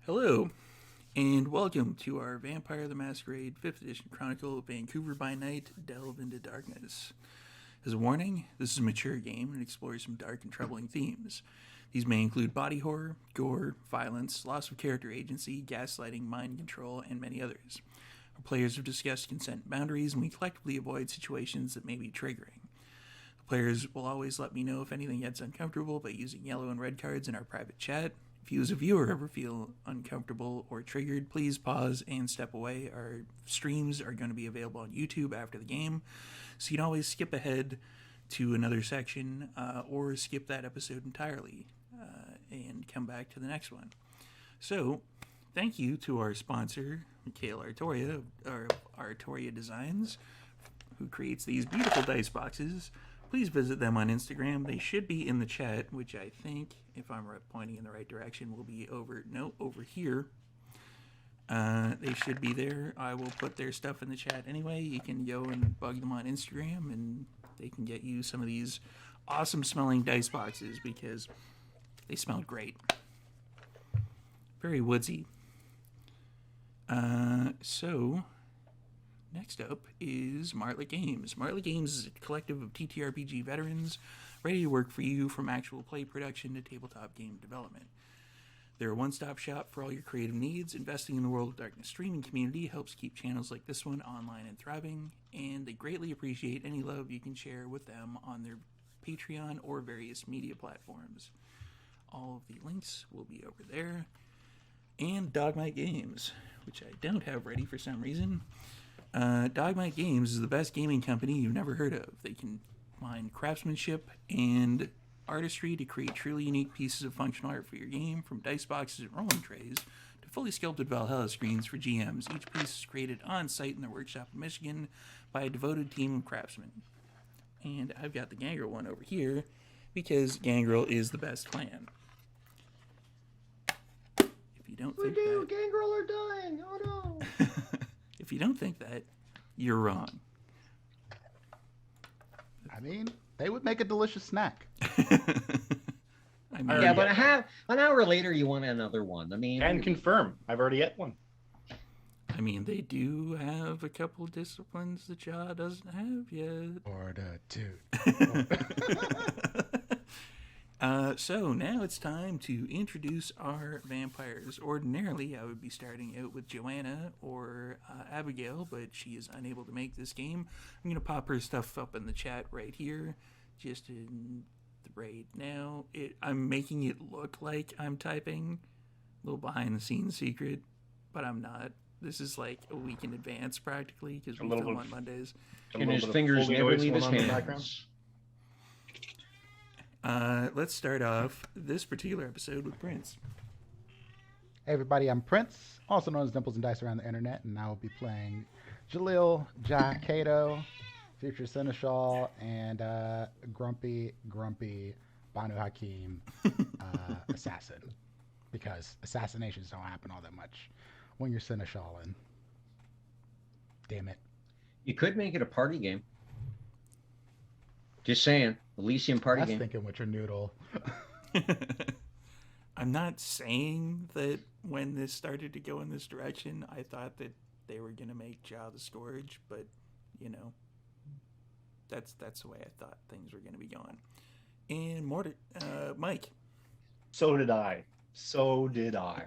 Hello, and welcome to our Vampire the Masquerade 5th Edition Chronicle Vancouver by Night Delve into Darkness. As a warning, this is a mature game and explores some dark and troubling themes. These may include body horror, gore, violence, loss of character agency, gaslighting, mind control, and many others. Our players have discussed consent boundaries, and we collectively avoid situations that may be triggering. The players will always let me know if anything gets uncomfortable by using yellow and red cards in our private chat. If you as a viewer ever feel uncomfortable or triggered, please pause and step away. Our streams are going to be available on YouTube after the game, so you can always skip ahead to another section or skip that episode entirely and come back to the next one. So, thank you to our sponsor, Mikhail Artoria, or Artoria Designs, who creates these beautiful dice boxes. Please visit them on Instagram. They should be in the chat, which I think, if I'm pointing in the right direction, will be over here. They should be there. I will put their stuff in the chat anyway. You can go and bug them on Instagram, and they can get you some of these awesome smelling dice boxes because they smell great. Very woodsy. So, next up is Martlet Games. Martlet Games is a collective of TTRPG veterans ready to work for you from actual play production to tabletop game development. They're a one-stop shop for all your creative needs. Investing in the World of Darkness streaming community helps keep channels like this one online and thriving, and they greatly appreciate any love you can share with them on their Patreon or various media platforms. All of the links will be over there. And Dogmite Games, which I don't have ready for some reason. Dogmite Games is the best gaming company you've never heard of. They can combine craftsmanship and artistry to create truly unique pieces of functional art for your game, from dice boxes and rolling trays to fully sculpted Valhalla screens for GMs. Each piece is created on site in their workshop in Michigan by a devoted team of craftsmen. And I've got the Gangrel one over here because Gangrel is the best clan. If you don't think that, Gangrel are dying! Oh no! if you don't think that, you're wrong. I mean, they would make a delicious snack. I mean, Yeah, but an hour later, you want another one. I mean, And confirm, I've already ate one. I mean, they do have a couple disciplines that Jaw doesn't have yet. Fortitude. So now it's time to introduce our vampires. Ordinarily, I would be starting out with Joanna or Abigail, but she is unable to make this game. I'm going to pop her stuff up in the chat right here, just in right now. I'm making it look like I'm typing, a little behind-the-scenes secret, but I'm not. This is like a week in advance, practically, because we film on Mondays. and his fingers never leave his hands. Let's start off this particular episode with Prince. Hey everybody, I'm Prince, also known as Dimples and Dice around the internet, and I will be playing Jalil, Cato, Future Seneschal, and Grumpy Banu Hakim Assassin. Because assassinations don't happen all that much when you're Seneschal, and damn it. You could make it a party game. Just saying, Elysium party That's game. thinking with your noodle. I'm not saying that when this started to go in this direction, I thought that they were going to make Jaw the Scourge, but, you know, that's the way I thought things were going to be going. And Mike. So did I.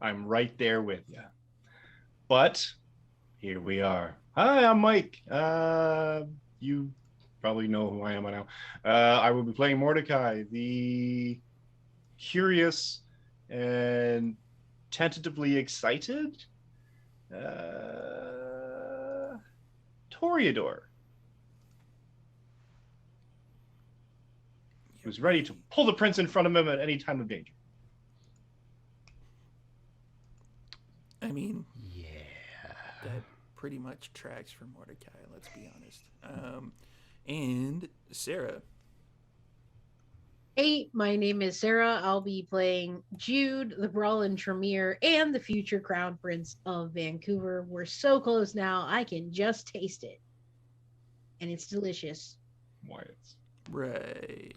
I'm right there with you. But here we are. Hi, I'm Mike. You probably know who I am by now. I will be playing Mordecai, the curious and tentatively excited Toreador, who's ready to pull the prince in front of him at any time of danger. I mean, Yeah. that pretty much tracks for Mordecai, let's be honest. And Sarah. Hey, my name is Sarah. I'll be playing Jude, the Brawlin Tremere, and the future Crown Prince of Vancouver. We're so close now, I can just taste it. And it's delicious. Wyatt's. Right.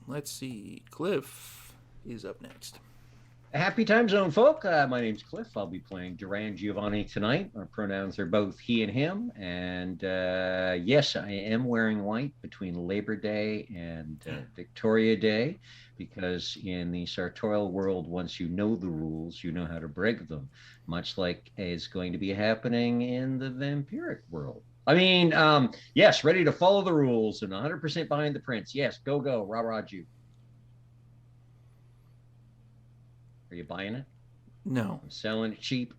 Let's see. Cliff is up next. Happy time zone, folk. My name's Cliff. I'll be playing Duran Giovanni tonight. Our pronouns are both he and him. And yes, I am wearing white between Labor Day and Victoria Day, because in the sartorial world, once you know the rules, you know how to break them, much like is going to be happening in the vampiric world. I mean, yes, ready to follow the rules and 100% behind the prince. Yes, go, rah, rah, Jew. Are you buying it? No. I'm selling it cheap.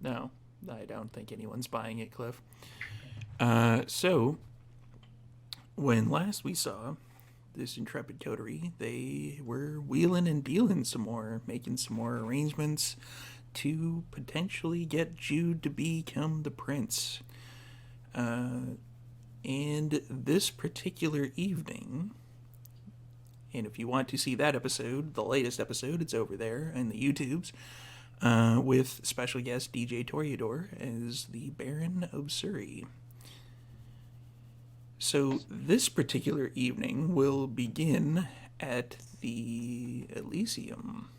No, I don't think anyone's buying it, Cliff. So, when last we saw this intrepid coterie, they were wheeling and dealing some more, making some more arrangements to potentially get Jude to become the prince. And this particular evening, and if you want to see that episode, the latest episode, it's over there in the YouTubes, with special guest DJ Toreador as the Baron of Surrey. So this particular evening will begin at the Elysium,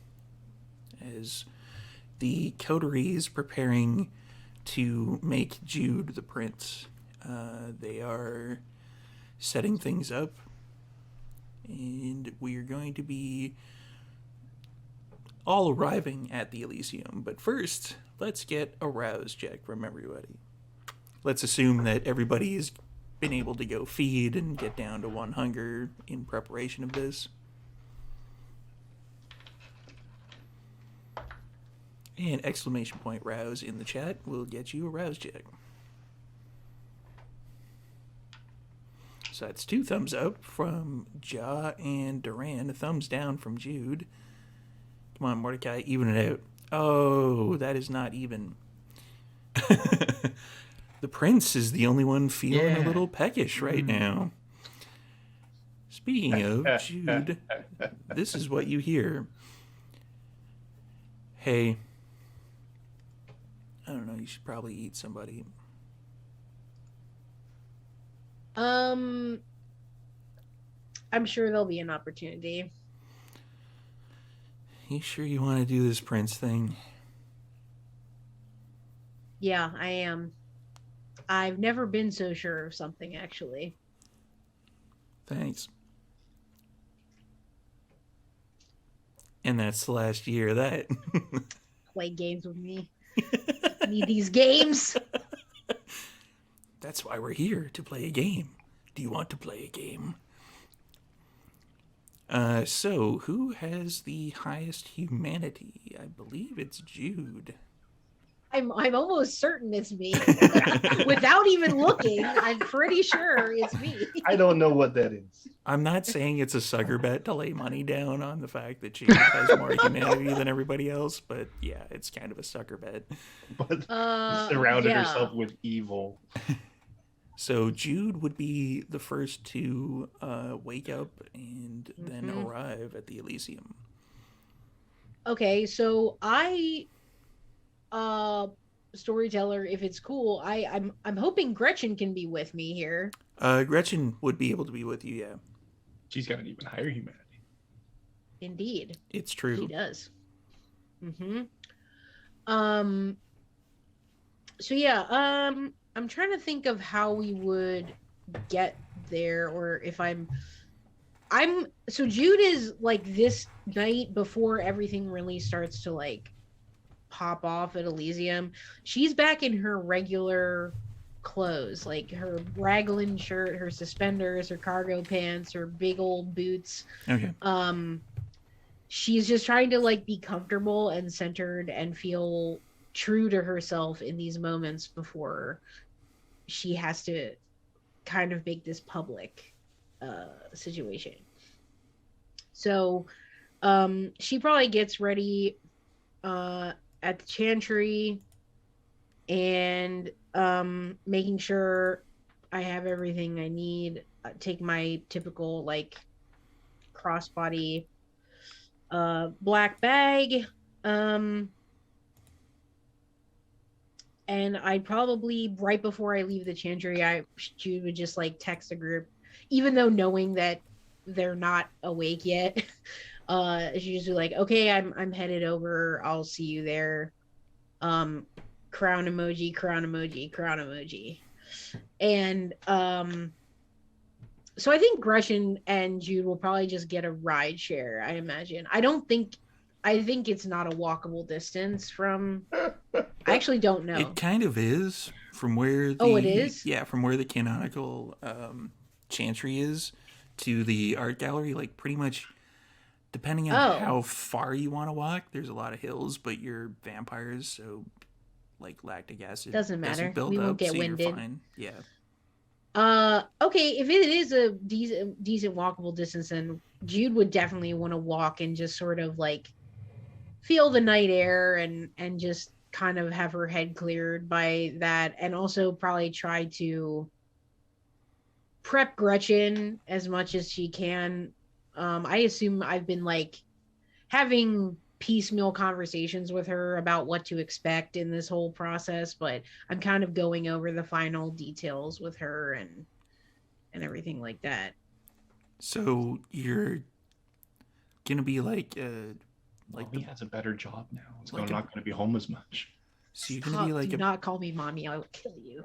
as the coterie is preparing to make Jude the prince. They are setting things up, and we are going to be all arriving at the Elysium. But first, let's get a rouse check from everybody. Let's assume that everybody's been able to go feed and get down to 1 hunger in preparation of this. And exclamation point rouse in the chat will get you a rouse check. So that's 2 thumbs up from Ja and Duran, a thumbs down from Jude. Come on, Mordecai, even it out. Oh, that is not even. The prince is the only one feeling a little peckish right now. Speaking of Jude, this is what you hear. Hey, I don't know, you should probably eat somebody. I'm sure there'll be an opportunity. You sure you want to do this prince thing? Yeah, I am. I've never been so sure of something, actually. Thanks. And that's the last year of that. Play games with me. Need these games. That's why we're here, to play a game. Do you want to play a game? So, who has the highest humanity? I believe it's Jude. I'm almost certain it's me. Without even looking, I'm pretty sure it's me. I don't know what that is. I'm not saying it's a sucker bet to lay money down on the fact that Jude has more humanity than everybody else, but yeah, it's kind of a sucker bet. But surrounded herself with evil. So Jude would be the first to wake up and then arrive at the Elysium. Okay, so I, storyteller, if it's cool, I'm hoping Gretchen can be with me here. Gretchen would be able to be with you, yeah. She's got an even higher humanity. Indeed. It's true. She does. So yeah, I'm trying to think of how we would get there, or if I'm so Jude is like this night before everything really starts to like pop off at Elysium. She's back in her regular clothes, like her raglan shirt, her suspenders, her cargo pants, her big old boots. Okay. She's just trying to like be comfortable and centered and feel true to herself in these moments before she has to kind of make this public situation. So she probably gets ready at the chantry and making sure I have everything I need. Take my typical like crossbody black bag. And I'd probably, right before I leave the chantry, Jude would just like text a group, even though knowing that they're not awake yet. She's just like, okay, I'm headed over. I'll see you there. Crown emoji, crown emoji, crown emoji. And so I think Gresham and Jude will probably just get a ride share, I imagine. I think it's not a walkable distance from I actually don't know. It kind of is from where the Oh, it is? from where the canonical chantry is to the art gallery. Like pretty much, depending on how far you want to walk, there's a lot of hills, but you're vampires, so like lactic acid doesn't matter. build We won't up, get so winded. you're fine. Yeah. Okay, if it is a decent walkable distance, then Jude would definitely want to walk and just sort of like feel the night air and just kind of have her head cleared by that, and also probably try to prep Gretchen as much as she can. I assume I've been like having piecemeal conversations with her about what to expect in this whole process, but I'm kind of going over the final details with her and everything like that. So you're gonna be like Mommy has a better job now. It's like not going to be home as much. so you're gonna be like do not call me mommy, I will kill you.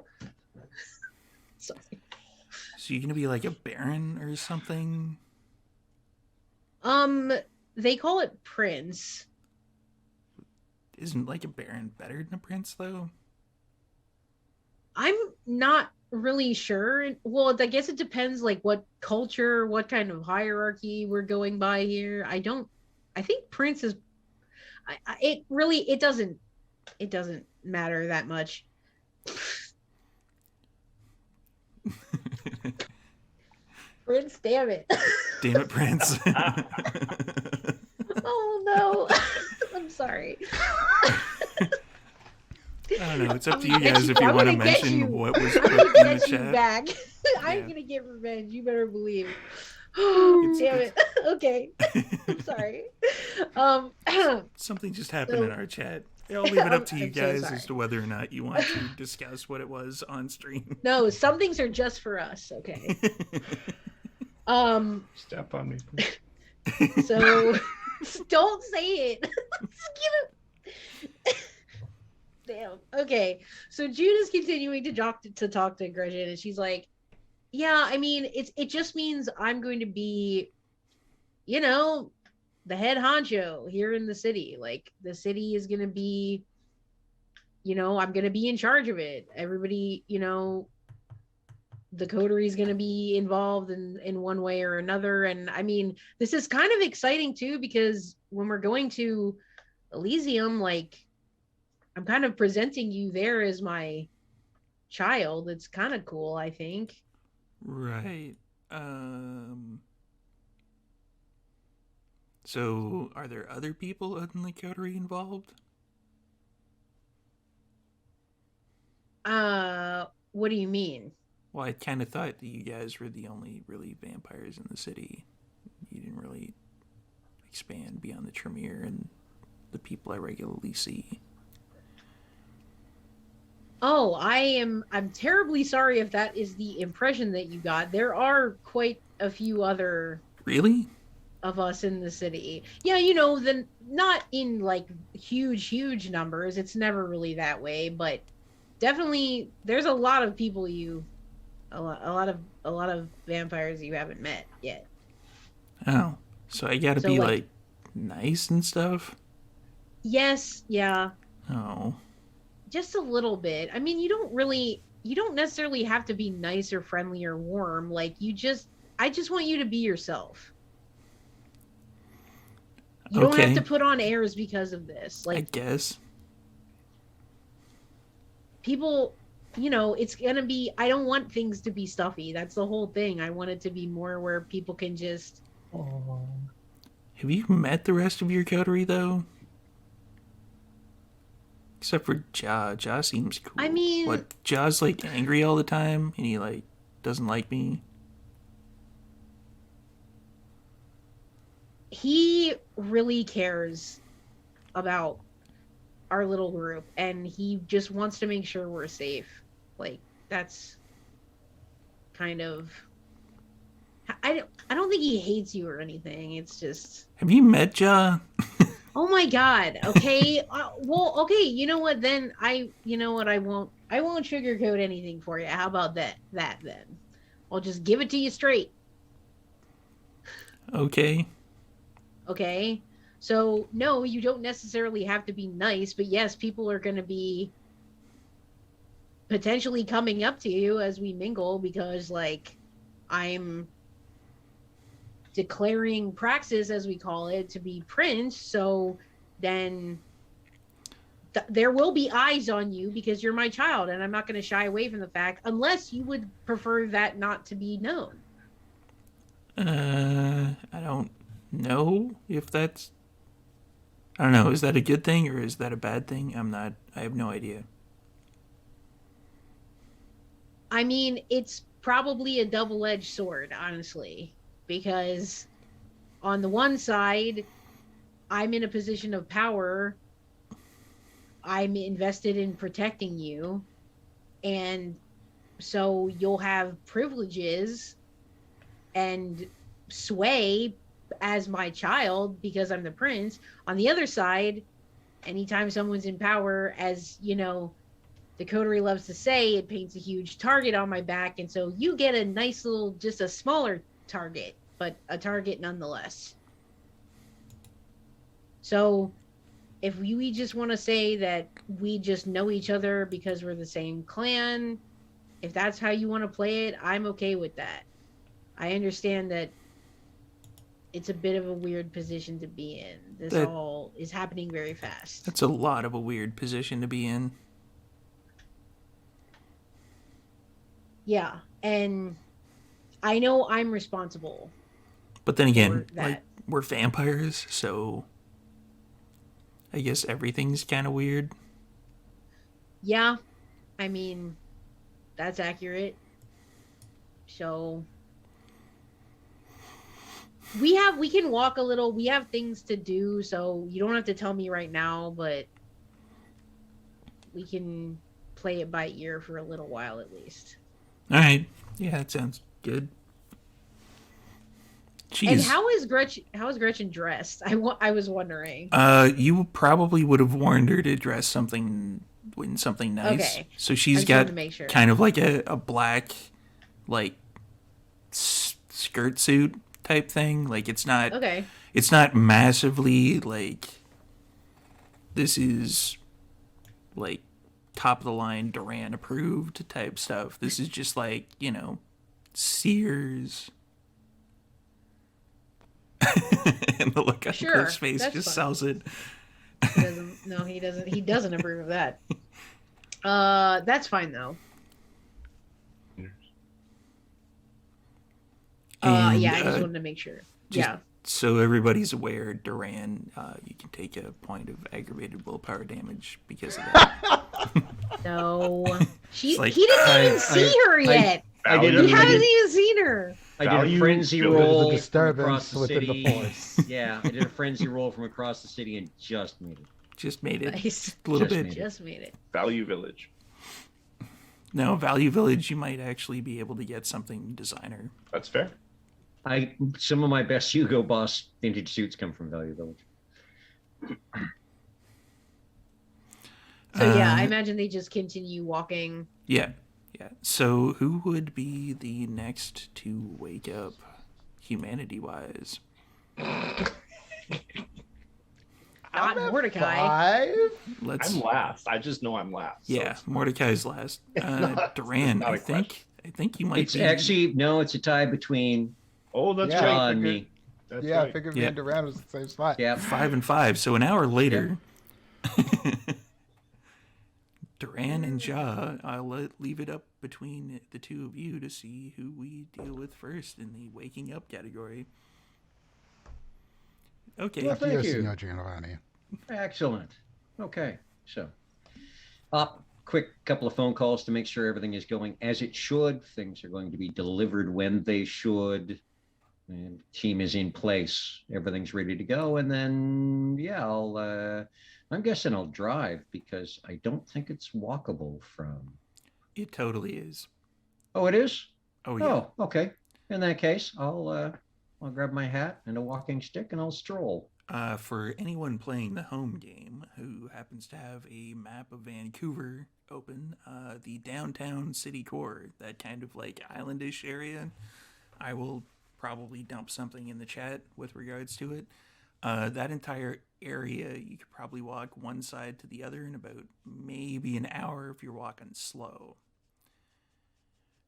Sorry. So you're gonna be like a baron or something? They call it prince. Isn't like a baron better than a prince though? I'm not really sure. Well, I guess it depends like what culture, what kind of hierarchy we're going by here. I think prince is it doesn't matter that much. Prince, damn it. Damn it, Prince. Oh no. I'm sorry. I don't know. It's up to you guys if you I'm want to gonna get mention you. what was I'm put gonna in the get you chat. back. I'm Yeah. gonna get revenge. You better believe. It's- Damn it. Okay. I'm sorry. Something just happened in our chat. I'll leave it up to you I'm so guys sorry. as to whether or not you want to discuss what it was on stream. No, some things are just for us, okay? Step on me, please. So don't say it. Damn. Okay. So Jude is continuing to talk to Gretchen, and she's like, "Yeah, I mean, it just means I'm going to be, the head honcho here in the city. Like the city is going to be, I'm going to be in charge of it. Everybody, the coterie is going to be involved in one way or another. And I mean, this is kind of exciting too, because when we're going to Elysium, like I'm kind of presenting you there as my child. It's kind of cool, I think. Right. So, are there other people in the coterie involved? What do you mean? Well, I kind of thought that you guys were the only really vampires in the city. You didn't really expand beyond the Tremere and the people I regularly see. Oh, I'm terribly sorry if that is the impression that you got. There are quite a few other Really? of us in the city. Yeah, not in like huge numbers. It's never really that way, but definitely there's a lot of people a lot of vampires you haven't met yet. Oh, so I gotta So, be like- like nice and stuff? Yes, yeah. Oh. Just a little bit. I mean, you don't necessarily have to be nice or friendly or warm. Like I just want you to be yourself. You don't have Okay. to put on airs because of this. I Like guess. people, it's going to be, I don't want things to be stuffy. That's the whole thing. I want it to be more where people can just Have you met the rest of your coterie, though? Except for Ja. Ja seems cool. I mean- What, Ja's, like, angry all the time, and he, like, doesn't like me? he really cares about our little group, and he just wants to make sure we're safe. Like that's kind of I don't think he hates you or anything. It's just, Have you met Ja? oh my god. Okay. Well, okay. You know what? Then you know what? I won't sugarcoat anything for you. How about that then? I'll just give it to you straight. Okay. Okay. So no, you don't necessarily have to be nice, but yes, people are going to be potentially coming up to you as we mingle because like I'm declaring praxis as we call it to be prince, so then there will be eyes on you because you're my child and I'm not going to shy away from the fact unless you would prefer that not to be known. I don't know if that's. I don't know. Is that a good thing or is that a bad thing? I have no idea. I mean, it's probably a double-edged sword, honestly, because on the one side, I'm in a position of power. I'm invested in protecting you, and so you'll have privileges and sway as my child because I'm the prince. On the other side, anytime someone's in power, as you know, the coterie loves to say, it paints a huge target on my back, and so you get a nice little, just a smaller target, but a target nonetheless. So if we just want to say that we just know each other because we're the same clan, if that's how you want to play it, I'm okay with that. I understand that it's a bit of a weird position to be in. This all is happening very fast. That's a lot of a weird position to be in. Yeah, and I know I'm responsible. But then again, like, we're vampires, so I guess everything's kind of weird. Yeah, I mean, that's accurate. So we can walk a little. We have things to do, so you don't have to tell me right now, but we can play it by ear for a little while at least. All right. Yeah, that sounds good. Jeez. And how is Gretchen dressed? I was wondering. You probably would have warned her to dress something nice. Okay. So she's got sure. kind of like a black, like skirt suit type thing. Like it's not. Okay. It's not massively like. This is, like, top of the line Duran approved type stuff. This is just like, Sears. And the look on Cliff's face just sells it. He doesn't. He doesn't approve of that. That's fine though. I just wanted to make sure. Yeah. So everybody's aware, Duran, you can take a point of aggravated willpower damage because of that. No, he didn't even see her yet. He hasn't even seen her. I did a frenzy roll from across the within city. the force. Yeah, I did a frenzy roll from across the city and just made it. Just made it. Nice. A little bit. Just made it. Value Village. No, Value Village, you might actually be able to get something designer. That's fair. Some of my best Hugo Boss vintage suits come from Value Village. So yeah, I imagine they just continue walking. Yeah. So who would be the next to wake up, humanity-wise? Not Mordecai. 5? I'm last. I just know I'm last. Yeah, so Mordecai's last. Duran, I think you might be. Actually, no, it's a tie between that's Ja and me. That's right. I figured me and Duran was the same spot. Yeah. 5 and 5. So an hour later, Duran and Ja, I'll leave it up between the two of you to see who we deal with first in the waking up category. Okay. Well, thank you. Signor Giovanni. Excellent. Okay. So, quick couple of phone calls to make sure everything is going as it should. Things are going to be delivered when they should. And team is in place. Everything's ready to go. And then, I'm guessing I'll drive because I don't think it's walkable from. It totally is. Oh, it is? Oh, yeah. Oh, okay. In that case, I'll grab my hat and a walking stick and I'll stroll. For anyone playing the home game who happens to have a map of Vancouver open, the downtown city core, that kind of like islandish area, I will probably dump something in the chat with regards to it. That entire area, you could probably walk one side to the other in about maybe an hour if you're walking slow.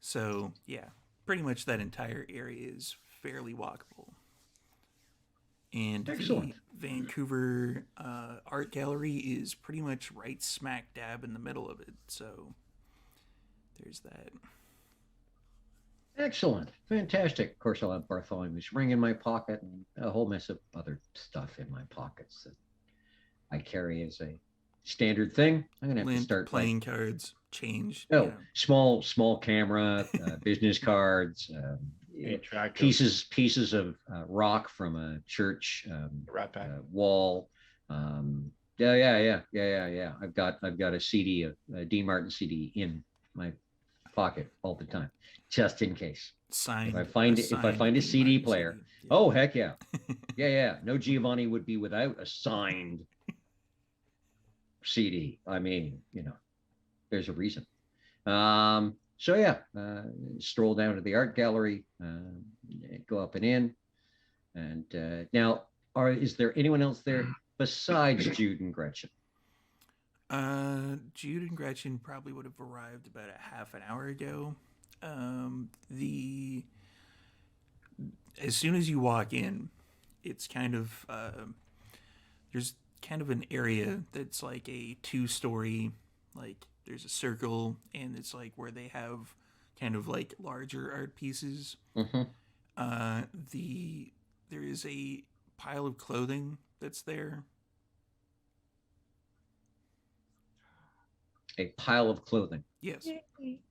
So, yeah, pretty much that entire area is fairly walkable. And Excellent. the Vancouver Art Gallery is pretty much right smack dab in the middle of it. So, there's that. Excellent. Fantastic. Of course, I'll have Bartholomew's ring in my pocket and a whole mess of other stuff in my pockets that I carry as a standard thing. I'm going to have to Lint, start playing cards, change. Oh, small camera, business cards, pieces of rock from a church Rat Pack. wall. Yeah. I've got a CD, a Dean Martin CD in my pocket all the time, just in case. Signed. If I find a CD player, CD. oh heck yeah, yeah. No Giovanni would be without a signed CD. I mean, there's a reason. So yeah, stroll down to the art gallery, go up and in, and now, is there anyone else there besides Jude and Gretchen? Jude and Gretchen probably would have arrived about a half an hour ago. As soon as you walk in, it's kind of there's kind of an area that's like a 2-story, like there's a circle, and it's like where they have kind of like larger art pieces. Mm-hmm. There is a pile of clothing that's there. A pile of clothing. Yes.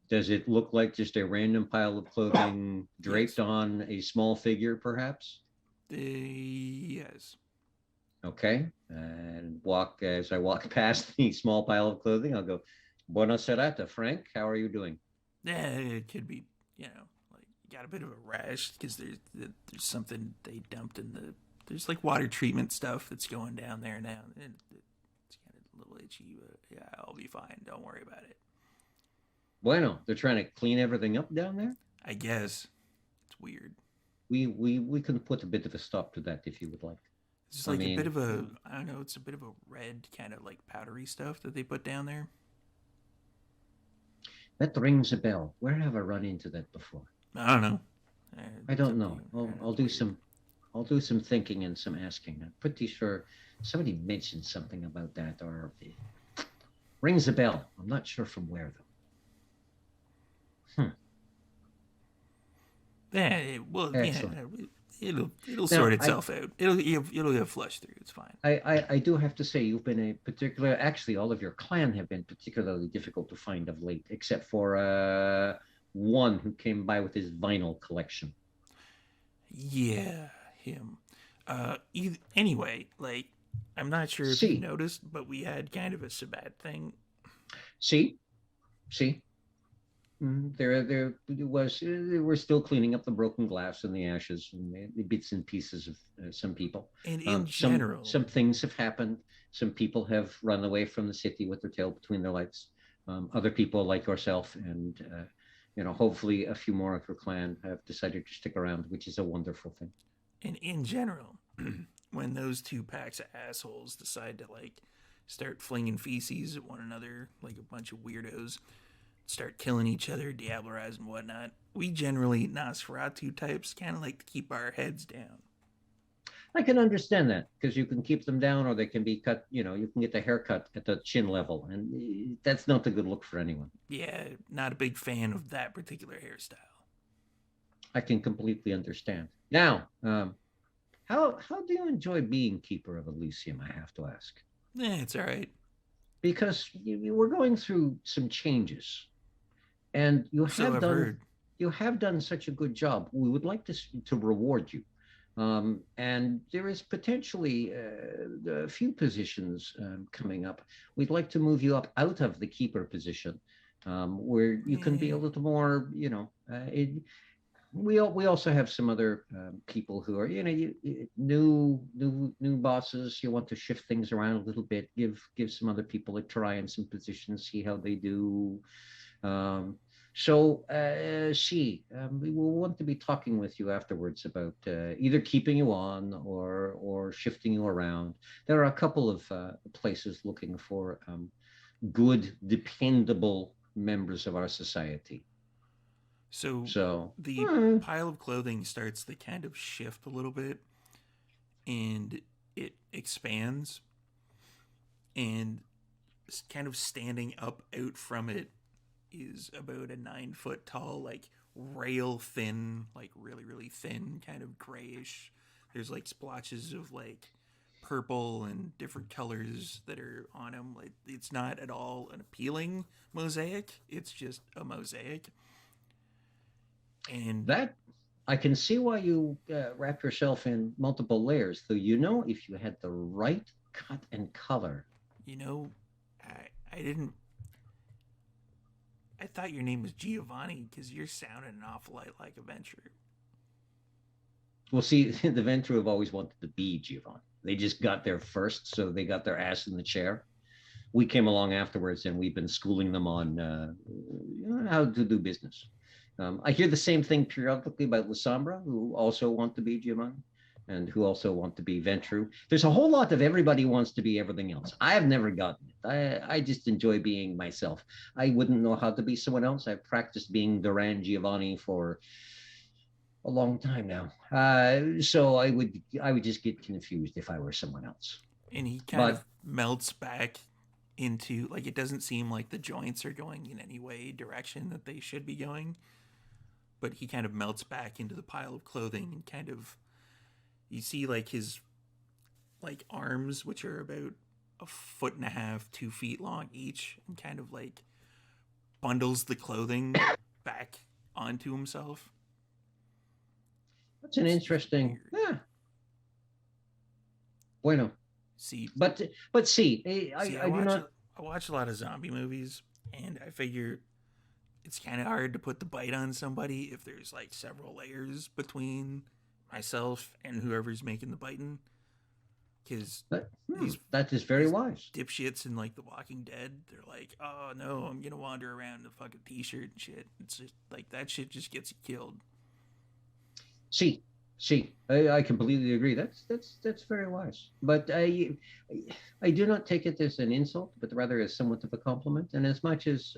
Does it look like just a random pile of clothing draped Yes. on a small figure, perhaps? Yes. Okay. And as I walk past the small pile of clothing, I'll go, Buona serata, Frank. How are you doing? Yeah, it could be, like you got a bit of a rash because there's something they dumped in there's like water treatment stuff that's going down there now. It's kind of a little itchy, but yeah, I'll be fine. Don't worry about it. Bueno, they're trying to clean everything up down there. I guess it's weird. We can put a bit of a stop to that if you would like. It's just like a bit of a, I don't know, it's a bit of a red kind of like powdery stuff that they put down there. That rings a bell. Where have I run into that before? I don't know. I don't know. I'll do some thinking and some asking. I'm pretty sure somebody mentioned something about that, or rings a bell. I'm not sure from where though. Yeah, Excellent. it'll sort itself out. It'll get flushed through. It's fine. I do have to say you've been actually all of your clan have been particularly difficult to find of late, except for one who came by with his vinyl collection. Yeah, him. Anyway, like I'm not sure if you noticed, but we had kind of a Sabbat thing. See. There was. We're still cleaning up the broken glass and the ashes and the bits and pieces of some people. And in general, some things have happened. Some people have run away from the city with their tail between their legs. Other people like yourself and hopefully a few more of your clan have decided to stick around, which is a wonderful thing. And in general, when those two packs of assholes decide to like start flinging feces at one another like a bunch of weirdos, start killing each other, diablerizing and whatnot, we generally Nosferatu types kind of like to keep our heads down. I can understand that because you can keep them down, or they can be cut. You can get the haircut at the chin level, and that's not a good look for anyone. Yeah, not a big fan of that particular hairstyle. I can completely understand. Now, how do you enjoy being keeper of Elysium? I have to ask. It's all right. Because you were going through some changes, and you have done such a good job. We would like to reward you. And there is potentially a few positions coming up. We'd like to move you up out of the keeper position, where you can be a little more, we also have some other people who are new bosses. You want to shift things around a little bit, give some other people a try in some positions, see how they do. Um, we will want to be talking with you afterwards about either keeping you on or shifting you around. There are a couple of places looking for good, dependable members of our society. So So, the pile of clothing starts to kind of shift a little bit, and it expands, and kind of standing up out from it is about a 9 foot tall, like rail thin, like really, really thin, kind of grayish. There's like splotches of like purple and different colors that are on him. Like it's not at all an appealing mosaic. It's just a mosaic. And that I can see why you wrap yourself in multiple layers, though. If you had the right cut and color. you know, I didn't. I thought your name was Giovanni because you're sounding an awful lot like a Venture. Well, see, the Venture have always wanted to be Giovanni. They just got there first, so they got their ass in the chair. We came along afterwards, and we've been schooling them on how to do business. I hear the same thing periodically about Lasambra, who also want to be Giovanni and who also want to be Ventru. There's a whole lot of everybody wants to be everything else. I have never gotten it. I just enjoy being myself. I wouldn't know how to be someone else. I've practiced being Duran Giovanni for a long time now. So I would just get confused if I were someone else. And he kind of melts back into, like, it doesn't seem like the joints are going in any way direction that they should be going, but he kind of melts back into the pile of clothing and kind of, you see like his like arms, which are about 1.5 feet, 2 feet long each, and kind of like bundles the clothing back onto himself. That's an interesting. Yeah. Bueno. See, but see, I do not. I watch a lot of zombie movies, and I figure it's kind of hard to put the bite on somebody if there's like several layers between myself and whoever's making the biting. Because that is very wise. Dipshits in like The Walking Dead, they're like, "Oh no, I'm gonna wander around in a fucking t-shirt and shit." It's just like that shit just gets you killed. See, I completely agree. That's very wise. But I do not take it as an insult, but rather as somewhat of a compliment. And as much as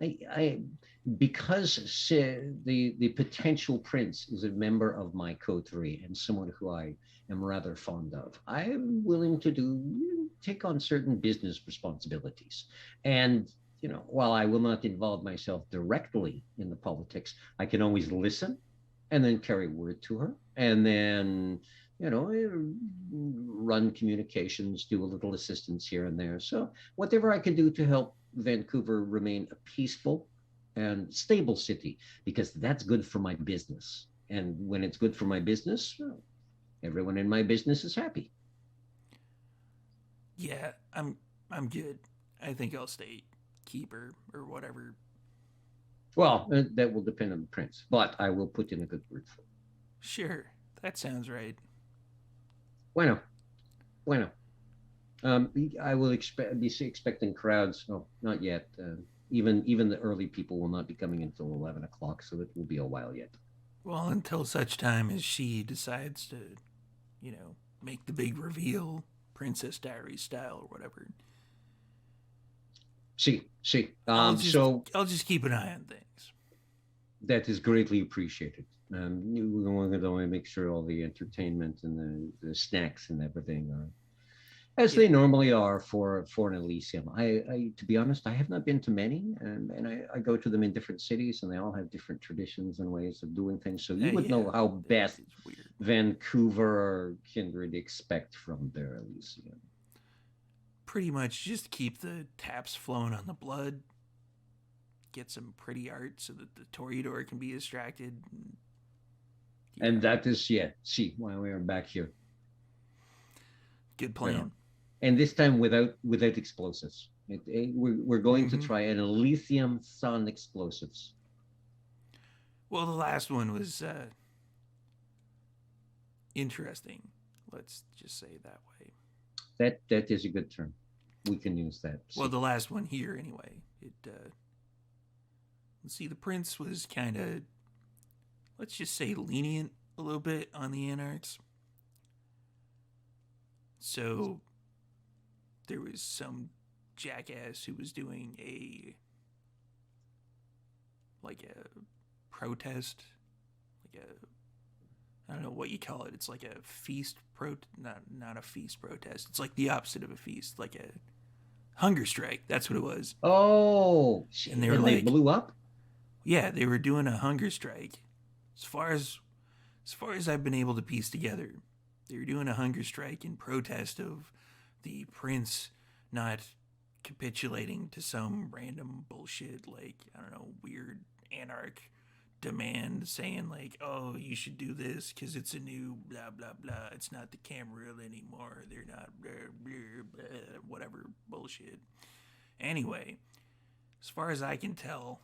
I because the potential prince is a member of my coterie and someone who I am rather fond of, I am willing to take on certain business responsibilities. And while I will not involve myself directly in the politics, I can always listen and then carry word to her, and then run communications, do a little assistance here and there. So whatever I can do to help Vancouver remain a peaceful and stable city, because that's good for my business. And when it's good for my business, well, everyone in my business is happy. Yeah, I'm good. I think I'll stay keeper or whatever. Well, that will depend on the prince, but I will put in a good word for him. Sure, that sounds right. Bueno. I will be expecting crowds. Oh, not yet. Even the early people will not be coming until 11 o'clock, so it will be a while yet. Well, until such time as she decides to, make the big reveal, Princess Diaries style or whatever. See. I'll just keep an eye on things. That is greatly appreciated. We're going to make sure all the entertainment and the snacks and everything are as they normally are for an Elysium. I to be honest, I have not been to many, and I go to them in different cities, and they all have different traditions and ways of doing things. So you would know how best Vancouver or kindred expect from their Elysium. Pretty much just keep the taps flowing on the blood, get some pretty art so that the Toreador can be distracted. And that is, see why we are back here. Good plan. And this time without explosives. We're going to try an Elysium Sun explosives. Well, the last one was interesting. Let's just say it that way. That is a good term. We can use that. Well, the last one here, anyway. Let's see, the prince was kind of, let's just say, lenient a little bit on the anarchs. So there was some jackass who was doing a protest, I don't know what you call it. It's like a feast not a feast protest. It's like the opposite of a feast, like a hunger strike. That's what it was. Oh, And they and were they like, blew up. yeah, they were doing a hunger strike. As far as I've been able to piece together, they were doing a hunger strike in protest of the prince not capitulating to some random bullshit, like, I don't know, weird anarch demand saying like, oh, you should do this because it's a new blah blah blah, it's not the Camarilla anymore, they're not blah, blah, blah, whatever bullshit. Anyway, as far as I can tell,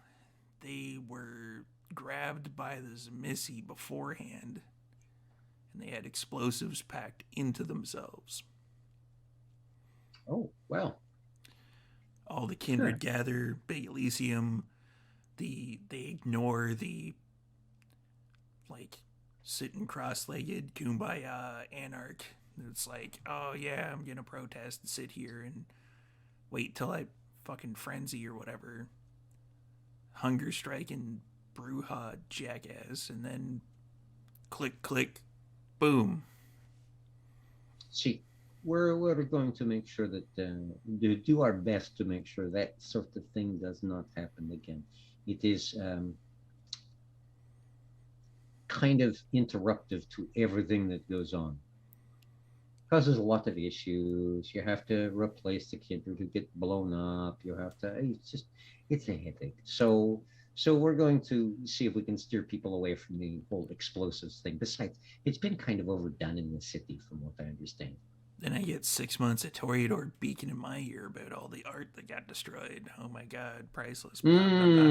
they were grabbed by the Missy beforehand and they had explosives packed into themselves. Oh, well. All the kindred gather, Big Elysium. They ignore the like sitting cross-legged kumbaya anarch. It's like, oh yeah, I'm gonna protest and sit here and wait till I fucking frenzy or whatever. Hunger strike and brouhaha jackass, and then click click, boom. See, we're going to make sure that do our best to make sure that sort of thing does not happen again. It is kind of interruptive to everything that goes on. Causes a lot of issues. You have to replace the kindred who get blown up. You have to. It's a headache. So we're going to see if we can steer people away from the whole explosives thing. Besides, it's been kind of overdone in the city, from what I understand. Then I get 6 months of Toreador beacon in my ear about all the art that got destroyed. Oh my god, priceless. Blah, blah, blah,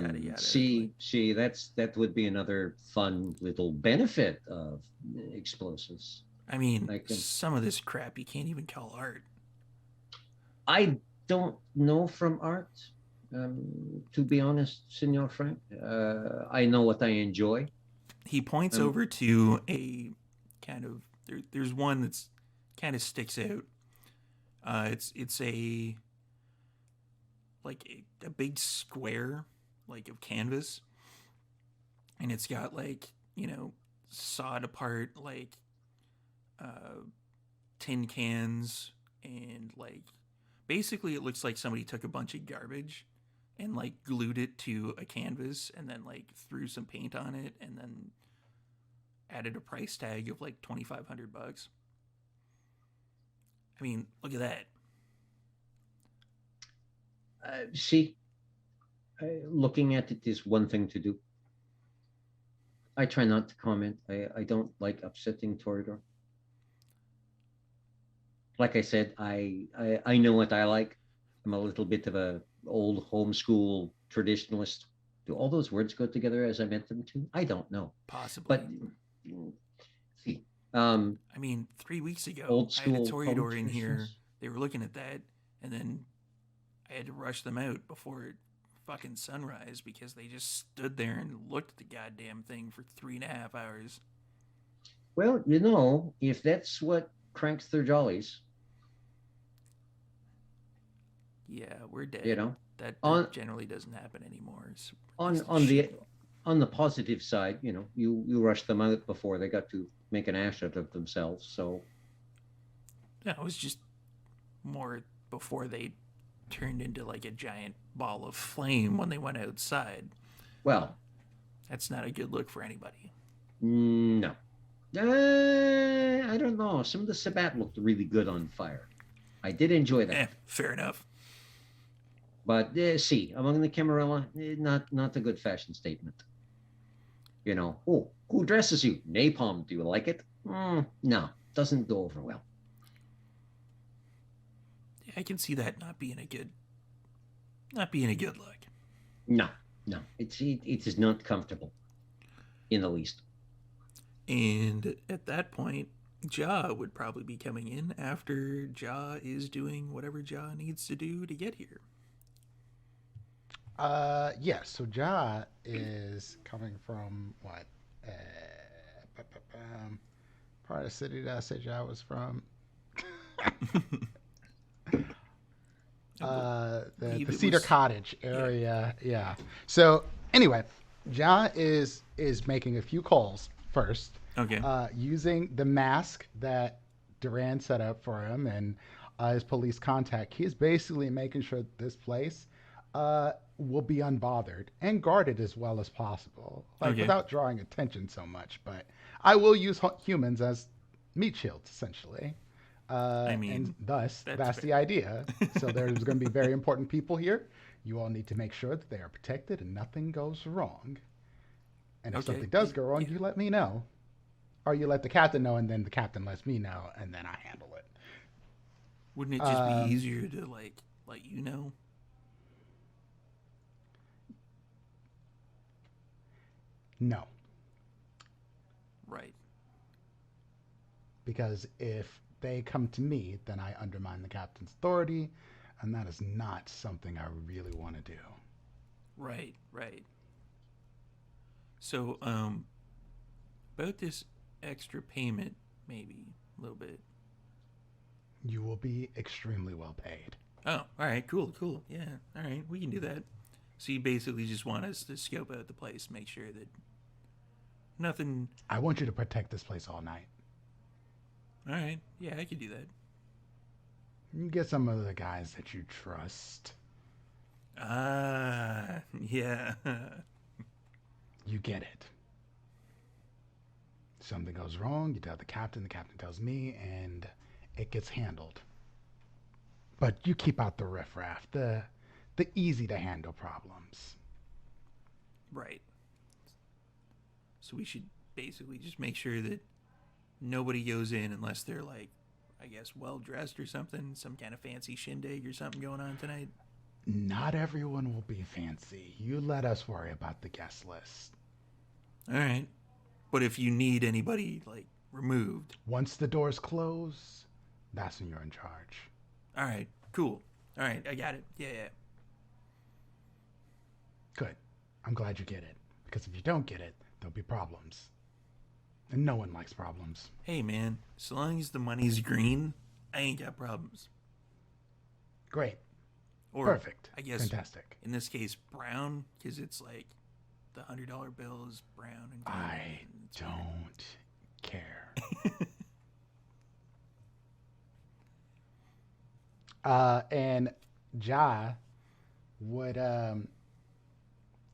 yada yada. See, that would be another fun little benefit of explosives. I mean, some of this crap you can't even call art. I don't know from art, to be honest, Senor Frank. I know what I enjoy. He points over to a kind of there's one that's kind of sticks out. It's a like a big square like of canvas, and it's got like, you know, sawed apart like tin cans, and like basically it looks like somebody took a bunch of garbage and like glued it to a canvas and then like threw some paint on it and then added a price tag of like $2,500. I mean, look at that. See, looking at it is one thing to do. I try not to comment. I don't like upsetting Toreador. Like I said, I know what I like. I'm a little bit of a old homeschool traditionalist. Do all those words go together as I meant them to? I don't know. Possibly. But see, I mean, 3 weeks ago, old I had a school Toreador in here. politicians. They were looking at that, and then I had to rush them out before fucking sunrise because they just stood there and looked at the goddamn thing for 3.5 hours. Well, you know, if that's what cranks their jollies, Yeah, we're dead. you know, that on- generally doesn't happen anymore. It's on the positive side, you know, you rush them out before they got to make an ass out of themselves. So no, it was just more before they turned into like a giant ball of flame when they went outside. well, That's not a good look for anybody. no. I don't know. Some of the Sabat looked really good on fire. I did enjoy that. Fair enough. But see, among the Camarilla, not a good fashion statement. You know, oh, who dresses you? Napalm. Do you like it? No, doesn't go over well. Yeah, I can see that not being a good look. No, it is not comfortable. in the least. And at that point, Ja would probably be coming in after Ja is doing whatever Ja needs to do to get here. Yeah, so Ja is coming from what? Part of the city that I said Ja was from. The Believe it Cedar was- Cottage area. Yeah. So anyway, Ja is making a few calls first, Okay. using the mask that Duran set up for him and his police contact. He's basically making sure that this place will be unbothered and guarded as well as possible, like Okay. without drawing attention so much. But I will use humans as meat shields, essentially. I mean, And thus, that's that's fair. the idea. So there's going to be very important people here. You all need to make sure that they are protected and nothing goes wrong. And if Okay. something does go wrong, Yeah. you let me know. Or you let the captain know, and then the captain lets me know, and then I handle it. Wouldn't it just be easier to like let you know? No, Right. because if they come to me, then I undermine the captain's authority, and that is not something I really want to do. Right. Right. So, about this extra payment, maybe a little bit. You will be extremely well paid. Oh, all right, cool. Yeah, all right, we can do that. So you basically just want us to scope out the place, make sure that nothing. I want you to protect this place all night. All right, yeah, I could do that. You get some of the guys that you trust. Yeah. You get it. Something goes wrong, you tell the captain tells me, and it gets handled. But you keep out the riffraff, the easy to handle problems. Right. So we should basically just make sure that nobody goes in unless they're like, I guess, well dressed or something, some kind of fancy shindig or something going on tonight. Not everyone will be fancy. You let us worry about the guest list. All right. But if you need anybody like removed, Once the doors close, that's when you're in charge. all right, cool. All right, I got it. Yeah. Good. I'm glad you get it. Because if you don't get it, there'll be problems. And no one likes problems. Hey man, as long as the money's green, I ain't got problems. Great. Or Perfect. I guess Fantastic. in this case brown, because it's like the $100 bill is brown and green. I and it's weird. don't care. And Ja would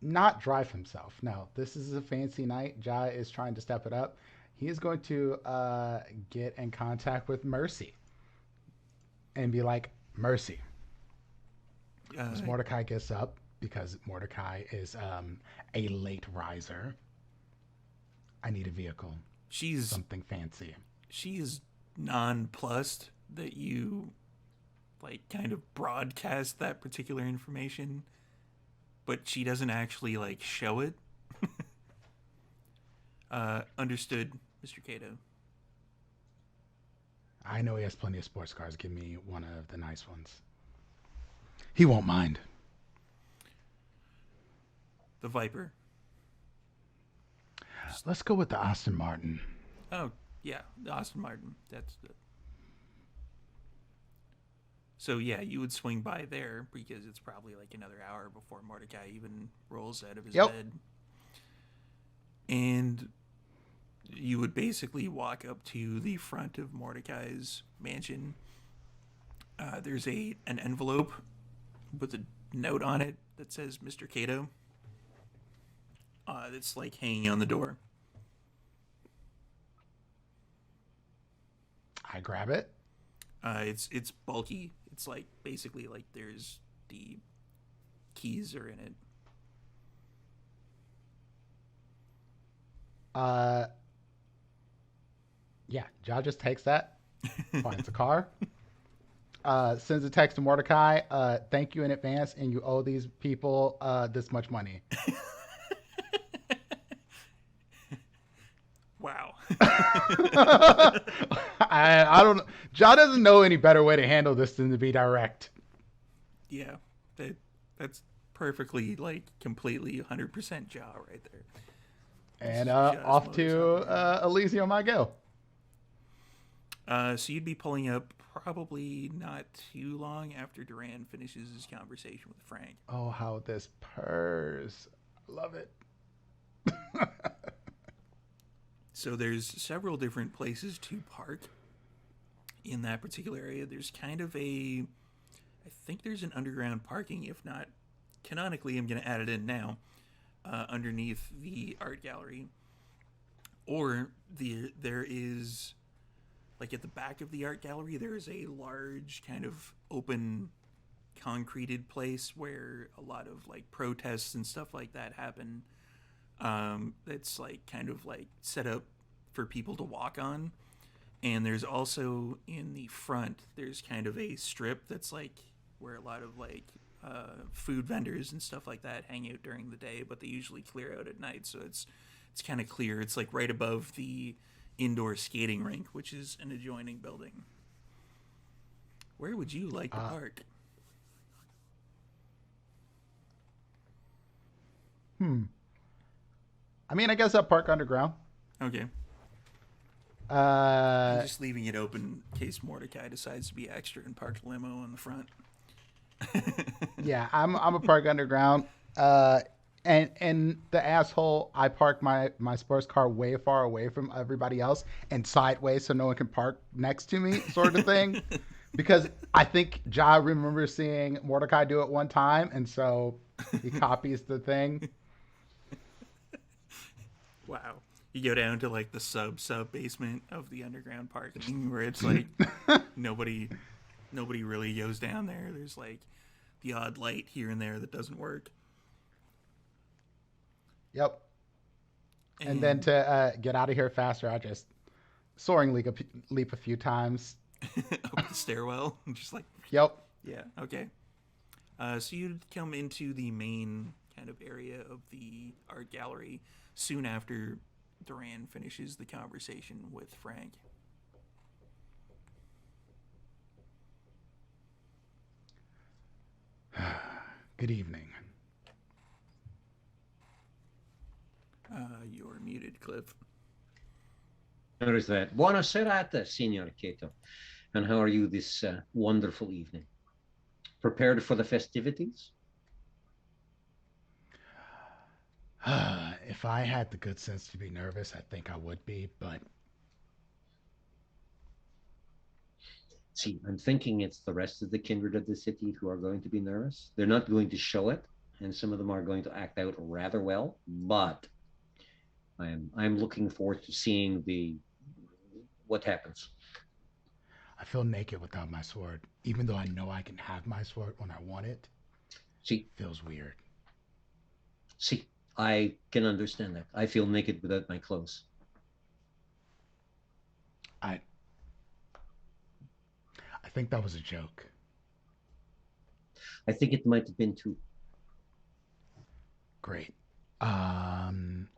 not drive himself. No, this is a fancy night. Ja is trying to step it up. He is going to get in contact with Mercy and be like, Mercy. As Mordecai gets up, because Mordecai is a late riser, I need a vehicle. she's Something fancy. she is nonplussed that you like kind of broadcast that particular information, but she doesn't actually like show it. Understood, Mr. Cato. I know he has plenty of sports cars. Give me one of the nice ones. He won't mind. The Viper. Let's go with the Aston Martin. Oh, yeah, the Aston Martin. That's the. So yeah, you would swing by there because it's probably like another hour before Mordecai even rolls out of his Yep. bed. And you would basically walk up to the front of Mordecai's mansion. There's an envelope with a note on it that says Mr. Cato. That's like hanging on the door. I grab it. It's bulky. It's like basically like there's the keys are in it. Yeah, Ja just takes that, finds a car, sends a text to Mordecai. Thank you in advance, and you owe these people this much money. I don't. John doesn't know any better way to handle this than to be direct. Yeah, that's perfectly, like, completely 100% Jaw right there. And Just off modus to operandi. Elysium I go. So you'd be pulling up probably not too long after Duran finishes his conversation with Frank. Oh, how this purrs. Love it. So there's several different places to park in that particular area. There's kind of I think there's an underground parking. If not, canonically, I'm going to add it in now, underneath the art gallery. Or there is, like, at the back of the art gallery, there is a large kind of open concreted place where a lot of, like, protests and stuff like that happen. It's, like, kind of, like, set up for people to walk on. And there's also in the front, there's kind of a strip that's, like, where a lot of, like, food vendors and stuff like that hang out during the day, but they usually clear out at night, so it's kind of clear. It's, like, right above the indoor skating rink, which is an adjoining building. Where would you like to park? I mean, I guess I'll park underground. Okay. Uh, I'm just leaving it open in case Mordecai decides to be extra and park the limo in the front. yeah, I'm a park underground. And the asshole, I park my sports car way far away from everybody else and sideways so no one can park next to me, sort of thing. Because I think Ja remembers seeing Mordecai do it one time, and so he copies the thing. Wow. You go down to, like, the sub basement of the underground parking where it's like nobody really goes down there. There's, like, the odd light here and there that doesn't work. Yep. And then to get out of here faster, I just soaring leap a few times. Up the stairwell. Just like, Yep. yeah, okay. So you'd come into the main kind of area of the art gallery soon after Duran finishes the conversation with Frank. Good evening. You're muted, Cliff. Notice that. Buona serata, Signor Cato. And how are you this wonderful evening? Prepared for the festivities? If I had the good sense to be nervous, I think I would be, but See, I'm thinking it's the rest of the kindred of the city who are going to be nervous. They're not going to show it, and some of them are going to act out rather well, but I'm looking forward to seeing what happens. I feel naked without my sword. Even though I know I can have my sword when I want it, See, feels weird. see, I can understand that. I feel naked without my clothes. I think that was a joke. I think it might have been too. Great.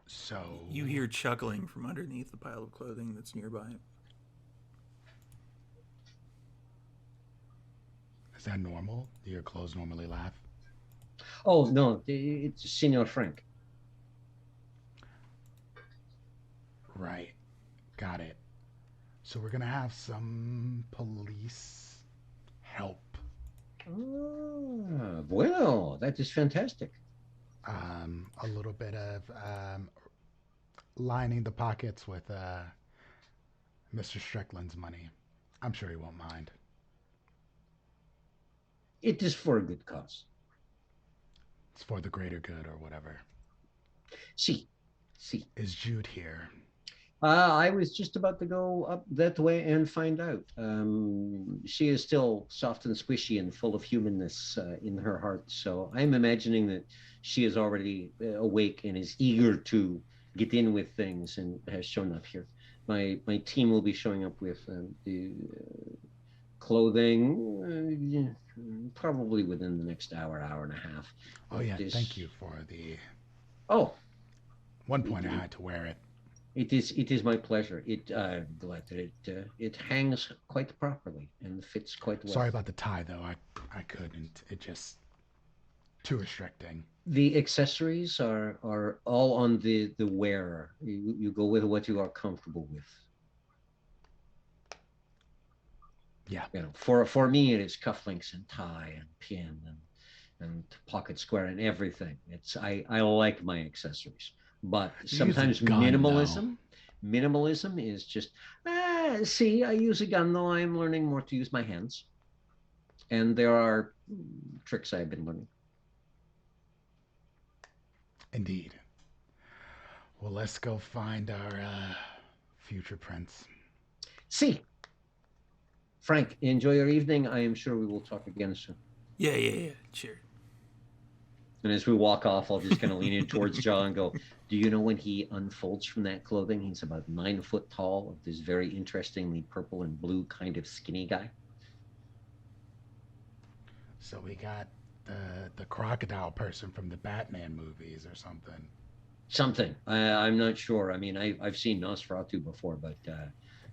So You hear chuckling from underneath the pile of clothing that's nearby. is that normal? Do your clothes normally laugh? Oh, no, it's Signor Frank. Right. Got it. So we're gonna have some police help. Ah, bueno, that is fantastic. A little bit of lining the pockets with Mr. Strickland's money. I'm sure he won't mind. It is for a good cause. It's for the greater good or whatever. See, see. Is Jude here? I was just about to go up that way and find out. She is still soft and squishy and full of humanness in her heart. So I'm imagining that she is already awake and is eager to get in with things and has shown up here. My team will be showing up with the clothing probably within the next hour and a half. Oh yeah, thank you for the. Oh, One point I had to wear it. It is my pleasure. I'm glad that it hangs quite properly and fits quite well. Sorry about the tie, though. I couldn't. It just too restricting. The accessories are all on the wearer. You go with what you are comfortable with. Yeah. For me, it is cufflinks and tie and pin and pocket square and everything. I like my accessories, but You use a sometimes gun, though. minimalism is just see, I use a gun, though I'm learning more to use my hands, and there are tricks I've been learning. Indeed. Well, let's go find our future prince. See, Frank, enjoy your evening. I am sure we will talk again soon. Yeah. Sure. And as we walk off, I'll just kind of lean in towards John and go, do you know when he unfolds from that clothing, he's about 9 foot tall, of this very interestingly purple and blue kind of skinny guy? So we got the crocodile person from the Batman movies or something. Something. I'm not sure. I mean, I've seen Nosferatu before, but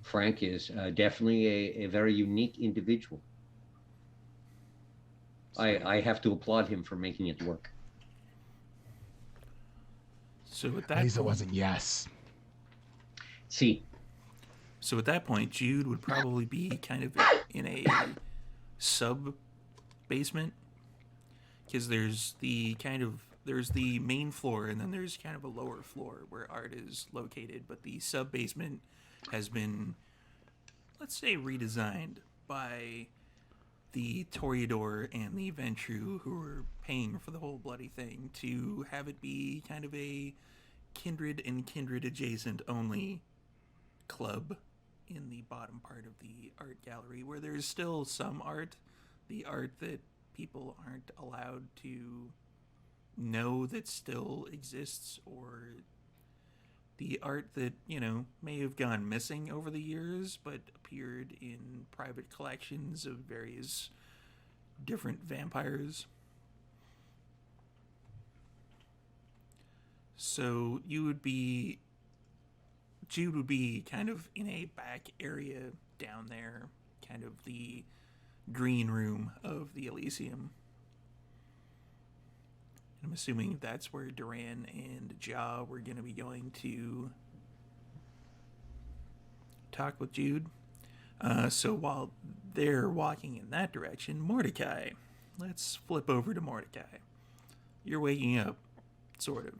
Frank is definitely a very unique individual. I have to applaud him for making it work. So at At that least it point, wasn't yes. See, so at that point, Jude would probably be kind of in a sub basement, because there's the main floor, and then there's kind of a lower floor where art is located, but the sub basement has been, let's say, redesigned by the Toreador and the Ventru, who are paying for the whole bloody thing, to have it be kind of a kindred and kindred adjacent only club in the bottom part of the art gallery, where there's still some art, the art that people aren't allowed to know that still exists, or the art that, may have gone missing over the years but appeared in private collections of various different vampires. So Jude would be kind of in a back area down there, kind of the green room of the Elysium. I'm assuming that's where Duran and Ja were going to be going to talk with Jude. So while they're walking in that direction, Mordecai. Let's flip over to Mordecai. You're waking up, sort of.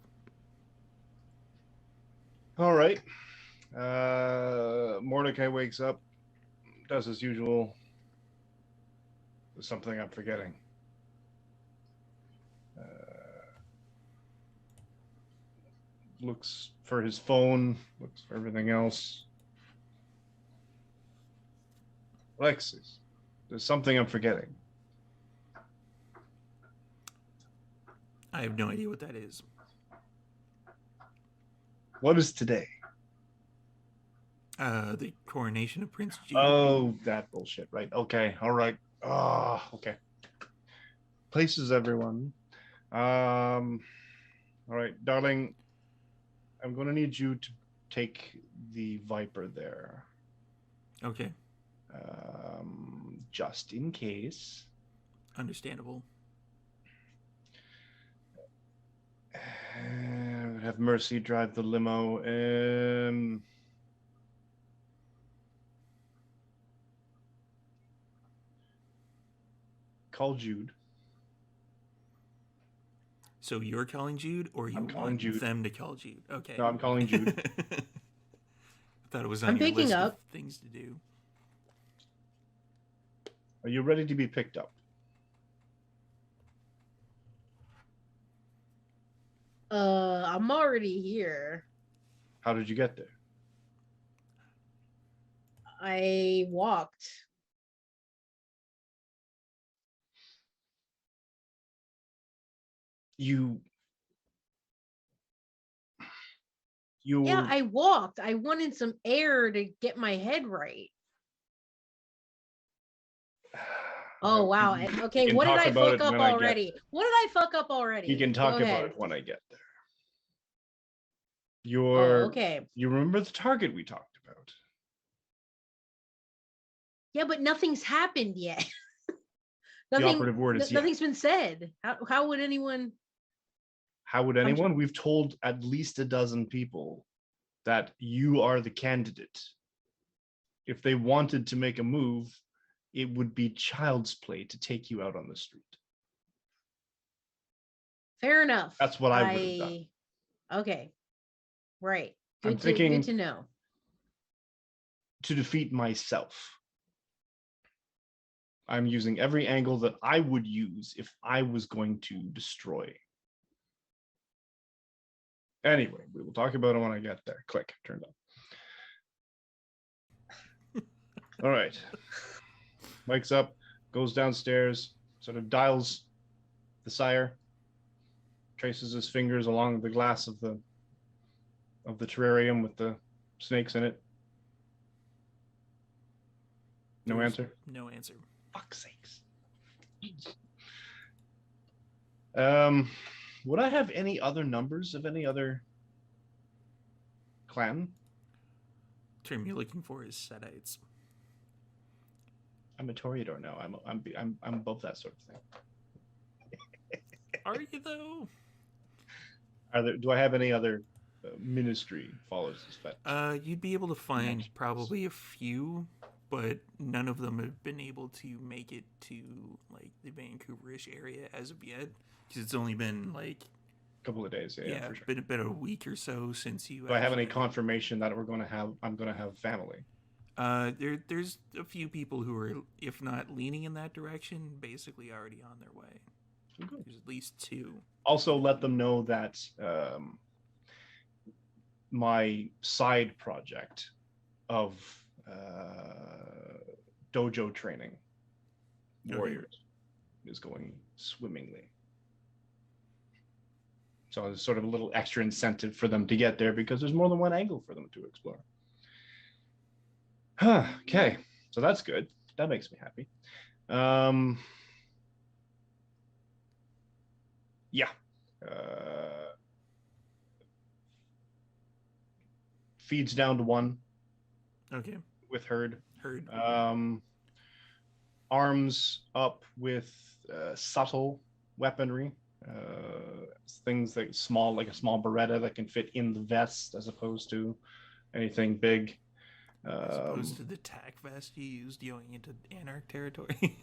All right. Mordecai wakes up, does his usual. There's something I'm forgetting. Looks for his phone, looks for everything else. Alexis, there's something I'm forgetting. I have no idea what that is. What is today? The coronation of Prince Jude. Oh, that bullshit, right? Okay, all right. Okay. Places, everyone. All right, darling. I'm going to need you to take the Viper there. Okay. Just in case. Understandable. Have Mercy drive the limo. Call Jude. So you're calling Jude, or you want Jude. them to call Jude? Okay. No, I'm calling Jude. I thought it was on I'm your picking list up. of things to do. Are you ready to be picked up? I'm already here. How did you get there? I walked. You Yeah, I walked. I wanted some air to get my head right. Oh wow. Okay, what did I fuck up already? What did I fuck up already? You can talk Go about ahead. it when I get there. Okay. You remember the target we talked about? Yeah, but nothing's happened yet. The operative word is nothing's been said. How would anyone? How would anyone? We've told at least a dozen people that you are the candidate. If they wanted to make a move, it would be child's play to take you out on the street. Fair enough. That's what I would have done. Okay. Right. I'm thinking good to know. To defeat myself. I'm using every angle that I would use if I was going to destroy. Anyway, we will talk about it when I get there. Click, turned on. All right. Mike's up, goes downstairs, sort of dials the sire, traces his fingers along the glass of the terrarium with the snakes in it. No answer? No answer. Fuck's sakes. Would I have any other numbers of any other clan? Term you're looking for is Setites. I'm a Toreador now. I'm above that sort of thing. Are you though? Do I have any other ministry follows this fetish? You'd be able to find probably a few, but none of them have been able to make it to like the Vancouverish area as of yet, because it's only been like A couple of days, yeah, for sure. been a week or so since you. Do I have any confirmation that I'm going to have family? There's a few people who are, if not leaning in that direction, basically already on their way. Okay. There's at least two. Also, let them know that my side project of dojo training warriors is going swimmingly. So there's sort of a little extra incentive for them to get there because there's more than one angle for them to explore. Okay, so that's good. That makes me happy. Yeah. Feeds down to 1. Okay. With herd. Herd. Arms up with subtle weaponry. Things like a small Beretta that can fit in the vest as opposed to anything big. As opposed to the tack vest you used going into Anarch territory.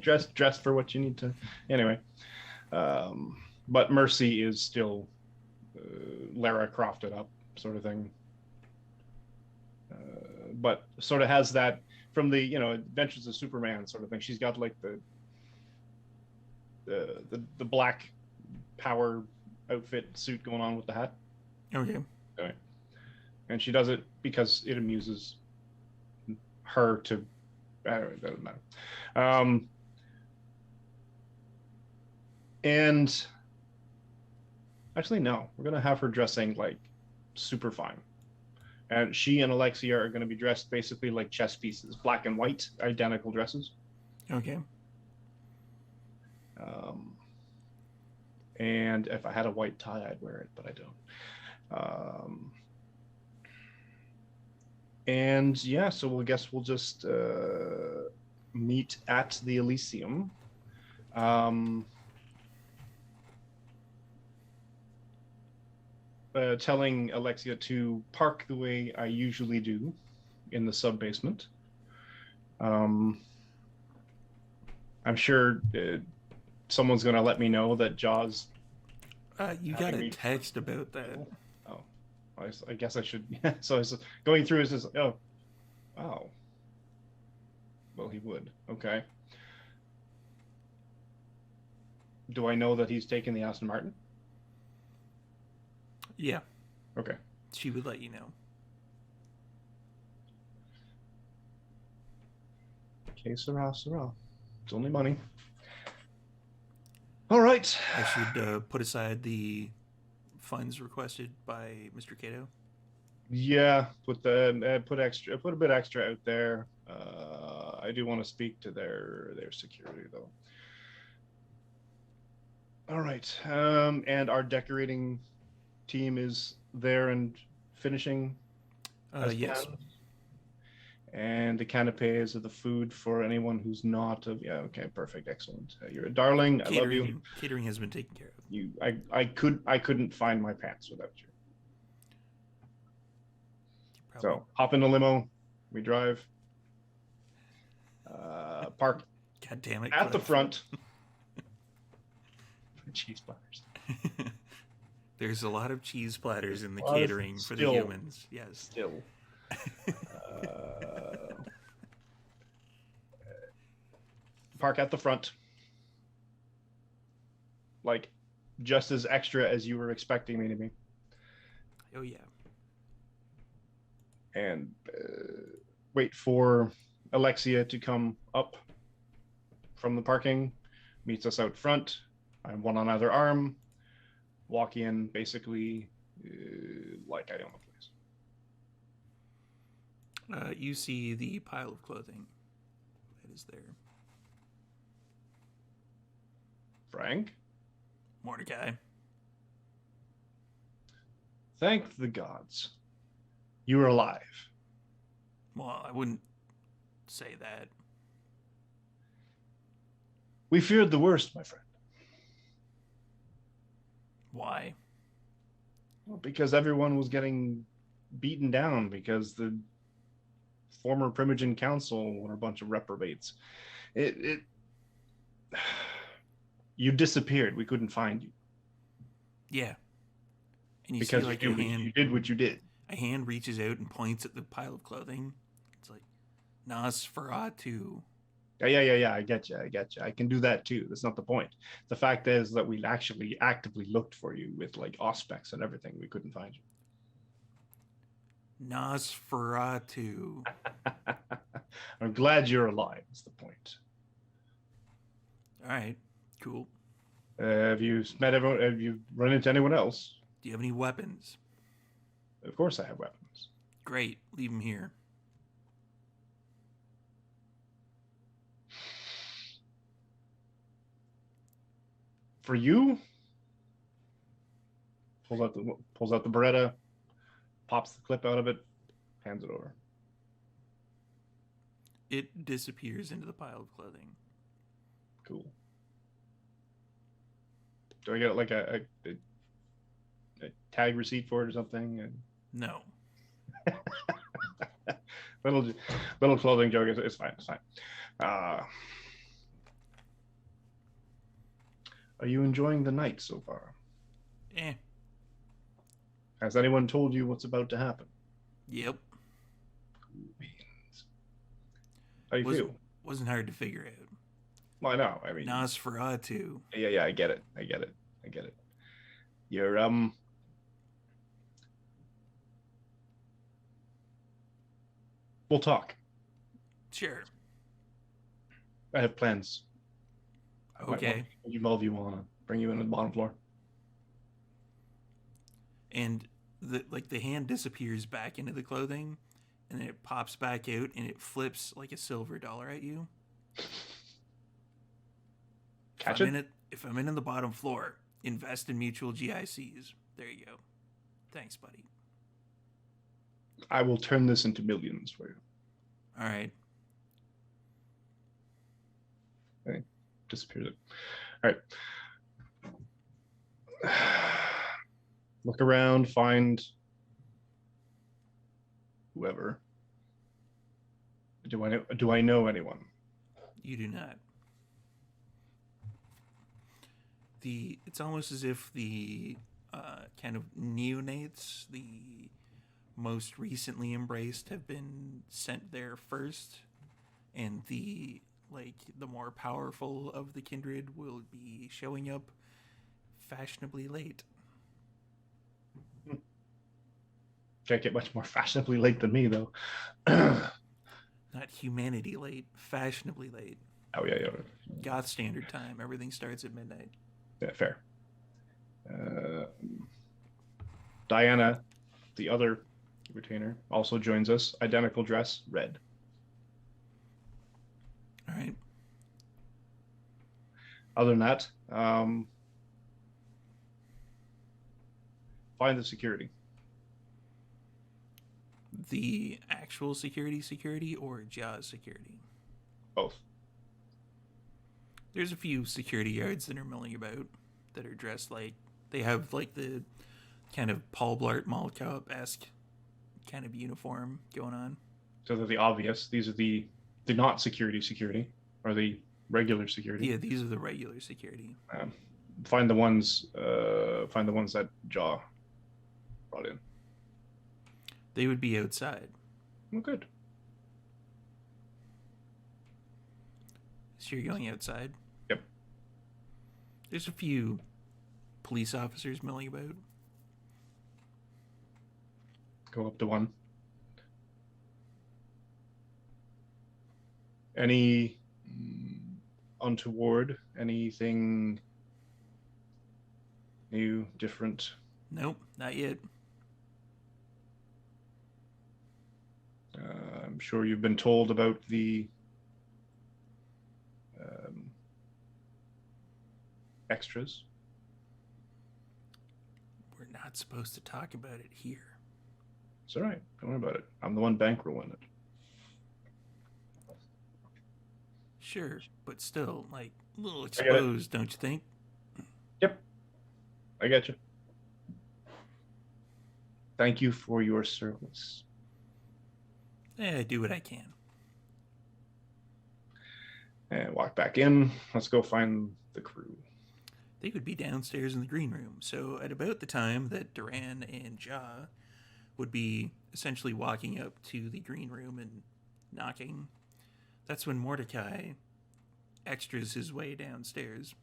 dressed for what you need to. Anyway. But Mercy is still Lara Crofted up sort of thing. But sort of has that from the Adventures of Superman sort of thing. She's got like the black power outfit suit going on with the hat. Okay. Anyway. And she does it because it amuses her to. Anyway, it doesn't matter. And actually, no, we're gonna have her dressing like super fine. And she and Alexia are going to be dressed basically like chess pieces, black and white, identical dresses. Okay. And if I had a white tie, I'd wear it, but I don't. And yeah, so we'll just meet at the Elysium. Telling Alexia to park the way I usually do in the sub-basement. I'm sure someone's going to let me know that Jaws... You got a text about that. Oh, I guess I should... So I was going through it, says, oh, wow. Well, he would. Okay. Do I know that he's taken the Aston Martin? Yeah. Okay. She would let you know. Okay, Sara. It's only money. All right. I should put aside the funds requested by Mr. Cato. Yeah, put a bit extra out there. I do want to speak to their security though. All right. And our decorating team is there and finishing as Yes. planned? And the canapes are the food for anyone who's not of. Yeah, okay, perfect, excellent. You're a darling. I love you. Catering has been taken care of. I couldn't find my pants without you. Probably. So hop in the limo. We drive. Park God damn it. at the Cliff. front. Cheese platters. There's a lot of cheese platters in the Lot of- catering for the still. humans. Yes. Still. Park at the front. Like, just as extra as you were expecting me to be. Oh yeah. And wait for Alexia to come up from the parking, meets us out front. I'm one on either arm. Walk in, basically, like I own the place. You see the pile of clothing that is there. Frank, Mordecai. thank the gods. You are alive. Well, I wouldn't say that. We feared the worst, my friend. Why? Well, because everyone was getting beaten down because the former Primogen Council were a bunch of reprobates. You disappeared. We couldn't find you. Yeah. And you Because see like you did what you did. a hand reaches out and points at the pile of clothing. It's like Nosferatu. Yeah. I get you. I can do that too. That's not the point. The fact is that we actually actively looked for you with like auspex and everything. We couldn't find you. Nosferatu. I'm glad you're alive. Is the point. All right. Cool. Have you met everyone? Have you run into anyone else? Do you have any weapons? Of course, I have weapons. Great. Leave them here. For you, pulls out the Beretta, pops the clip out of it, hands it over. It disappears into the pile of clothing. Cool. Do I get like a tag receipt for it or something? And No. little clothing joke. It's fine. It's fine. Are you enjoying the night so far? Eh. Has anyone told you what's about to happen? Yep. Cool beans. How you feel? Wasn't hard to figure out. Well, I know. I mean, Nosferatu. yeah. I get it. You're We'll talk. Sure. I have plans. I might Okay. want to involve you on bring you in on the bottom floor. And the hand disappears back into the clothing, and then it pops back out, and it flips like a silver dollar at you. Catch it? If I'm in the bottom floor, invest in mutual GICs. There you go. Thanks, buddy. I will turn this into millions for you. All right. Okay. Disappears it. All right. Look around, find whoever. Do I know anyone? You do not. It's almost as if the kind of neonates, the most recently embraced, have been sent there first, and the more powerful of the kindred will be showing up fashionably late. Can't get much more fashionably late than me, though. Not humanity late, fashionably late. Oh yeah. Goth standard time. Everything starts at midnight. Yeah, fair. Diana, the other retainer, also joins us. Identical dress, red. All right. Other than that, find the security. The actual security or Jaws security? Both. There's a few security guards that are milling about that are dressed like they have like the kind of Paul Blart Mall Cop-esque kind of uniform going on. So they're the obvious. These are the not security, or the regular security. Yeah, these are the regular security. Find the ones that Jaw brought in. They would be outside. Oh, good. So you're going outside? Yep. There's a few police officers milling about. Go up to one. Any untoward? Anything new, different? Nope, not yet. I'm sure you've been told about the extras. We're not supposed to talk about it here. It's all right. Don't worry about it. I'm the one bankrolling it. Sure, but still, like, a little exposed, don't you think? Yep. I get you. Thank you for your service. I do what I can. And walk back in. Let's go find the crew. They would be downstairs in the green room, so at about the time that Duran and Ja would be essentially walking up to the green room and knocking, that's when Mordecai extras his way downstairs.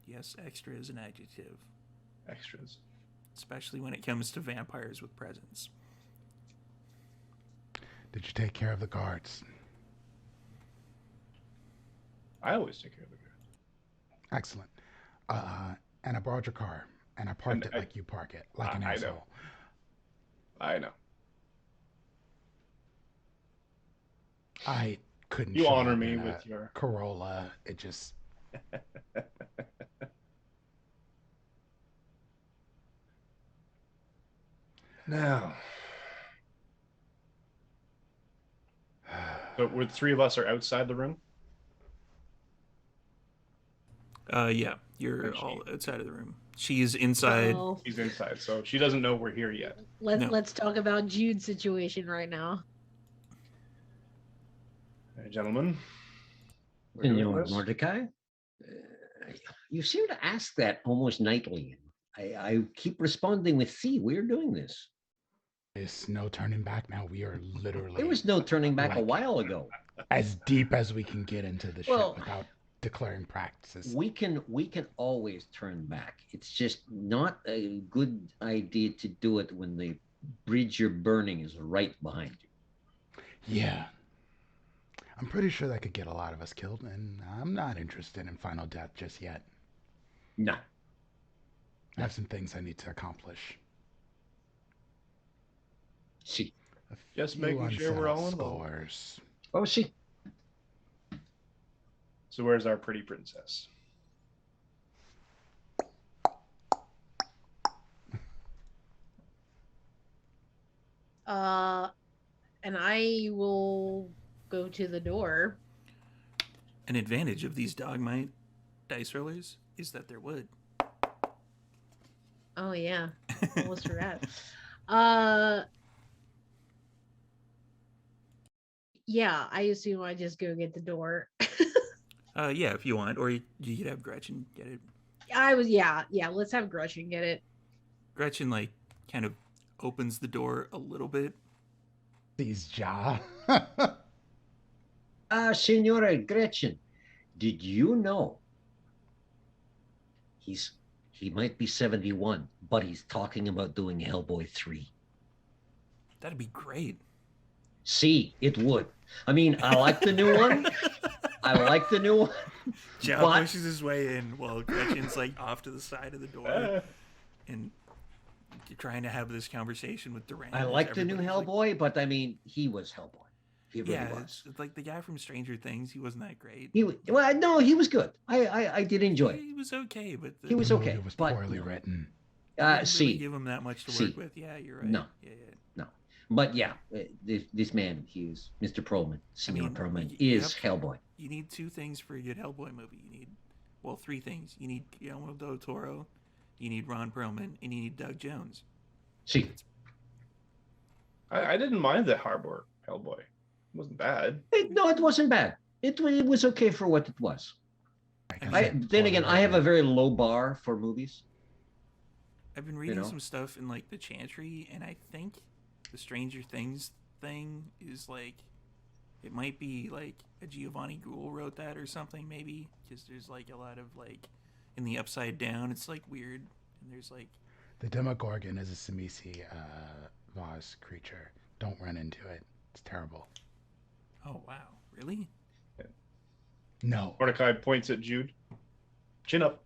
Yes, extra is an adjective. Extras. Especially when it comes to vampires with presence. Did you take care of the guards? I always take care of the guard. Excellent. And I borrowed your car, and I parked it like you park it, like an asshole. I know. I couldn't. You show honor up me in a with your Corolla. It just. Now. So the three of us are outside the room? Yeah, you're all outside of the room. She's inside. So She's inside, so she doesn't know we're here yet. let's talk about Jude's situation right now. Hey, gentlemen. we're doing Senor this. Mordecai, you seem to ask that almost nightly. I keep responding with, see, we're doing this. There's no turning back now. We are literally. There was no turning back a while ago. as deep as we can get into the Well, ship without declaring practices. We can always turn back. It's just not a good idea to do it when the bridge you're burning is right behind you. Yeah. I'm pretty sure that could get a lot of us killed, and I'm not interested in final death just yet. No. I have some things I need to accomplish. See. A Just few making sure we're all unsettled involved. scores. Oh, see. So where's our pretty princess? And I will go to the door. An advantage of these dogmite dice rollers is that they're wood. Oh yeah, almost forgot. Yeah, I assume I just go get the door. Yeah, if you want, or you could have Gretchen get it. Yeah. Let's have Gretchen get it. Gretchen like kind of opens the door a little bit. These jaw. Senora Gretchen, did you know he might be 71, but he's talking about doing Hellboy 3. That'd be great. See, it would. I mean, I like the new one. Joe But- pushes his way in while Gretchen's like off to the side of the door and trying to have this conversation with Duran. I like the new Everybody's Hellboy, but I mean, he was Hellboy. He really yeah, was. it's like the guy from Stranger Things. He wasn't that great. He was good. I did enjoy it. He was okay, but He was The okay, movie was but poorly written. Didn't really See, give him that much to see. work with. Yeah, you're right. No. Yeah. No. But yeah, this man, he's Mr. Perlman, Senor Perlman, is Hellboy. You need two things for a good Hellboy movie. You need, well, three things. You need Guillermo del Toro, you need Ron Perlman, and you need Doug Jones. See, I didn't mind that Harbor Hellboy. It wasn't bad. no, it wasn't bad. It was okay for what it was. Then again, I have a very low bar for movies. I've been reading some stuff in like the Chantry, and I think the Stranger Things thing is like, it might be like a Giovanni Gould wrote that or something, maybe, because there's like a lot of like in the Upside Down, it's like weird, and there's like The Demogorgon is a Simisi Vaz creature. Don't run into it. It's terrible. Oh wow, really? No. Mordecai points at Jude. Chin up.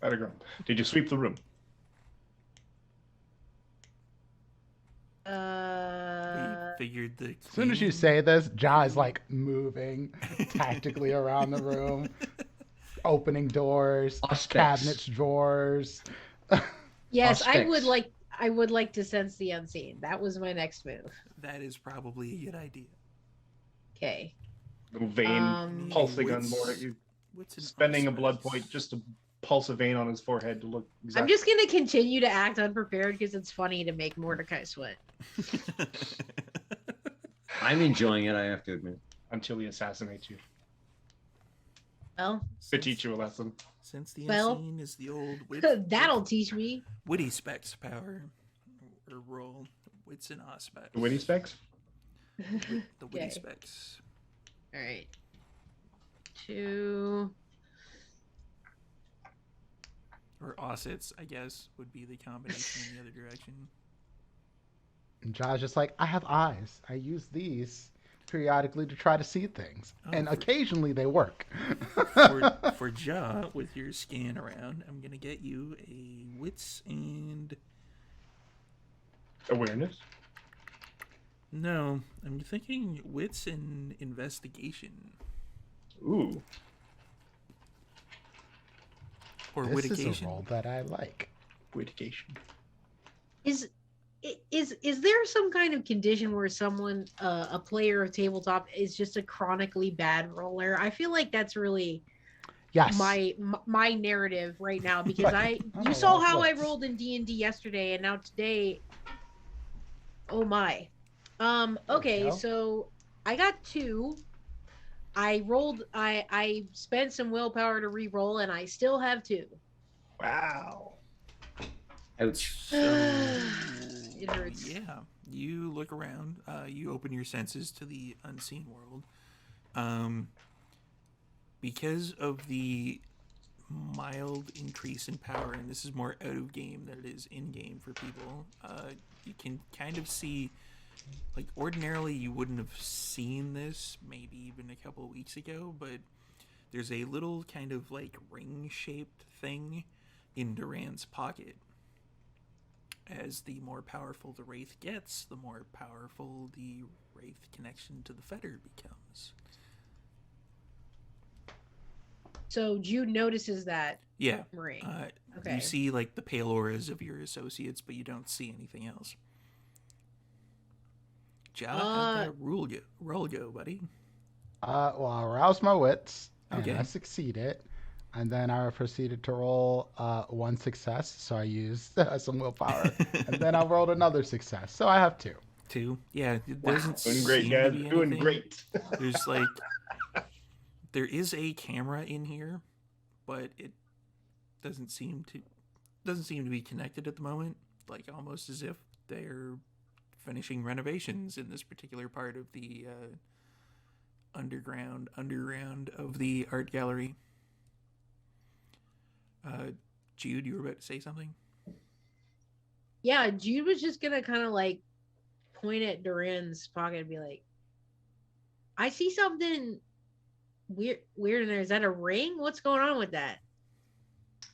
Atta girl. Did you sweep the room? We figured the As soon as you say this, Ja is like moving tactically around the room, opening doors, cabinets, drawers. Yes, I would like to sense the unseen. That was my next move. That is probably a good idea. Okay. Little vein pulsing on Mordecai. Spending a blood point just to pulse a vein on his forehead to look exactly. I'm just going to continue to act unprepared because it's funny to make Mordecai sweat. I'm enjoying it, I have to admit. Until he assassinates you. Well, to teach you a lesson. Since the unseen is the old that'll teach me. Witty specs power or roll. Wits and aspects. The witty specs? The witty specs. All right. 2. Or ossets, I guess, would be the combination in the other direction. And Ja's just like, I have eyes. I use these periodically to try to see things. And occasionally they work. For Ja, with your scan around, I'm going to get you a wits and... awareness? No, I'm thinking wits and investigation. Ooh. Or this witication. Is a role that I like. Witication. Is there some kind of condition where someone, a player of tabletop, is just a chronically bad roller? I feel like that's really my narrative right now, because you saw how I rolled in D&D yesterday, and now today, oh my. Okay, so I got 2. I rolled. I spent some willpower to re-roll, and I still have 2. Wow. Ouch. It hurts. Yeah, you look around. You open your senses to the unseen world. Because of the mild increase in power, and this is more out of game than it is in game for people. You can kind of see. Like, ordinarily you wouldn't have seen this maybe even a couple of weeks ago, but there's a little kind of like ring-shaped thing in Duran's pocket. As the more powerful the Wraith gets, the more powerful the Wraith connection to the Fetter becomes. So Jude notices that ring. Okay. You see like the pale auras of your associates, but you don't see anything else. Ja, roll go, buddy. Well, I aroused my wits, and Okay. I succeeded. And then I proceeded to roll 1 success, so I used some willpower. And then I rolled another success, so I have 2. 2? Yeah, it doesn't Doing great, seem guys. to be Doing anything. great. There's like... There is a camera in here, but it doesn't seem to be connected at the moment. Like, almost as if they're finishing renovations in this particular part of the underground of the art gallery. Jude, you were about to say something? Yeah, Jude was just gonna kind of like point at Duran's pocket and be like, I see something weird in there. Is that a ring? What's going on with that?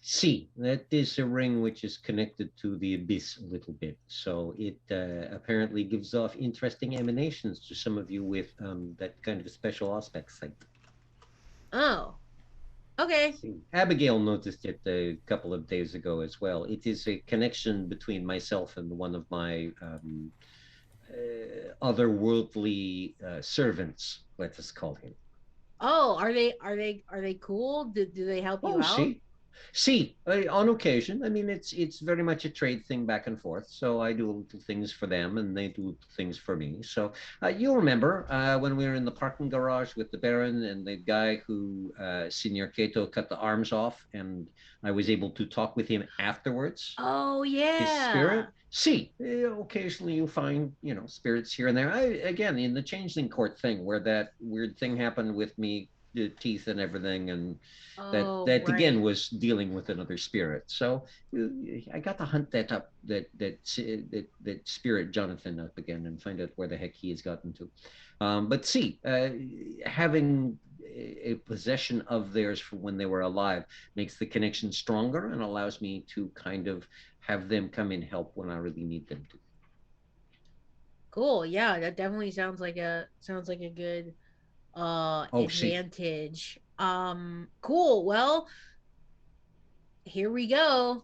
See, that is a ring which is connected to the abyss a little bit. So it apparently gives off interesting emanations to some of you with that kind of a special aspect sight. Oh. Okay. See, Abigail noticed it a couple of days ago as well. It is a connection between myself and one of my otherworldly servants. Let us call him. Oh, are they cool? Do they help you Oh, out? see, on occasion. I mean, it's very much a trade thing back and forth. So I do little things for them, and they do little things for me. So you'll remember when we were in the parking garage with the Baron and the guy who Senior Cato cut the arms off, and I was able to talk with him afterwards. Oh His yeah. spirit. See, occasionally you find spirits here and there. Again, in the Changeling Court thing, where that weird thing happened with me, the teeth and everything, and Oh that again right. was dealing with another spirit. So I got to hunt that up, that spirit Jonathan up again, and find out where the heck he has gotten to. But see, having a possession of theirs from when they were alive makes the connection stronger and allows me to kind of have them come in help when I really need them to. Cool. Yeah, that definitely sounds like a good Oh, see, advantage. Cool. Well, here we go.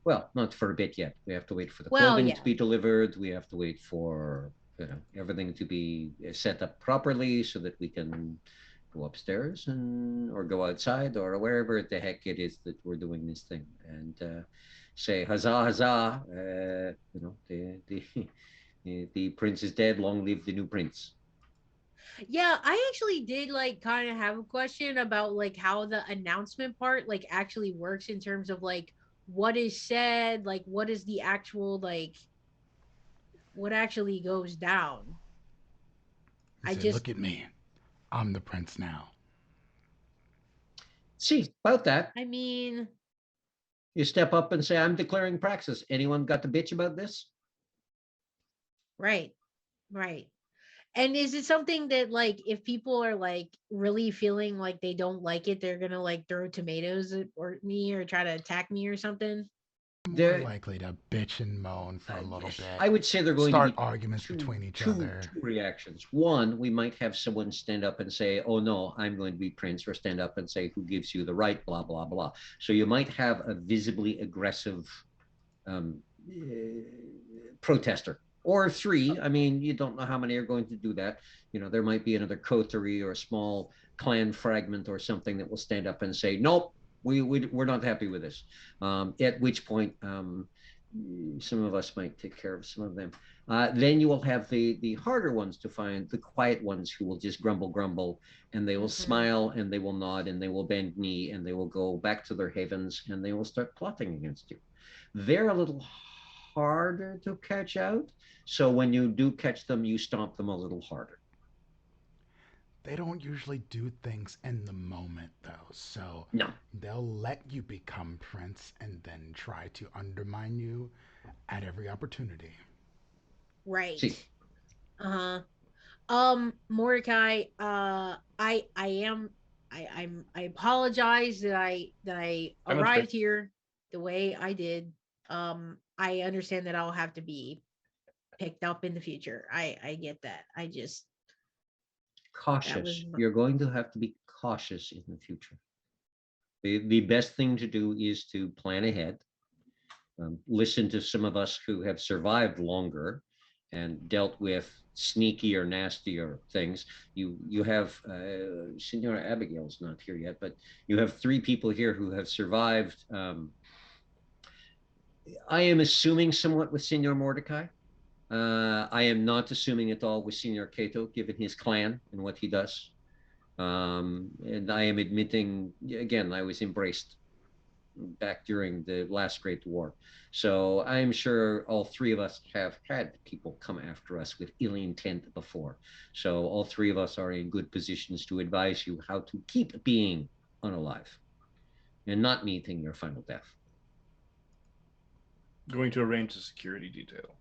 well, not for a bit yet. We have to wait for the Well, clothing to yeah. be delivered. We have to wait for everything to be set up properly so that we can go upstairs and or go outside or wherever the heck it is that we're doing this thing and say huzzah huzzah. The prince is dead. Long live the new prince. Yeah, I actually did like kind of have a question about like how the announcement part like actually works in terms of like what is said, like what is the actual like what actually goes down. He I said, just "Look at me. I'm the prince now." See about that. I mean, You step up and say, I'm declaring praxis. Anyone got the bitch about this? right. Right. And is it something that like if people are like really feeling like they don't like it, they're gonna like throw tomatoes at or me or try to attack me or something? More There, likely to bitch and moan for a little bit, I would say they're going to start be arguments between each two other. reactions. One, we might have someone stand up and say, "Oh no, I'm going to be prince," or stand up and say, "Who gives you the right?" Blah blah blah. So you might have a visibly aggressive um, protester. Or three, I mean, you don't know how many are going to do that. There might be another coterie or a small clan fragment or something that will stand up and say, nope, we're not happy with this. At which point, some of us might take care of some of them. Then you will have the harder ones to find, the quiet ones who will just grumble, and they will Mm-hmm. smile and they will nod and they will bend knee and they will go back to their havens and they will start plotting against you. They're a little harder to catch out. So when you do catch them, you stomp them a little harder. They don't usually do things in the moment, though, so No. they'll let you become prince and then try to undermine you at every opportunity. Right. See, Uh-huh. Mordecai, I apologize that I And that's fair. arrived here the way I did. I understand that I'll have to be picked up in the future. I get that. I just that was cautious. You're going to have to be cautious in the future. The best thing to do is to plan ahead. Listen to some of us who have survived longer and dealt with sneakier, nastier things. You have Senora Abigail's not here yet, but you have three people here who have survived. I am assuming somewhat with Senor Mordecai. I am not assuming at all with Senor Cato, given his clan and what he does. And I am admitting, again, I was embraced back during the last Great War. So I'm sure all three of us have had people come after us with ill intent before. So all three of us are in good positions to advise you how to keep being unalive and not meeting your final death. Going to arrange a security detail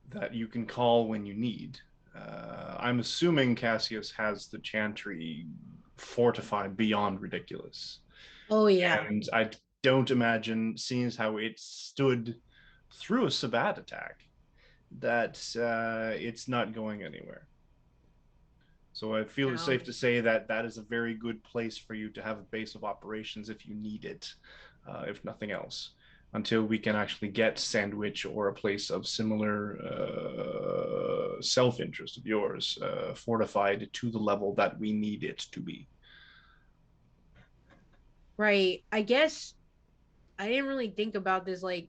that you can call when you need. I'm assuming Cassius has the Chantry fortified beyond ridiculous. Oh yeah. And I don't imagine, seeing as how it stood through a Sabbat attack, that it's not going anywhere. So I feel it's safe to say that that is a very good place for you to have a base of operations if you need it, if nothing else, until we can actually get Sandwich or a place of similar self-interest of yours fortified to the level that we need it to be. Right. I guess I didn't really think about this. Like,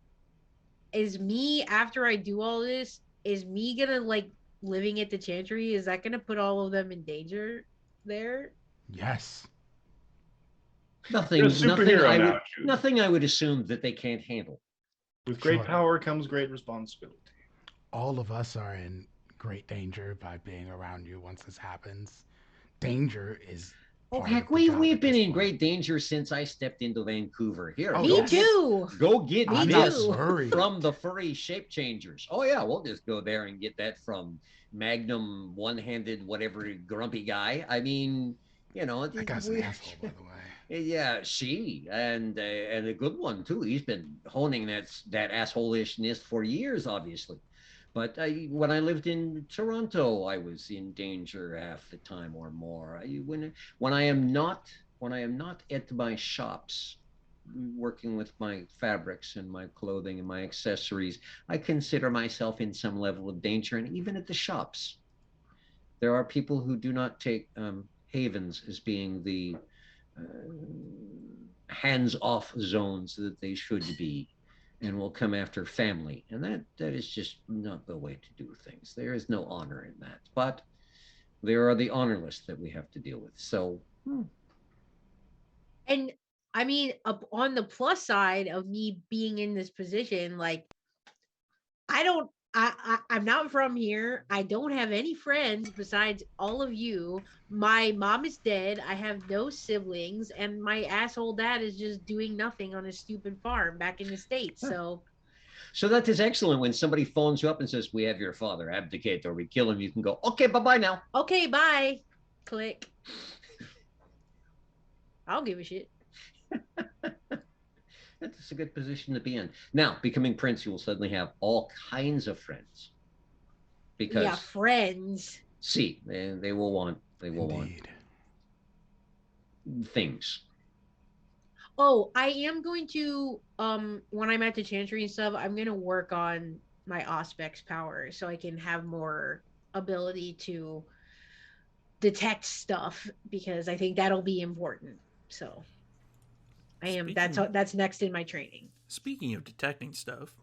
is me after I do all this, is me gonna like living at the Chantry? Is that gonna put all of them in danger there? Yes. Nothing, You're a superhero I now, would, Jude. nothing I would assume that they can't handle. With great Sure. power comes great responsibility. All of us are in great danger by being around you once this happens. Danger is Oh part heck, of the job we've at been this in point. great danger since I stepped into Vancouver. Here, Oh, Me yes. too. go get Me I'm this not too. worried. from the furry shape changers. Oh yeah, we'll just go there and get that from Magnum one-handed whatever grumpy guy. I mean, That guy's an asshole, by the way. Yeah, and a good one too. He's been honing that assholishness for years, obviously. But when I lived in Toronto, I was in danger half the time or more. When I am not at my shops, working with my fabrics and my clothing and my accessories, I consider myself in some level of danger. And even at the shops, there are people who do not take havens as being the hands-off zones that they should be, and will come after family, and that is just not the way to do things. There is no honor in that, but there are the honorless that we have to deal with. So And I mean, up on the plus side of me being in this position, like I don't I'm not from here. I don't have any friends besides all of you. My mom is dead. I have no siblings, and my asshole dad is just doing nothing on his stupid farm back in the States. so that is excellent. When somebody phones you up and says, "We have your father, abdicate or we kill him," you can go, "Okay, bye-bye now." Okay, bye. Click. I don't give a shit. That's a good position to be in. Now, becoming prince, you will suddenly have all kinds of friends. Because Yeah, friends. see, they will want Indeed. things. Oh, I am going to when I'm at the Chantry and stuff, I'm gonna work on my Auspex power so I can have more ability to detect stuff, because I think that'll be important. So that's next in my training. Speaking of detecting stuff,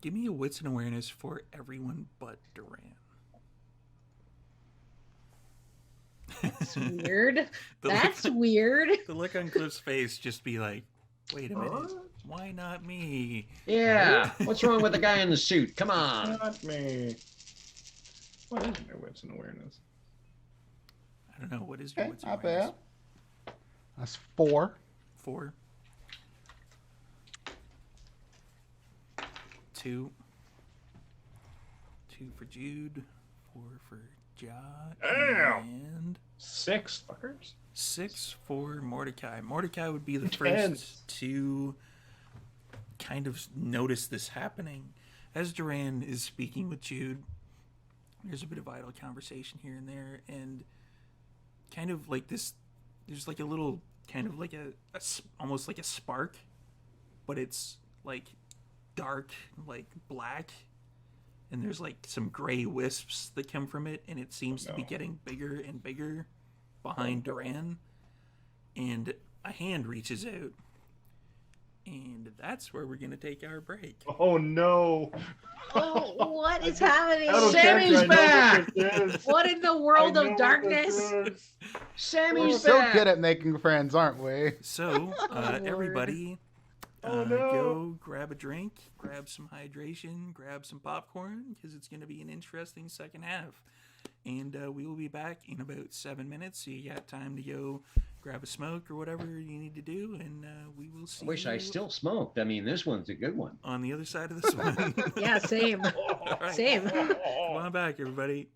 give me a wits and awareness for everyone but Duran. That's weird. That's look, weird. The look on Cliff's face just be like, wait a minute, why not me? Yeah, what's wrong with the guy in the suit? Come on. Not me. What is my wits and awareness? I don't know, what is your Okay, wits and not awareness? bad. That's 4. 4. 2. 2 for Jude. 4 for Ja. Damn. And 6 fuckers. 6 for Mordecai. Mordecai would be the Intense. first to kind of notice this happening. As Duran is speaking with Jude, there's a bit of idle conversation here and there, and kind of like this, there's like a little, kind of like almost like a spark, but it's like dark, like black, and there's like some gray wisps that come from it, and it seems to be getting bigger and bigger behind Duran, and a hand reaches out, and that's where we're gonna take our break. Oh no! Oh, what is happening? I don't Sammy's care, I know back! what this is. What in the I world know of what darkness? this is. We're Sammy's so back. good at making friends, aren't we? So, Lord. everybody, Oh, no. go grab a drink, grab some hydration, grab some popcorn, because it's going to be an interesting second half. And we will be back in about 7 minutes, so you got time to go grab a smoke or whatever you need to do, and we will see I wish you I still smoked. I mean, this one's a good one. on the other side of this one. Yeah, same. All right. Same. Come on back, everybody.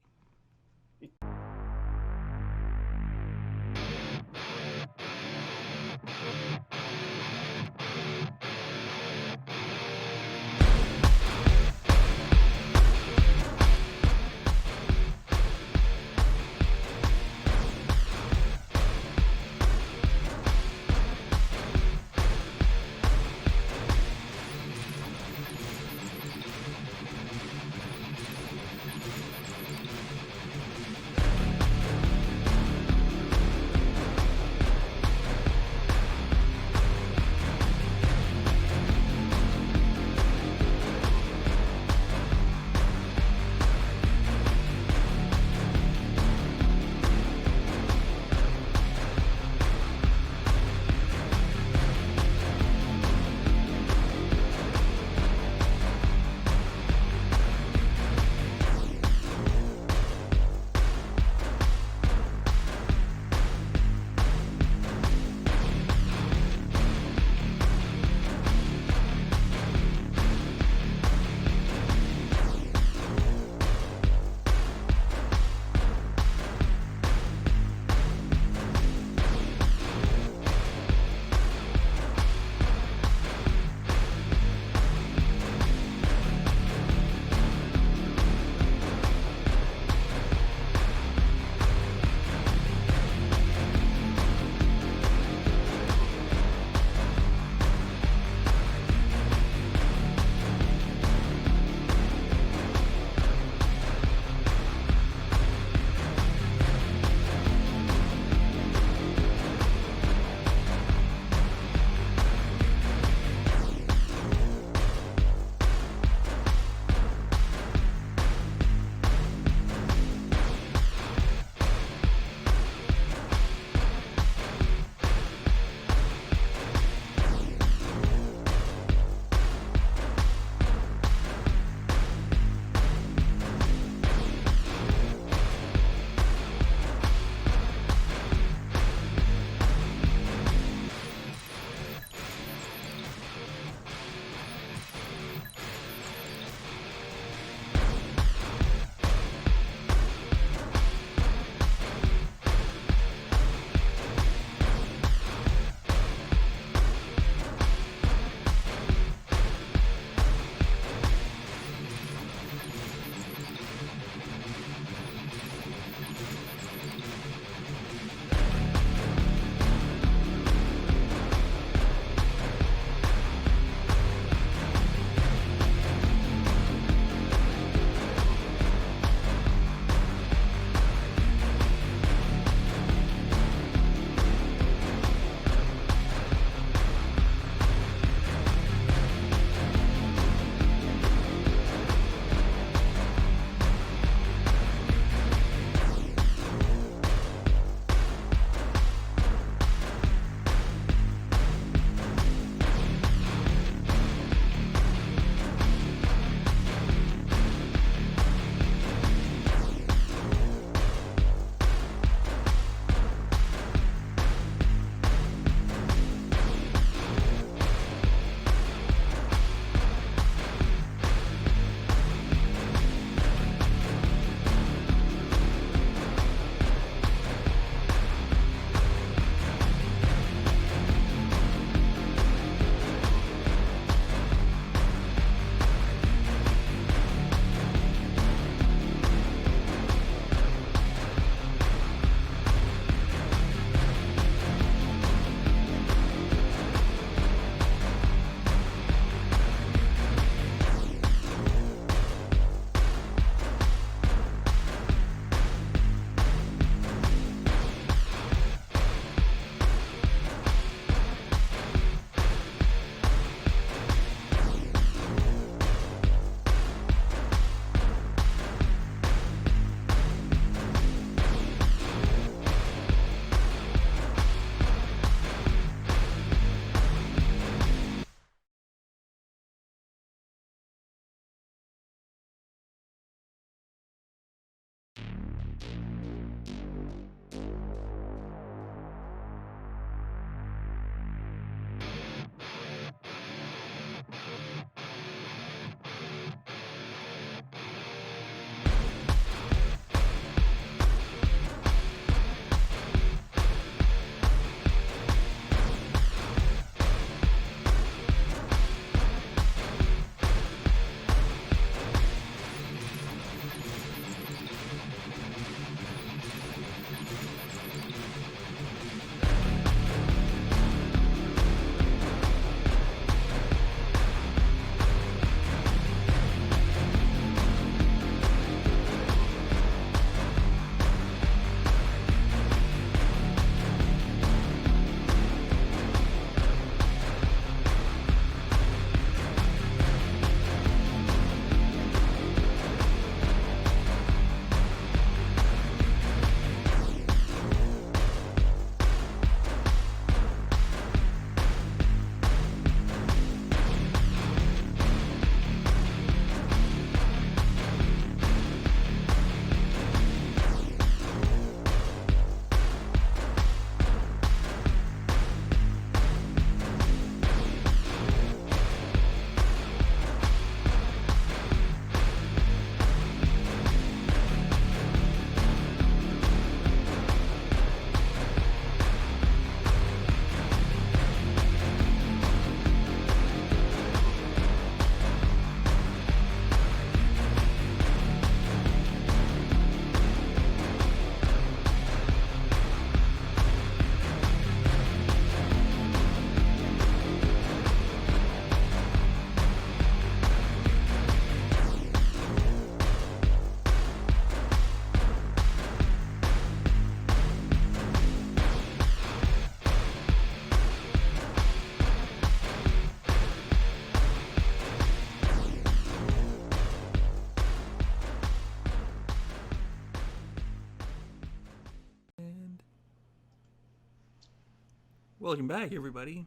Welcome back, everybody.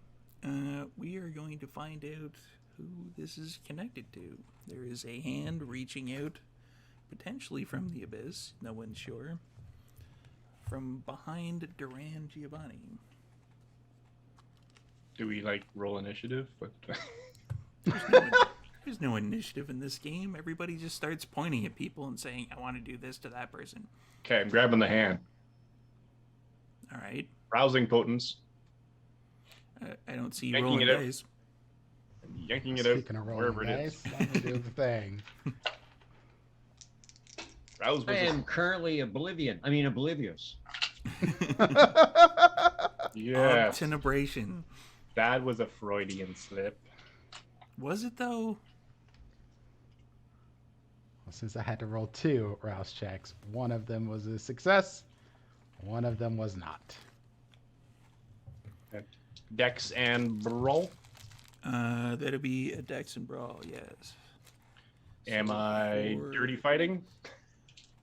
We are going to find out who this is connected to. There is a hand reaching out, potentially from the abyss, no one's sure, from behind Duran Giovanni. Do we like roll initiative? But There's no initiative in this game. Everybody just starts pointing at people and saying, I want to do this to that person. okay, I'm grabbing the hand. All right. Rousing potence. I don't see you Yanking rolling it out. dice. Yanking it out Speaking of rolling wherever it is. dice, let me do the thing. Rouse I was am currently oblivious. yes. Obtenebration. That was a Freudian slip. Was it, though? Well, since I had to roll 2 rouse checks, one of them was a success, one of them was not. Dex and brawl. That'd be a Dex and Brawl, yes. Am So I for- dirty fighting?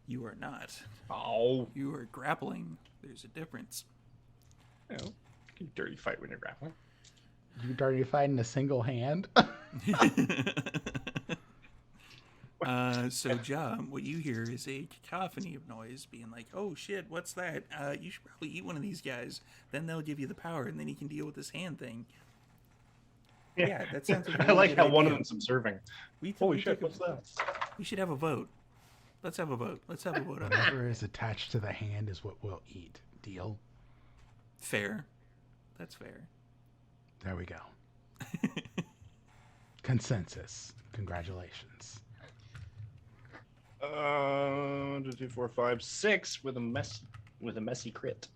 You are not. Oh, You are grappling. There's a difference. you know, you can dirty fight when you're grappling. You dirty fighting a single hand? So, Ja, what you hear is a cacophony of noise being like, oh shit, what's that? You should probably eat one of these guys. Then they'll give you the power, and then you can deal with this hand thing. Yeah, that sounds like a I really like good how one of idea. them's observing. We Holy we shit, took a- what's that? We should have a vote. Let's have a vote. Let's have a vote on that. Whatever is attached to the hand is what we'll eat. Deal? Fair. That's fair. There we go. Consensus. Congratulations. 1, 2, 3, 4, 5, 6 with a messy crit.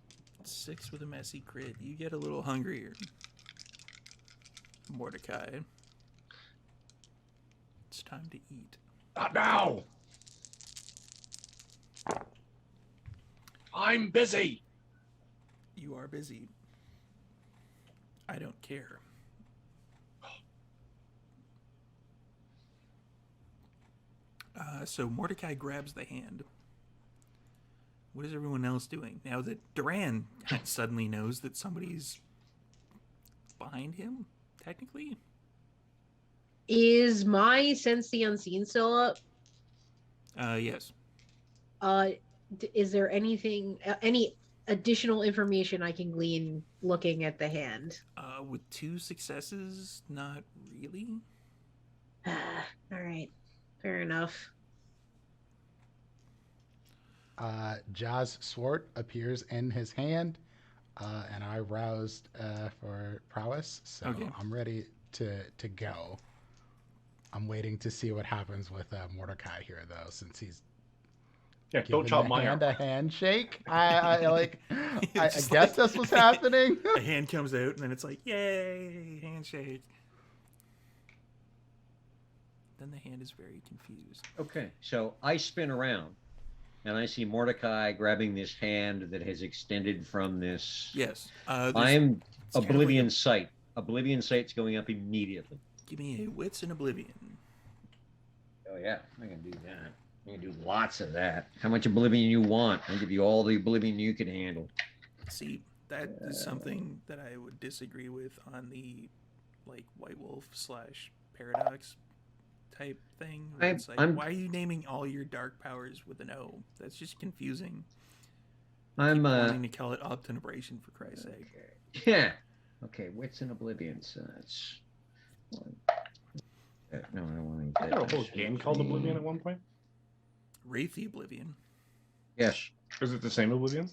6 with a messy crit. You get a little hungrier. Mordecai. It's time to eat. Not now. I'm busy. You are busy. I don't care. So Mordecai grabs the hand. What is everyone else doing now that Duran suddenly knows that somebody's behind him? Technically, Is my Sense the Unseen still up? yes. Is there anything, any additional information I can glean looking at the hand? With 2 successes, not really. All right, fair enough. Ja's sword appears in his hand, and I roused for prowess, so Okay. I'm ready to go. I'm waiting to see what happens with Mordecai here, though, since he's Yeah, giving don't chop the my hand arm. a handshake. I Just guess like- that's what's happening. A hand comes out, and then it's like, yay, handshake. Then the hand is very confused. Okay, so I spin around, and I see Mordecai grabbing this hand that has extended from this. Yes. I'm it's kind of like Oblivion Sight. Oblivion Sight's going up immediately. Give me a wits and oblivion. Oh yeah, I can do that. I can do lots of that. How much Oblivion you want? I'll give you all the Oblivion you can handle. See, that is something that I would disagree with on the like White Wolf / Paradox type thing. where It's like, I'm- why are you naming all your dark powers with an O? That's just confusing. I'm Wanting to call it obtenebration for Christ's sake. yeah. Okay, Wits and Oblivion. So that's one. No, I don't want to. I had a whole game called Oblivion at one point. Wraith the Oblivion. Yes. Is it the same Oblivion?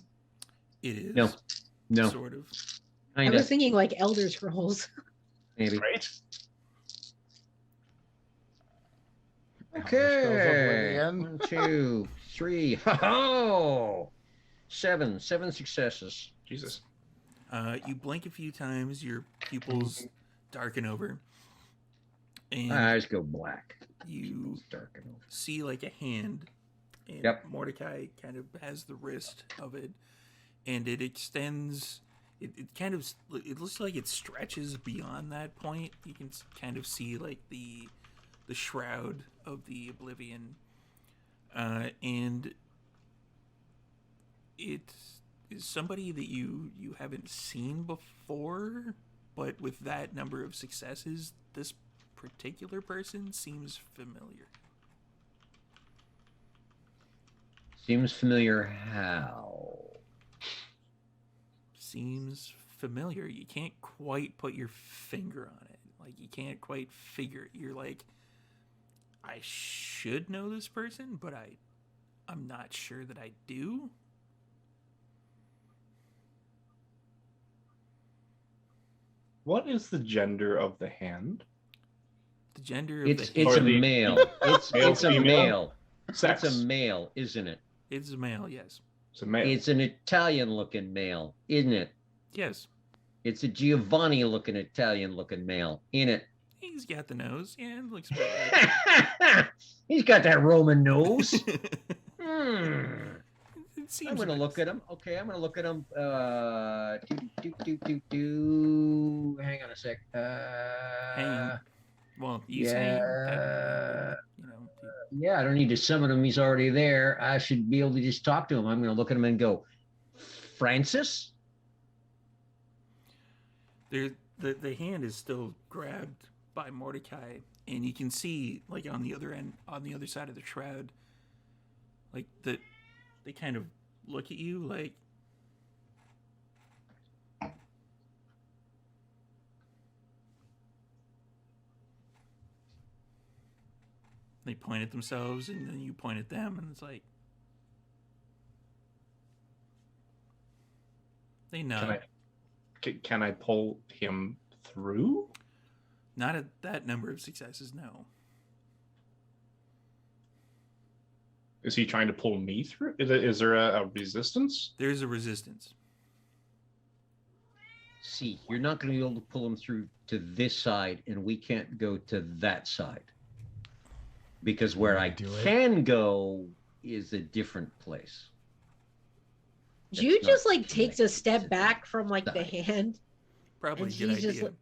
It is. No. Sort of. I Kind was of. thinking like Elder Scrolls. Maybe. Right? Okay. Oblivion. 1, 2, 3. Oh, 7 successes. Jesus. You blink a few times, your pupils darken over, and My eyes go black. you Darken over. see like a hand, and Yep. Mordecai kind of has the wrist of it, and it extends. It kind of it looks like it stretches beyond that point. You can kind of see like the shroud of the oblivion, and it is somebody that you haven't seen before, but with that number of successes, this particular person seems familiar. Seems familiar how? Seems familiar. You can't quite put your finger on it. Like, you can't quite figure it. You're like, I should know this person, but I'm not sure that I do. What is the gender of the hand? The gender of It's the hand. a male. It's Male, a female? male. Sex. It's a male, isn't it? It's a male, yes. It's a male. It's an Italian-looking male, isn't it? Yes. It's a Giovanni-looking Italian-looking male, isn't it? He's got the nose. Yeah, it looks about right. He's got that Roman nose. Hmm. It seems I'm gonna nice. look at him. Okay, I'm gonna look at him. Hang on a sec. Hang. Well, you yeah. saying that, you know, Yeah, I don't need to summon him. He's already there. I should be able to just talk to him. I'm gonna look at him and go, Francis? the hand is still grabbed by Mordecai, and you can see, like, on the other side of the shroud, like, they kind of look at you like, they point at themselves, and then you point at them, and it's like, they nod. Can I pull him through? Not at that number of successes, no. Is he trying to pull me through? Is there a resistance? There's a resistance. See, you're not going to be able to pull him through to this side, and we can't go to that side. Because where I can go is a different place. Jude That's just not like takes a step back from like the side. hand, Probably and a good she's just idea.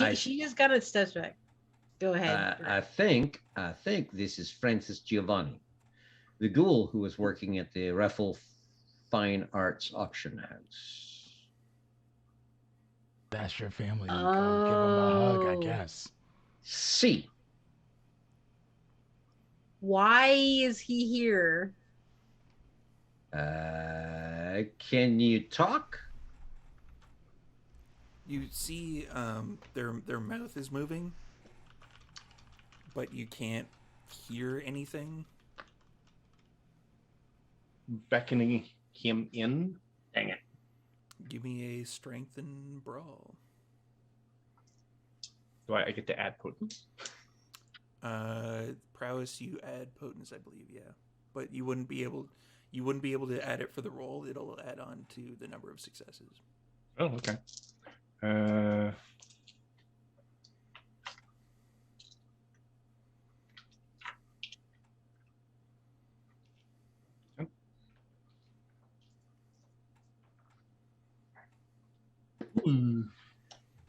like, she just kind of steps back. Go ahead. I think this is Francis Giovanni, the ghoul who was working at the Raffle Fine Arts auction house. That's your family. Go give him a hug, I Oh. guess. See, Why is he here? can you talk? You see, their mouth is moving, but you can't hear anything. Beckoning him in? Dang it. Give me a strength and brawl. Do I get to add potence? Prowess, you add potence, I believe, yeah, but you wouldn't be able to add it for the roll. It'll add on to the number of successes. Oh, okay.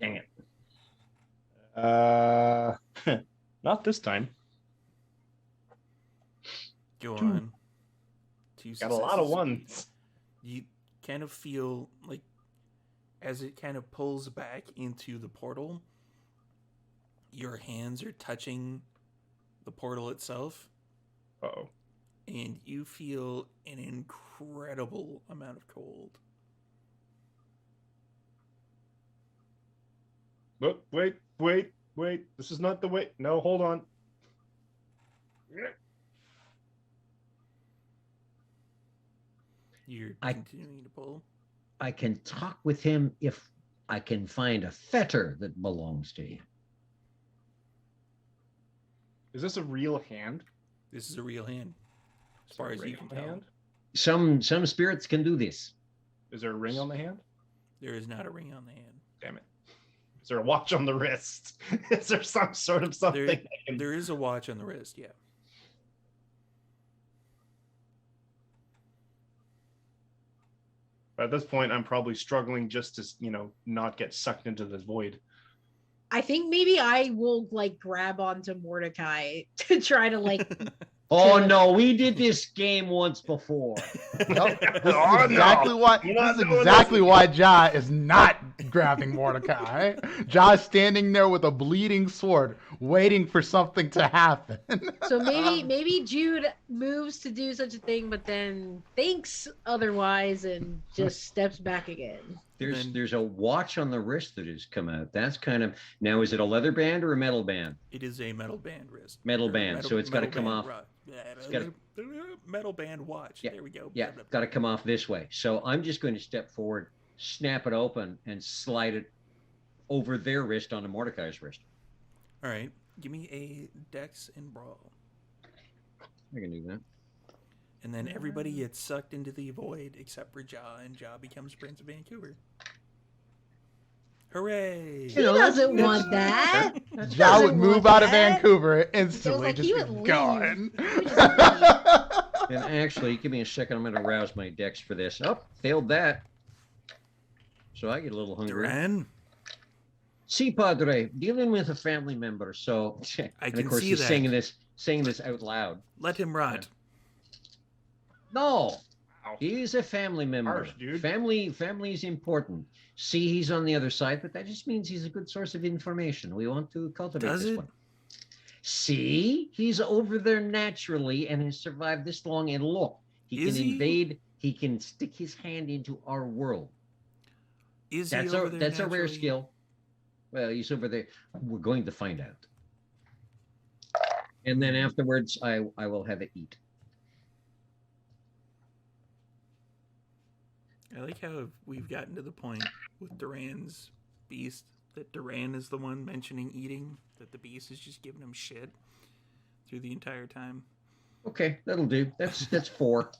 Dang it. Not this time. Go Two. on. Two Got a lot of successes. ones. You kind of feel like, as it kind of pulls back into the portal, your hands are touching the portal itself, Uh-oh. and you feel an incredible amount of cold. Look, wait. This is not the way. No, hold on. You're I- continuing to pull. I can talk with him if I can find a fetter that belongs to him. Is this a real hand? This is a real hand, as Is there far a as ring you can on the tell. hand? Some spirits can do this. Is there a ring on the hand? There is not a ring on the hand. Damn it. Is there a watch on the wrist? Is there some sort of something? There, I can- there is a watch on the wrist, yeah. At this point, I'm probably struggling just to, not get sucked into this void. I think maybe I will like grab onto Mordecai to try to like Oh no, we did this game once before. Nope. This Oh, is exactly no. why. You're This not is doing exactly this. why Ja is not grabbing Mordecai. Ja's standing there with a bleeding sword, waiting for something to happen. So maybe Jude moves to do such a thing, but then thinks otherwise and just steps back again. There's a watch on the wrist that has come out. That's kind of now. Is it a leather band or a metal band? It is a metal band wrist. Metal Or band, so it's gotta metal come band off. It's gotta- metal band watch. Yeah, There we go. Yeah, got to come off this way. So I'm just going to step forward, snap it open, and slide it over their wrist onto Mordecai's wrist. All right. Give me a Dex and Brawl. I can do that. And then everybody gets sucked into the void except for Ja, and Ja becomes Prince of Vancouver. Hooray! He doesn't want that. Ja doesn't would move want out of that. Vancouver instantly. like he Just would be gone. leave. He would just And actually, give me a second. I'm going to rouse my Dex for this. Oh, failed that. So I get a little hungry. Duran, See, Padre, dealing with a family member. So, I and can of course, see he's that. saying this out loud. let him rot. No, Ow. he's a family member. Harsh, dude. Family is important. See, he's on the other side, but that just means he's a good source of information. We want to cultivate Does this it? one. See, he's over there naturally and has survived this long. And look, he Is can he? invade. He can stick his hand into our world. Is That's he a over there that's a rare naturally? skill. Well, he's over there. We're going to find out. And then afterwards, I will have it eat. I like how we've gotten to the point with Duran's beast that Duran is the one mentioning eating, that the beast is just giving him shit through the entire time. Okay, that'll do. That's 4.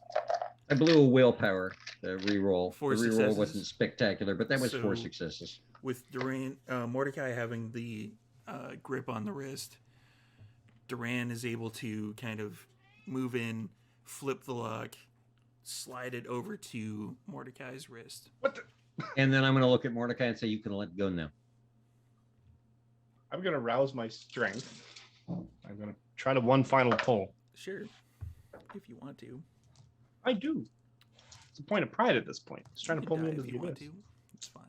I blew a willpower reroll. Four The reroll successes. wasn't spectacular, but that was So- 4 successes. With Duran, Mordecai having the grip on the wrist, Duran is able to kind of move in, flip the lock, slide it over to Mordecai's wrist. What the? And then I'm going to look at Mordecai and say, "You can let go now." I'm gonna rouse my strength. I'm gonna try to one final pull. Sure, if you want to. I do. It's a point of pride at this point. It's trying You to can pull me die into if the you want abyss. to. It's fine.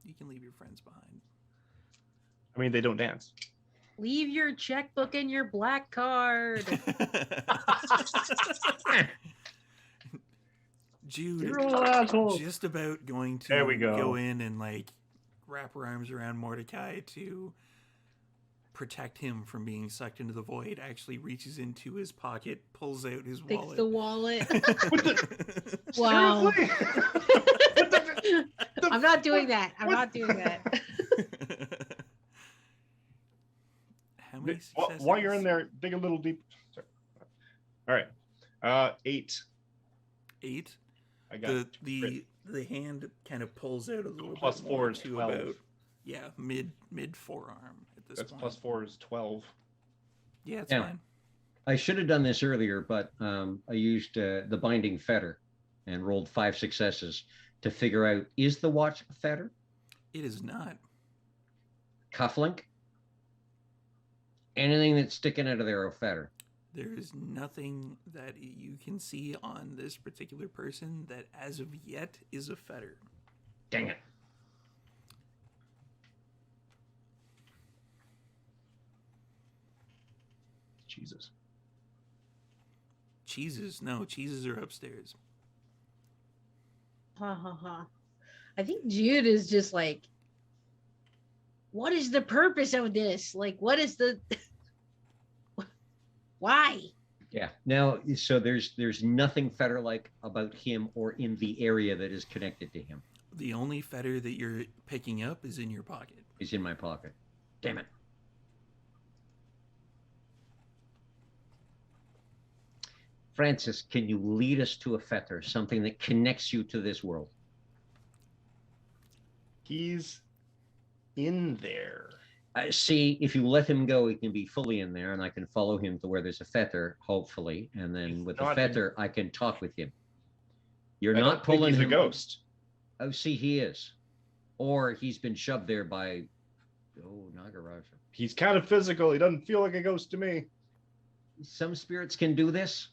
You can leave your friends behind. I mean, they don't dance. Leave your checkbook and your black card. Jude, You're all assholes. just about going to There we go. in and like wrap her arms around Mordecai to protect him from being sucked into the void, actually reaches into his pocket, pulls out his Takes wallet. the wallet. What the? Wow. Seriously? I'm not doing that. I'm not doing that. How many While you're in successes? there, dig a little deep. Sorry. All right. 8. 8. I got The hand kind of pulls out a little Plus bit more 4 is to 12. about mid forearm at this That's point. plus 4 is 12. Yeah, it's Yeah. fine. I should have done this earlier, but I used the binding fetter and rolled 5 successes to figure out, is the watch a fetter? It is not. Cufflink? Anything that's sticking out of there a fetter. There is nothing that you can see on this particular person that as of yet is a fetter. Dang it. Jesus. Cheeses? No, cheeses are upstairs. Ha ha ha. I think Jude is just like, what is the purpose of this? Like, what is the why? Yeah. Now, so there's nothing fetter-like about him or in the area that is connected to him. The only fetter that you're picking up is in your pocket. He's in my pocket. Damn it. Francis, can you lead us to a fetter, something that connects you to this world? He's in there. See, if you let him go, he can be fully in there, and I can follow him to where there's a fetter, hopefully, and then He's with the not fetter, I can talk with him. You're I not don't think pulling he's a him. ghost. Oh, see, he is, or he's been shoved there by Nagaraja. He's kind of physical. He doesn't feel like a ghost to me. some spirits can do this.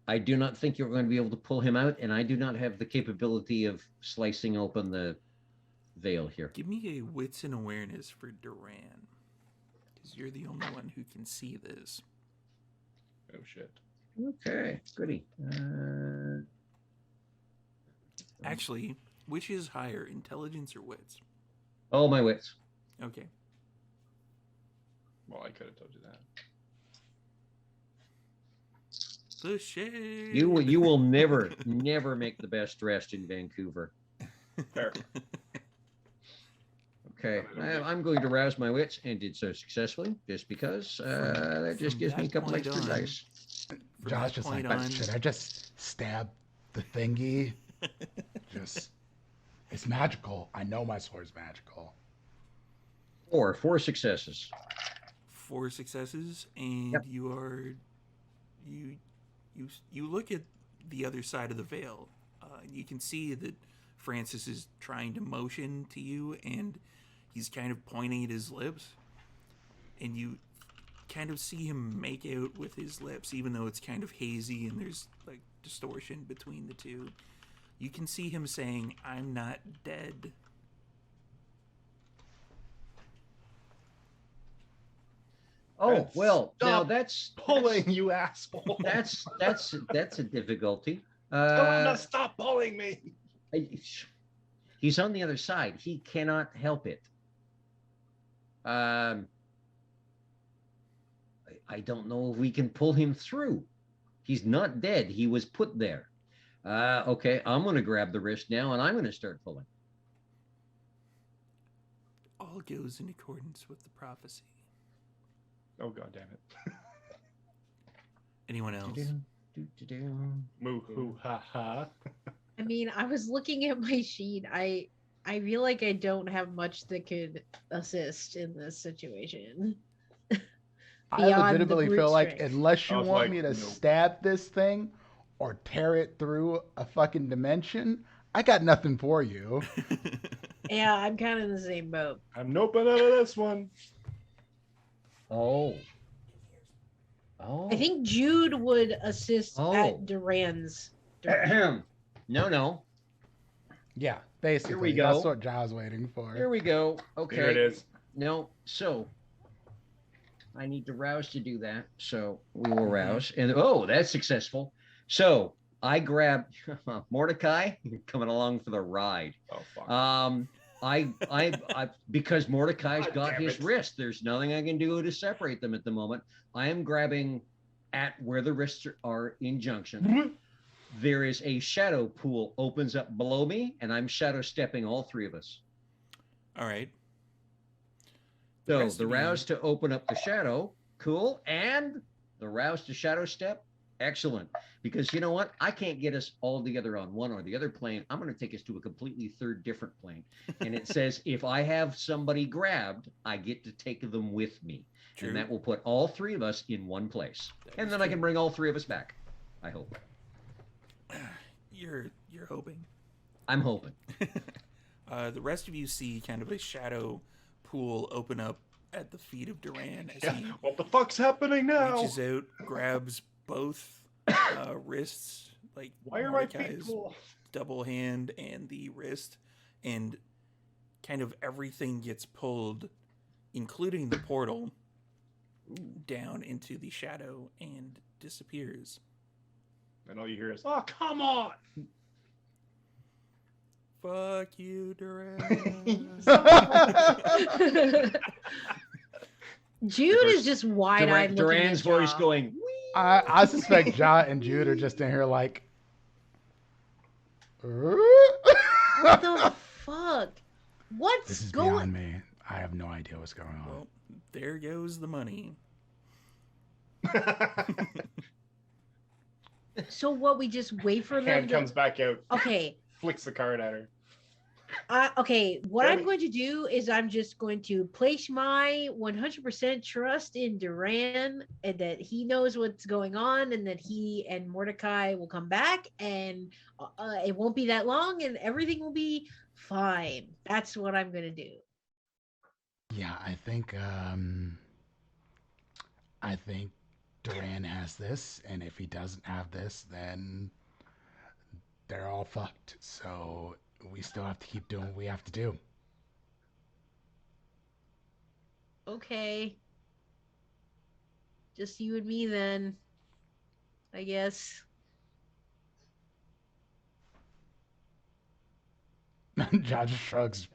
I do not think you're going to be able to pull him out, and I do not have the capability of slicing open the veil here. Give me a wits and awareness for Duran, because you're the only one who can see this. Oh shit. Okay, goody. Actually, which is higher, intelligence or wits? Oh, my wits. Okay. Well, I could have told you that. The shade. You will never make the best dressed in Vancouver. Fair. Okay, I'm going to rouse my wits, and did so successly, just because that just From gives me a that couple point extra on- dice. From Josh that just like, point on- should I just stab the thingy? Just, it's magical. I know my sword's magical. Four successes. 4 successes, and Yep. you are you look at the other side of the veil. You can see that Francis is trying to motion to you, and he's kind of pointing at his lips, and you kind of see him make out with his lips, even though it's kind of hazy and there's like distortion between the two. You can see him saying, "I'm not dead." Oh, well, now Stop that's pulling, you asshole. that's a difficulty. Joanna, stop pulling me. He's on the other side. He cannot help it. I don't know if we can pull him through. He's not dead. He was put there. Okay, I'm going to grab the wrist now, and I'm going to start pulling. All goes in accordance with the prophecy. Oh god damn it. Anyone else? Moo hoo ha ha. I mean, I was looking at my sheet. I feel like I don't have much that could assist in this situation. I Beyond the legitimately brute feel like strength. unless you I was want like, me to nope. stab this thing or tear it through a fucking dimension, I got nothing for you. Yeah, I'm kind of in the same boat. I'm noping out of this one. Oh. I think Jude would assist Oh. at Duran's. No. Yeah, basically. Here we go. That's what Jaw's waiting for. Here we go. Okay. Here it is. No, so I need to rouse to do that. So we will rouse, and oh, that's successful. So I grab Mordecai coming along for the ride. Oh fuck. I because Mordecai's God got damn his it. wrist. There's nothing I can do to separate them at the moment. I am grabbing at where the wrists are in junction. There is a shadow pool opens up below me, and I'm shadow stepping all three of us. All right. So rest the of you- rouse to open up the shadow, cool, and the rouse to shadow step, excellent. Because you know what? I can't get us all together on one or the other plane. I'm going to take us to a completely third different plane. And it says if I have somebody grabbed, I get to take them with me. True. And that will put all three of us in one place. That And is then I true. can bring all three of us back. I hope. You're hoping. I'm hoping. The rest of you see kind of a shadow pool open up at the feet of Duran as Yeah. he What the fuck's happening now? reaches out, grabs both wrists, like Why are my feet Mordecai's cool? double hand and the wrist, and kind of everything gets pulled, including the portal, down into the shadow and disappears. And all you hear is, "Oh, come on!" Fuck you, Duran. Jude is just wide-eyed. Duran's voice going, I suspect Ja and Jude are just in here like. What the fuck? What's This is going? beyond me. I have no idea what's going on. Well, there goes the money. So what? We just wait for them Hand to. comes back out, Okay. flicks the card at her. Okay, what Tell I'm me. going to do is I'm just going to place my 100% trust in Duran and that he knows what's going on and that he and Mordecai will come back and it won't be that long and everything will be fine. That's what I'm going to do. Yeah, I think I think Duran has this, and if he doesn't have this, then they're all fucked. So we still have to keep doing what we have to do. Okay. Just you and me then, I guess. John just shrugs.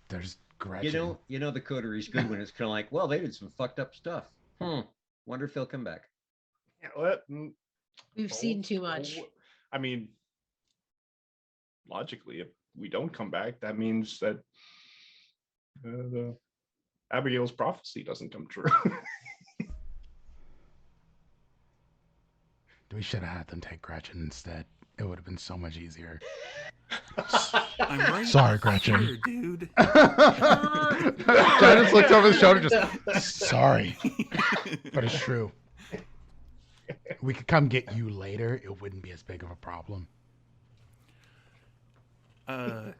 There's Gretchen. You know the coterie's good when it's kind of like, well, they did some fucked up stuff. Wonder if he'll come back. Yeah, what? We've seen too much. I mean, logically, if we don't come back, that means that the Abigail's prophecy doesn't come true. We should have had them take Gretchen instead. It would have been so much easier. I'm right Sorry, Gretchen. here, dude. John just looks over his shoulder, just sorry, but it's true. We could come get you later. It wouldn't be as big of a problem. Yeah,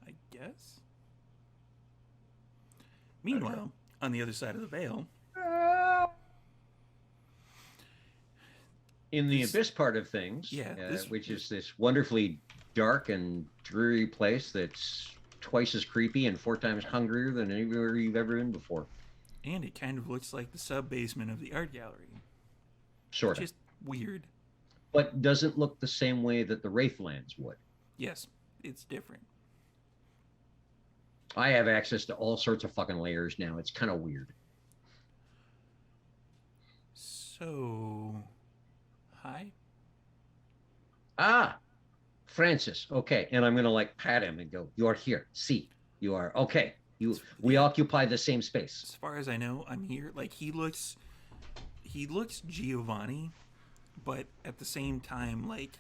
I guess. Meanwhile, on the other side of the veil, In the abyss part of things, Yeah, which is this wonderfully dark and dreary place that's twice as creepy and 4 times hungrier than anywhere you've ever been before. and it kind of looks like the sub-basement of the art gallery. Sort of. Just weird. But doesn't look the same way that the Wraithlands would. Yes, it's different. I have access to all sorts of fucking layers now. It's kind of weird. So, hi. Ah, Francis. Okay, and I'm gonna like pat him and go, "You're here. See, you are okay. We occupy the same space." As far as I know, I'm here. Like he looks Giovanni, but at the same time, like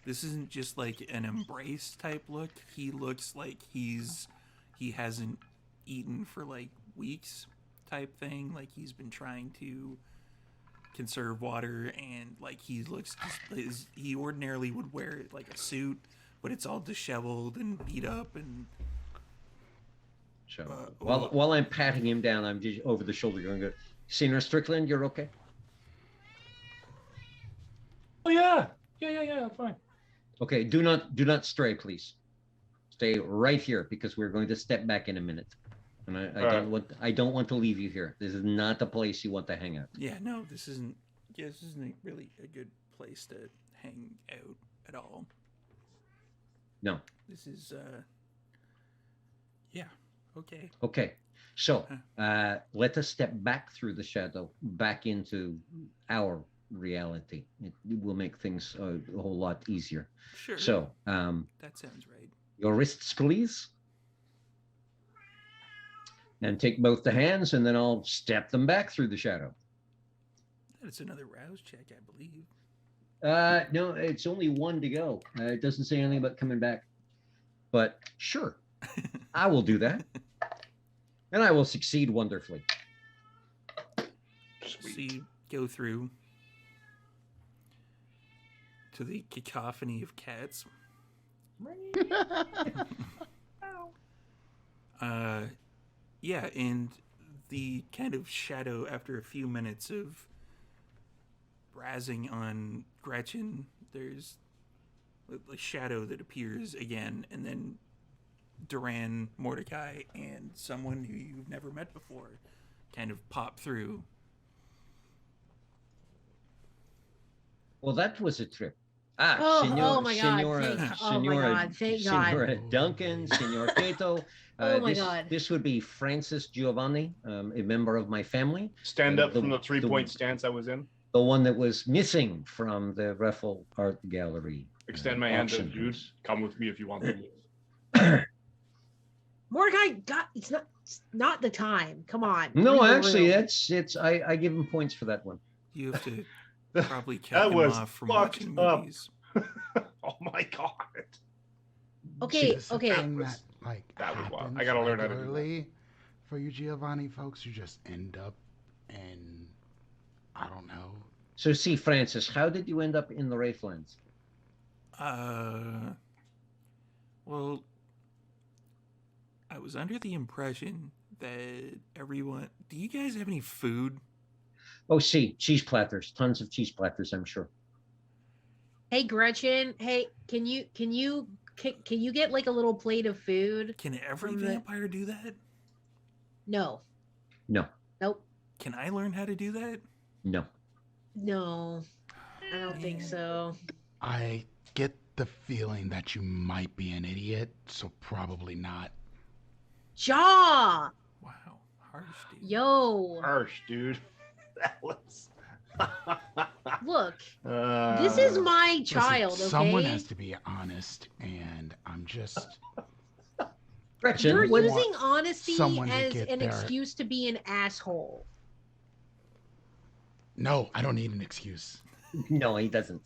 this isn't just like an embrace type look. He looks like he hasn't eaten for like weeks type thing. Like he's been trying to conserve water, and like he looks he ordinarily would wear like a suit, but it's all disheveled and beat up. And So while I'm patting him down, I'm just over the shoulder going, "Senior Strickland, you're okay?" Oh yeah, I'm fine. Okay, do not stray, please. Stay right here because we're going to step back in a minute, and I don't want to leave you here. This is not the place you want to hang out. yeah, no, this isn't really a good place to hang out at all. No. This is yeah, okay. Okay, so let us step back through the shadow, back into our reality. It will make things a whole lot easier. Sure. So, that sounds right. your wrists, please. And take both the hands, and then I'll step them back through the shadow. That's another rouse check, I believe. No, it's only 1 to go. It doesn't say anything about coming back. But sure, I will do that. And I will succeed wonderfully. So you go through to the cacophony of cats. Yeah, and the kind of shadow after a few minutes of razzing on Gretchen, there's a shadow that appears again, and then Duran, Mordecai, and someone who you've never met before kind of pop through. Well, that was a trip. Oh my God, Senora, thank God. Senora Duncan, Senor Cato. Oh my God. This would be Francis Giovanni, a member of my family. Stand up from the 3-point stance I was in. The one that was missing from the Raffle Art Gallery. Extend my hand to Jude. Come with me if you want to. Mordecai, it's not the time. Come on. No, leave the actually, room. it's I give him points for that one. You have to probably That cut him was off from fucked watching up. movies. Oh my God. Okay, It's a okay. thing that, like, That was wild. happens I gotta learn how to do that. regularly for you Giovanni folks. You just end up in, I don't know. So, see, Francis, how did you end up in the Wraithlands? Well, I was under the impression that everyone. Do you guys have any food? Oh, cheese platters, tons of cheese platters, I'm sure. Hey Gretchen, hey, can you get like a little plate of food Can every from the? vampire do that? No, No, nope, Can I learn how to do that? no. no, I don't think Man. so. I get the feeling that you might be an idiot, so probably not. Jaw, Wow, harsh, dude. yo, Harsh, dude. That was. look, this is my Listen, child, okay? someone has to be honest, and I'm just. Gretchen, You're what- using honesty someone to as get an their- excuse to be an asshole. No, I don't need an excuse. no, he doesn't.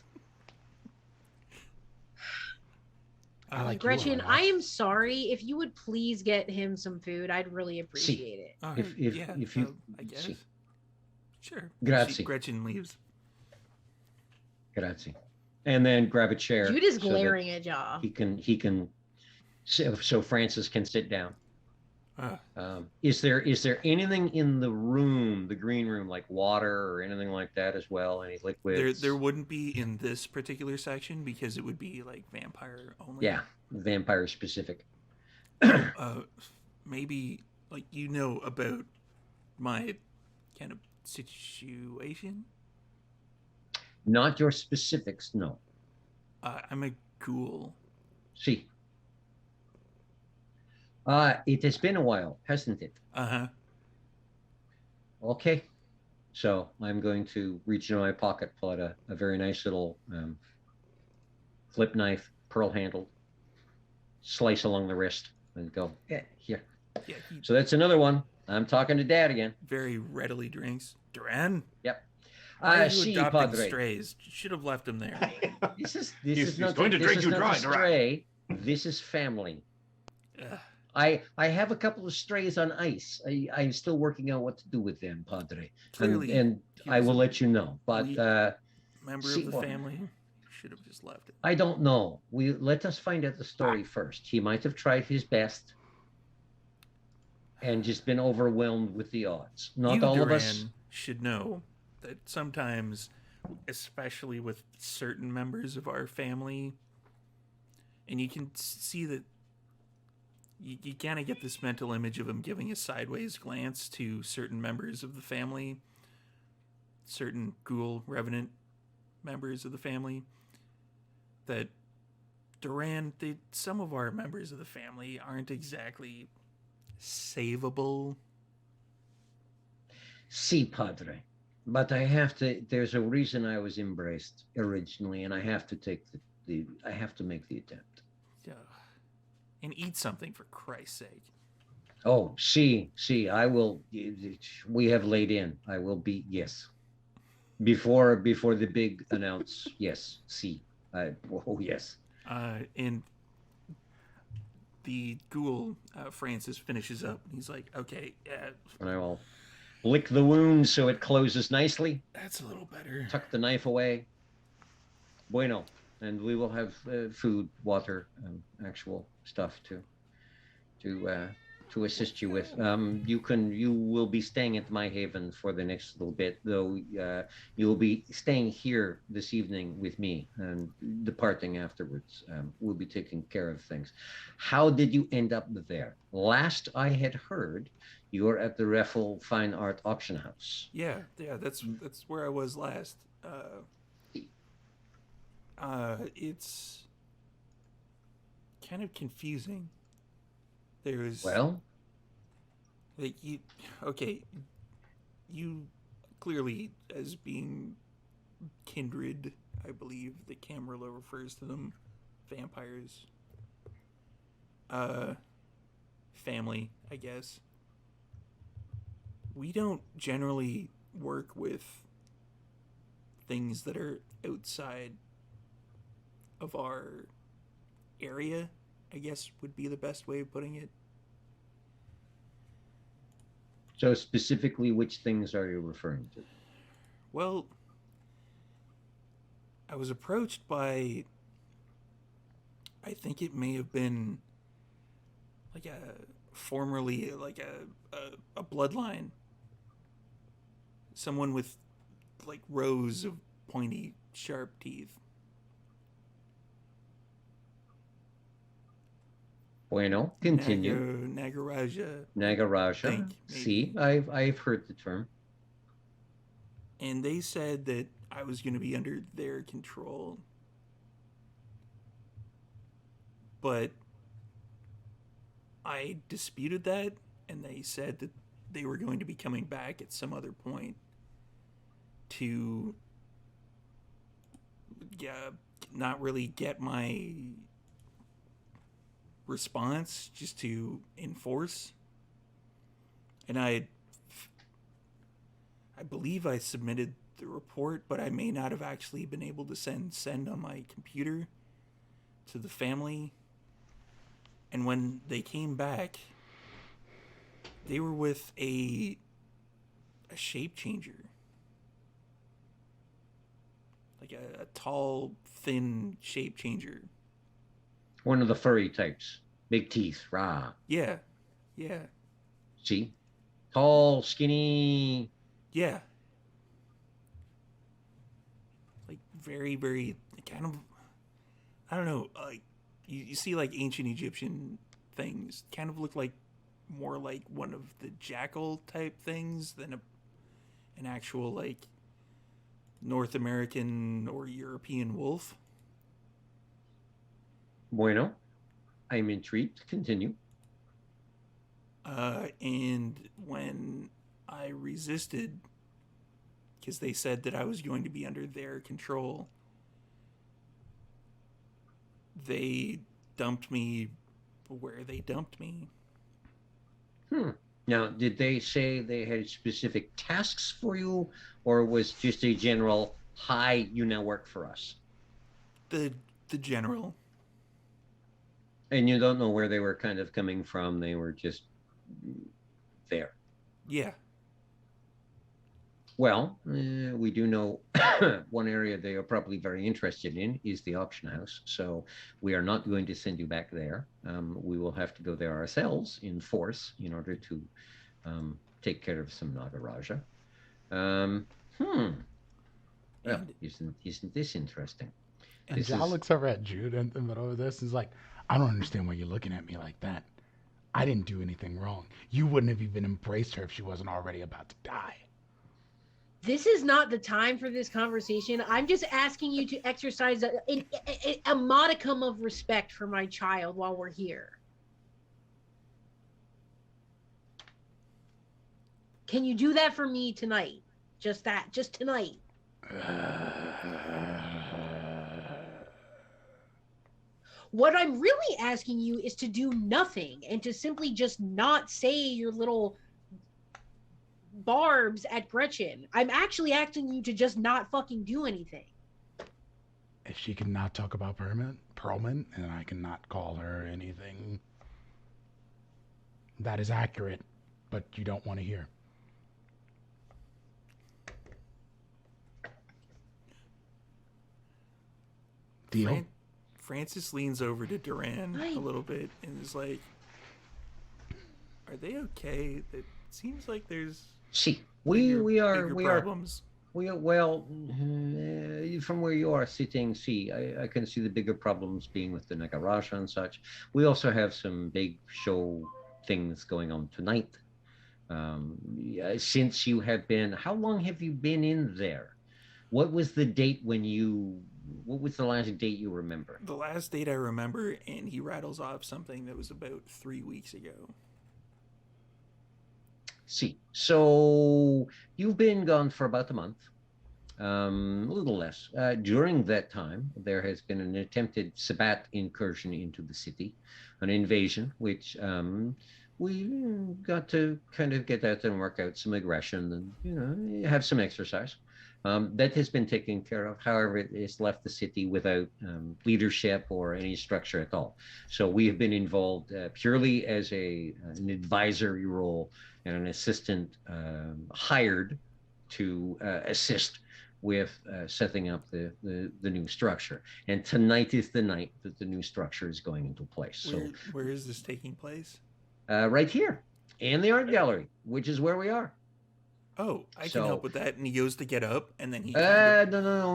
I like you a Gretchen, lot. I am sorry. If you would please get him some food, I'd really appreciate it. All If- right, if- yeah, if you- I guess. see. Sure. Grazie. Gretchen leaves. Grazie. And then grab a chair. Jude is so that glaring at Jaw. He can. So Francis can sit down. Is there anything in the room, the green room, like water or anything like that as well? Any liquids? There wouldn't be in this particular section because it would be like vampire only. Yeah, vampire specific. Maybe like about my kind of situation. Not your specifics, no. I'm a ghoul. See. It has been a while, hasn't it? Uh-huh. Okay. So I'm going to reach into my pocket, pull out a very nice little flip knife, pearl handled, slice along the wrist, and go, yeah, here. Yeah, he So that's another one. I'm talking to Dad again. very readily drinks. Duran, Yep. why are you See, adopting Padre. strays? You should have left him there. This He's is not going to this drink is you not dry, a Duran. stray. This is family. Ugh. I have a couple of strays on ice. I'm still working out what to do with them, Padre. Clearly, and he I was will a let you know. But weak member see, of the well, family should have just left it. I don't know. Let us find out the story first. He might have tried his best and just been overwhelmed with the odds. Not you, all Duran, of us. should know that sometimes, especially with certain members of our family, and you can see that you kind of get this mental image of him giving a sideways glance to certain members of the family, certain ghoul revenant members of the family, that Duran, some of our members of the family aren't exactly savable. See, Padre. But I have to. There's a reason I was embraced originally, and I have to take I have to make the attempt. Ugh. And eat something, for Christ's sake. Oh, see, I will. We have laid in. I will be, yes. Before the big announce, yes. See, oh yes. And the ghoul, Francis, finishes up, and he's like, okay, And I will lick the wound so it closes nicely. that's a little better. Tuck the knife away. Bueno, and we will have food, water, actual stuff to assist you with. You will be staying at my haven for the next little bit, though. You will be staying here this evening with me and departing afterwards. We'll be taking care of things. How did you end up there? Last I had heard, you were at the Raffle Fine Art Auction House. Yeah, that's where I was last. It's kind of confusing. There's Well, like you clearly, as being kindred, I believe the Camarilla refers to them, vampires, family, I guess. We don't generally work with things that are outside of our area, I guess would be the best way of putting it. so specifically, which things are you referring to? Well, I was approached by, I think it may have been like a formerly like a bloodline, someone with like rows of pointy, sharp teeth. Bueno, continue. Nagaraja, I Nagaraja. think See, maybe. I've heard the term. And they said that I was going to be under their control, but I disputed that, and they said that they were going to be coming back at some other point to, yeah, not really get my response, just to enforce. And I believe I submitted the report, but I may not have actually been able to send on my computer to the family. And when they came back, they were with a shape changer, like a tall, thin shape changer. One of the furry types. Big teeth. Rah. Yeah, yeah, See? Tall, skinny. yeah. Like very, very kind of. I don't know. Like you see, like ancient Egyptian things kind of look like more like one of the jackal type things than an actual like North American or European wolf. Bueno, I'm intrigued. Continue. And when I resisted, because they said that I was going to be under their control, they dumped me where they dumped me. Now, did they say they had specific tasks for you, or was just a general, hi, you now work for us? The general. And you don't know where they were kind of coming from. They were just there. Yeah. Well, we do know one area they are probably very interested in is the auction house. So we are not going to send you back there. We will have to go there ourselves in force in order to take care of some Nagaraja. Well, And isn't this interesting? And This Ja is looks over at Jude in the middle of this and is like, I don't understand why you're looking at me like that. I didn't do anything wrong. You wouldn't have even embraced her if she wasn't already about to die. This is not the time for this conversation. I'm just asking you to exercise a modicum of respect for my child while we're here. Can you do that for me tonight? Just that, just tonight. What I'm really asking you is to do nothing and to simply just not say your little barbs at Gretchen. I'm actually asking you to just not fucking do anything. If she cannot talk about Perlman, and I cannot call her anything, that is accurate, but you don't want to hear. Deal? Francis leans over to Duran Hi. a little bit and is like, "Are they okay? It seems like there's see, bigger we are problems." well, from where you are sitting, see, I can see the bigger problems being with the Nagaraja and such. We also have some big show things going on tonight. Since you have been, how long have you been in there? What was the date what was the last date you remember? The last date I remember, and he rattles off something that was about 3 weeks ago. See, so you've been gone for about a month, a little less. During that time, there has been an attempted Sabbat incursion into the city, an invasion, which we got to kind of get out and work out some aggression and, have some exercise. That has been taken care of. However, it has left the city without leadership or any structure at all. So we have been involved purely as an advisory role and an assistant hired to assist with setting up the new structure. And tonight is the night that the new structure is going into place. So Where is this taking place? right here in the art gallery, which is where we are. Oh, I can So- help with that. And he goes to get up, and then he No,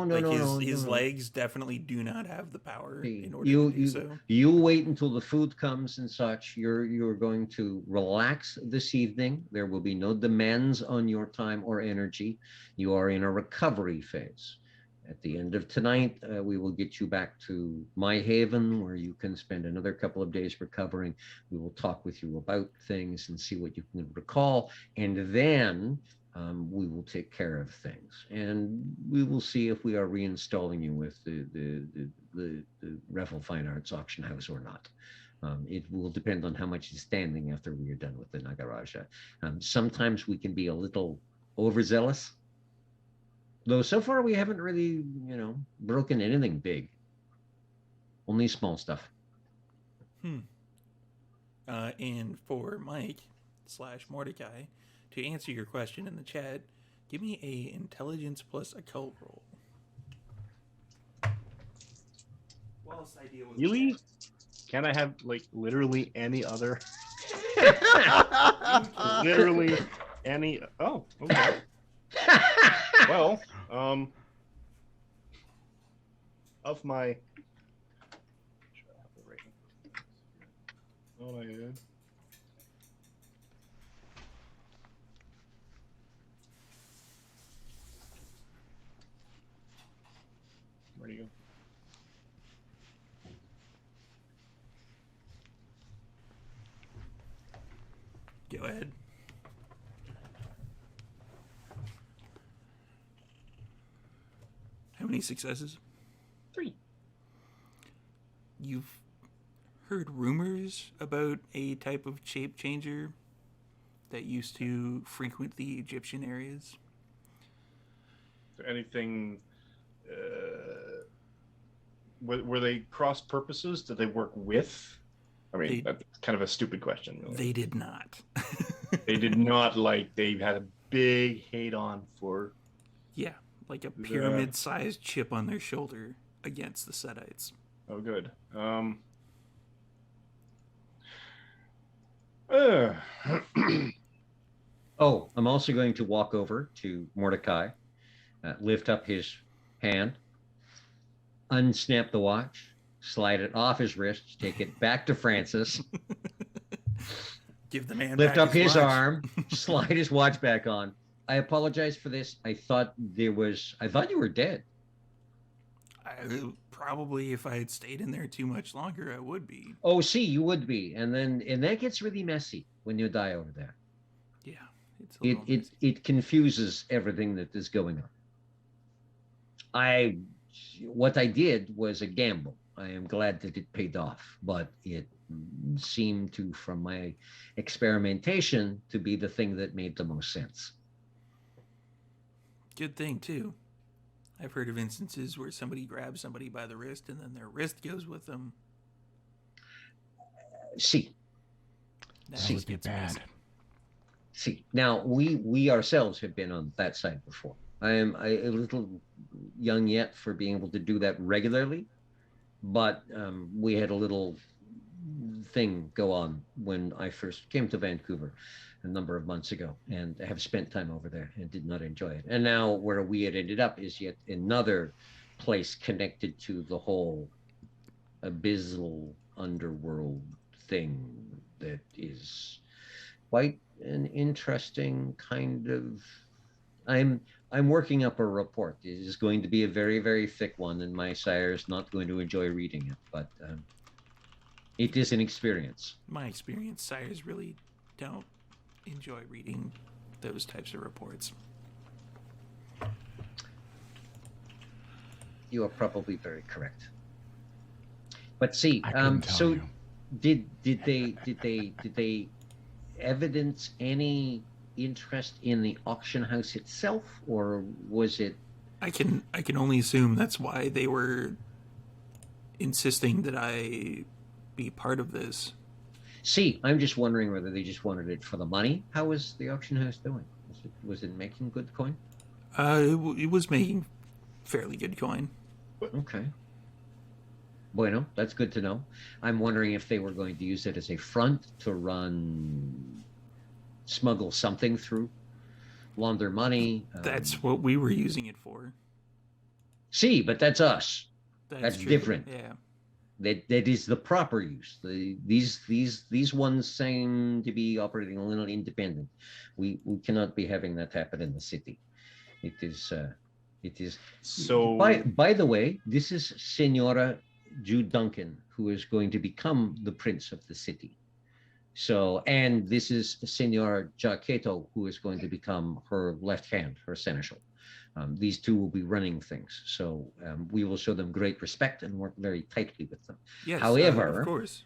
like no, his no. legs definitely do not have the power See, in order to do so. you wait until the food comes and such. You're going to relax this evening. There will be no demands on your time or energy. You are in a recovery phase. At the end of tonight, we will get you back to my haven, where you can spend another couple of days recovering. We will talk with you about things and see what you can recall, and then we will take care of things, and we will see if we are reinstalling you with the Revel Fine Arts Auction House or not. It will depend on how much is standing after we are done with the Nagaraja. Sometimes we can be a little overzealous, though so far we haven't really, broken anything big. Only small stuff. And for Mike / Mordecai, to answer your question in the chat, give me a intelligence plus occult roll. Whilst I deal with Really? Can I have literally any other? Literally any? Oh, okay. Well, of my. Oh, I did. Where do you go? Go ahead. How many successes? 3. You've heard rumors about a type of shape changer that used to frequent the Egyptian areas. Is there anything? Were they cross purposes? Did they work with? I mean, that's kind of a stupid question. Really. They did not. They did not They had a big hate on for. Yeah, like a pyramid-sized chip on their shoulder against the Setites. Oh, good. Oh, I'm also going to walk over to Mordecai, lift up his hand, unsnap the watch, slide it off his wrist, take it back to Francis, Give the man lift back up his watch. arm, slide his watch back on. I apologize for this. I thought you were dead. Probably if I had stayed in there too much longer, I would be. Oh, see, you would be. And that gets really messy when you die over there. Yeah. It's a little messy. It confuses everything that is going on. What I did was a gamble. I am glad that it paid off, but it seemed to, from my experimentation, to be the thing that made the most sense. Good thing, too. I've heard of instances where somebody grabs somebody by the wrist and then their wrist goes with them. See. That That would be bad. See, now we ourselves have been on that side before. I am a little young yet for being able to do that regularly, but we had a little thing go on when I first came to Vancouver a number of months ago, and have spent time over there and did not enjoy it. And now where we had ended up is yet another place connected to the whole abyssal underworld thing that is quite an interesting kind of. I'm working up a report. It is going to be a very, very thick one, and my sire is not going to enjoy reading it, but it is an experience. My experience, sires really don't enjoy reading those types of reports. You are probably very correct. But see, I couldn't tell so you. did they evidence any interest in the auction house itself, or was it? I can only assume that's why they were insisting that I be part of this. See, I'm just wondering whether they just wanted it for the money. How was the auction house doing? Was it making good coin? It was making fairly good coin. Okay. Bueno, that's good to know. I'm wondering if they were going to use it as a front to smuggle something through, launder money. That's what we were using it for. See, but that's us. That's true. Different. Yeah. That is the proper use. These ones seem to be operating a little independent. We cannot be having that happen in the city. It is. So By the way, this is Senora Jude Duncan, who is going to become the prince of the city. So, and this is Senora Jaqueto, who is going to become her left hand, her seneschal. These two will be running things, so we will show them great respect and work very tightly with them. Yes. However, of course,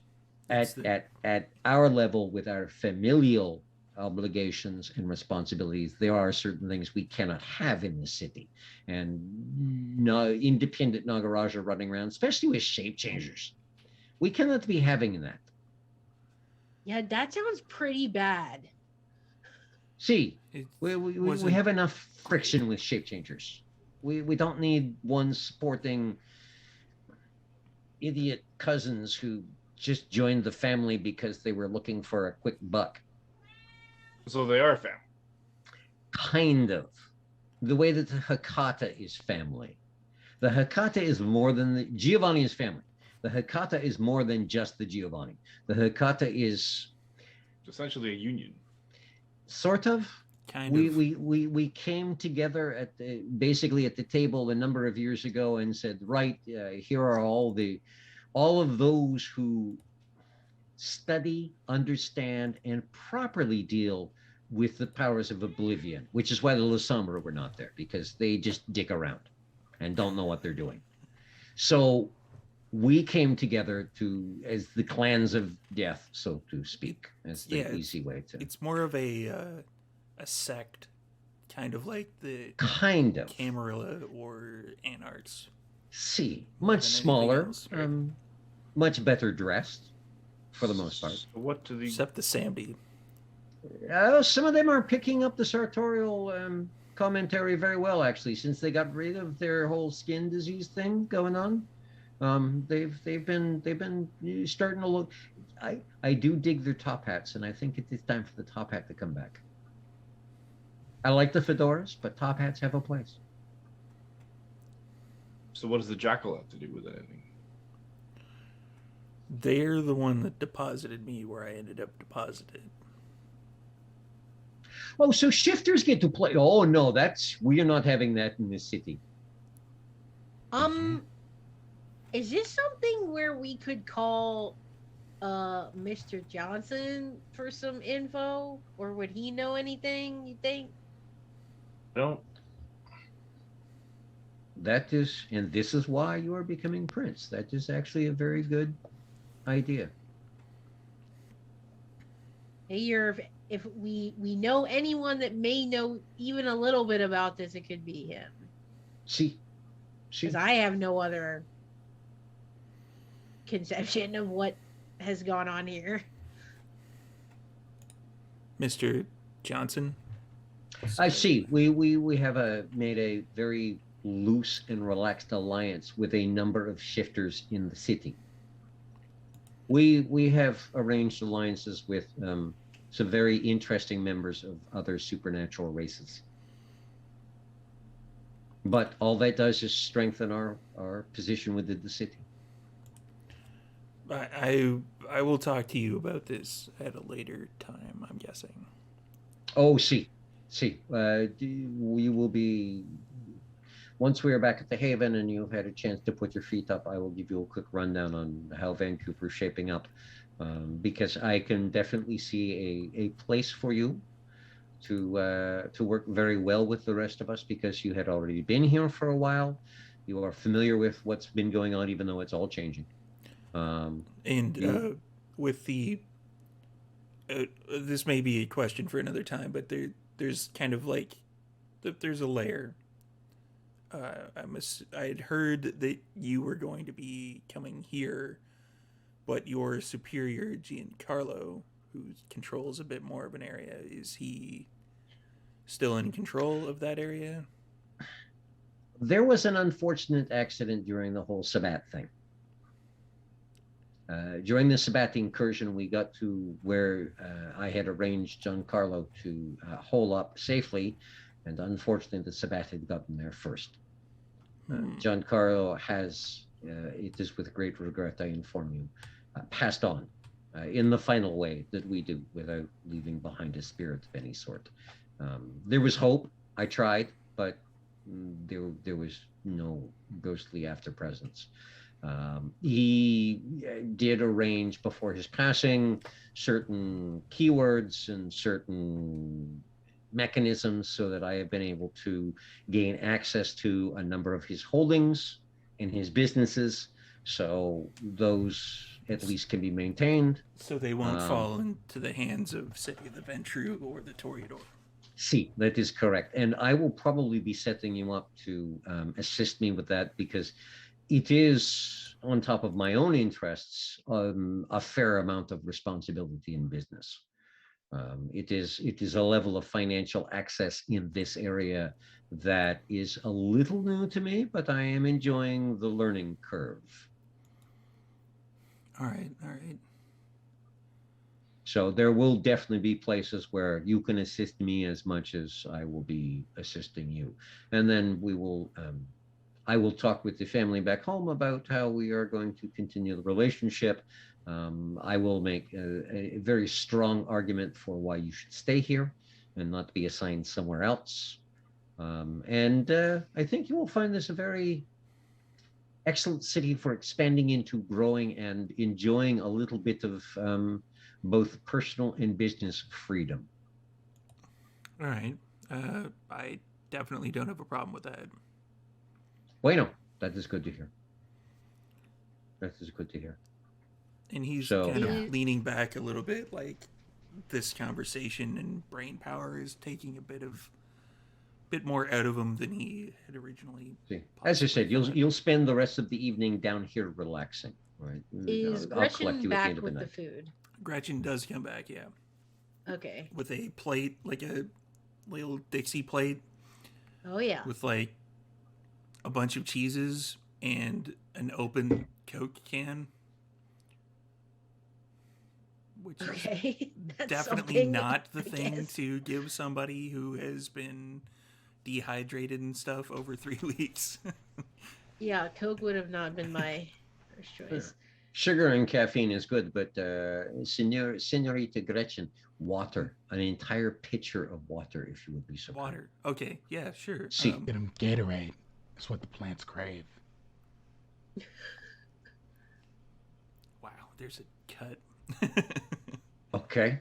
at our level, with our familial obligations and responsibilities, there are certain things we cannot have in the city, and no independent Nagaraja running around, especially with shape changers. We cannot be having that. Yeah, that sounds pretty bad. See, we have enough friction with shape changers. We don't need one sporting idiot cousins who just joined the family because they were looking for a quick buck. So they are family. Kind of. The way that the Hakata is family. The Hakata is more than the Giovanni is family. The Hakata is more than just the Giovanni. The Hakata is essentially a union. Sort of. Kind of. We came together basically at the table a number of years ago and said, right, here are all of those who study, understand, and properly deal with the powers of oblivion, which is why the Lasombra were not there, because they just dick around and don't know what they're doing. So we came together as the clans of death, so to speak, as the easy way to. It's more of a sect, kind of like the Camarilla or Anarchs. See, much smaller, else, right? Much better dressed, for the most part. So what do these? Except the Samdi. Some of them are picking up the sartorial commentary very well, actually, since they got rid of their whole skin disease thing going on. They've been starting to look. I do dig their top hats, and I think it's time for the top hat to come back. I like the fedoras, but top hats have a place. So what does the jackal have to do with anything? They're the one that deposited me where I ended up deposited. Oh, so shifters get to play. Oh no, we are not having that in this city. Is this something where we could call Mr. Johnson for some info, or would he know anything, you think? No. That is, and this is why you are becoming prince. That is actually a very good idea. Hey, if we know anyone that may know even a little bit about this, it could be him. See. Because I have no other conception of what has gone on here. Mr. Johnson? I see. We have made a very loose and relaxed alliance with a number of shifters in the city. We have arranged alliances with some very interesting members of other supernatural races. But all that does is strengthen our position within the city. I will talk to you about this at a later time, I'm guessing. Oh, see. We will be, once we are back at the Haven and you've had a chance to put your feet up, I will give you a quick rundown on how Vancouver's shaping up, because I can definitely see a place for you to work very well with the rest of us, because you had already been here for a while. You are familiar with what's been going on, even though it's all changing. With the this may be a question for another time, but there's kind of like there's a layer. I had heard that you were going to be coming here, but your superior Giancarlo, who controls a bit more of an area, is he still in control of that area? There was an unfortunate accident during the whole Sabbat thing. During the Sabbat incursion, we got to where I had arranged Giancarlo to hole up safely, and unfortunately, the Sabbat had gotten there first. Giancarlo has, it is with great regret I inform you, passed on in the final way that we do, without leaving behind a spirit of any sort. There was hope. I tried, but there was no ghostly after presence. He did arrange before his passing certain keywords and certain mechanisms so that I have been able to gain access to a number of his holdings and his businesses. So those at least can be maintained. So they won't fall into the hands of, say, the Ventru or the Toreador. See, that is correct. And I will probably be setting you up to assist me with that, because it is, on top of my own interests, a fair amount of responsibility in business. It is a level of financial access in this area that is a little new to me, but I am enjoying the learning curve. All right. So there will definitely be places where you can assist me as much as I will be assisting you. And then we will, I will talk with the family back home about how we are going to continue the relationship. I will make a very strong argument for why you should stay here and not be assigned somewhere else. And I think you will find this a very excellent city for expanding into, growing, and enjoying a little bit of both personal and business freedom. All right. I definitely don't have a problem with that. Bueno, that is good to hear. That is good to hear. And he's kind of leaning back a little bit, like this conversation and brain power is taking a bit more out of him than he had originally. See, as I said, you'll spend the rest of the evening down here relaxing, right? Is Gretchen back with the food? Gretchen does come back, yeah. Okay. With a plate, like a little Dixie plate. Oh yeah. With like a bunch of cheeses and an open Coke can. Which is definitely not the thing to give somebody who has been dehydrated and stuff over 3 weeks. Yeah, Coke would have not been my first choice. Sugar and caffeine is good, but Senorita Gretchen, water, an entire pitcher of water, if you would be so kind. Water. Okay, yeah, sure. See, get them Gatorade. That's what the plants crave. Wow, there's a cut. Okay.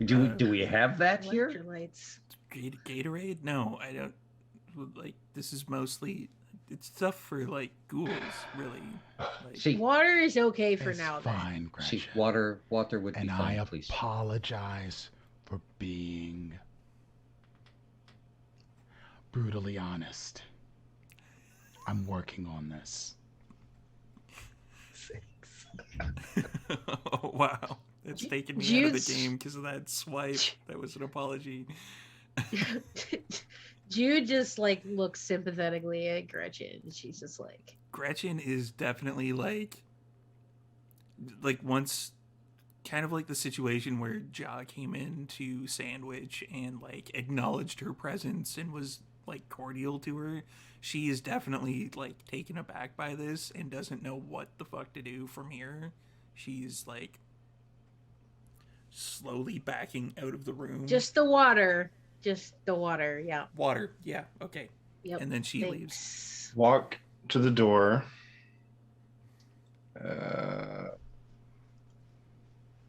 Do we have that here? Electrolytes. Gatorade? No, I don't. Like, this is mostly, it's stuff for like ghouls, really. Like, See, water is okay for it's now. Fine, Gretchen. See, water would be fine, And please. I apologize for being brutally honest. I'm working on this. Oh, wow. That's taking me out of the game because of that swipe. That was an apology. Jude just like looks sympathetically at Gretchen. She's just like, Gretchen is definitely like once, kind of like the situation where Ja came in to Sandwich and like acknowledged her presence and was like cordial to her. She is definitely like taken aback by this and doesn't know what the fuck to do from here. She's like slowly backing out of the room. just the water, yeah. Water, yeah, okay. Yep. And then she leaves. Walk to the door.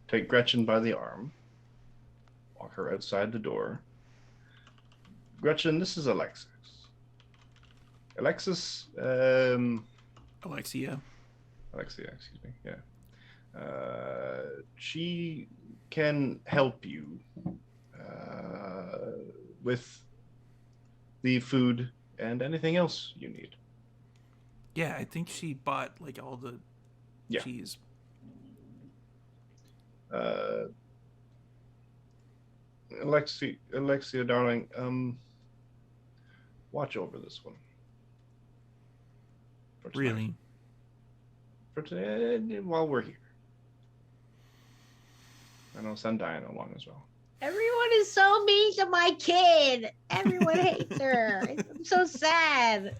Take Gretchen by the arm. Walk her outside the door. Gretchen, this is Alexis. Alexia, excuse me. Yeah. She can help you with the food and anything else you need. Yeah, I think she bought like all the cheese. Alexia, darling, watch over this one. Really? for today while we're here. I know send Diana along as well. Everyone is so mean to my kid. Everyone hates her. I'm so sad.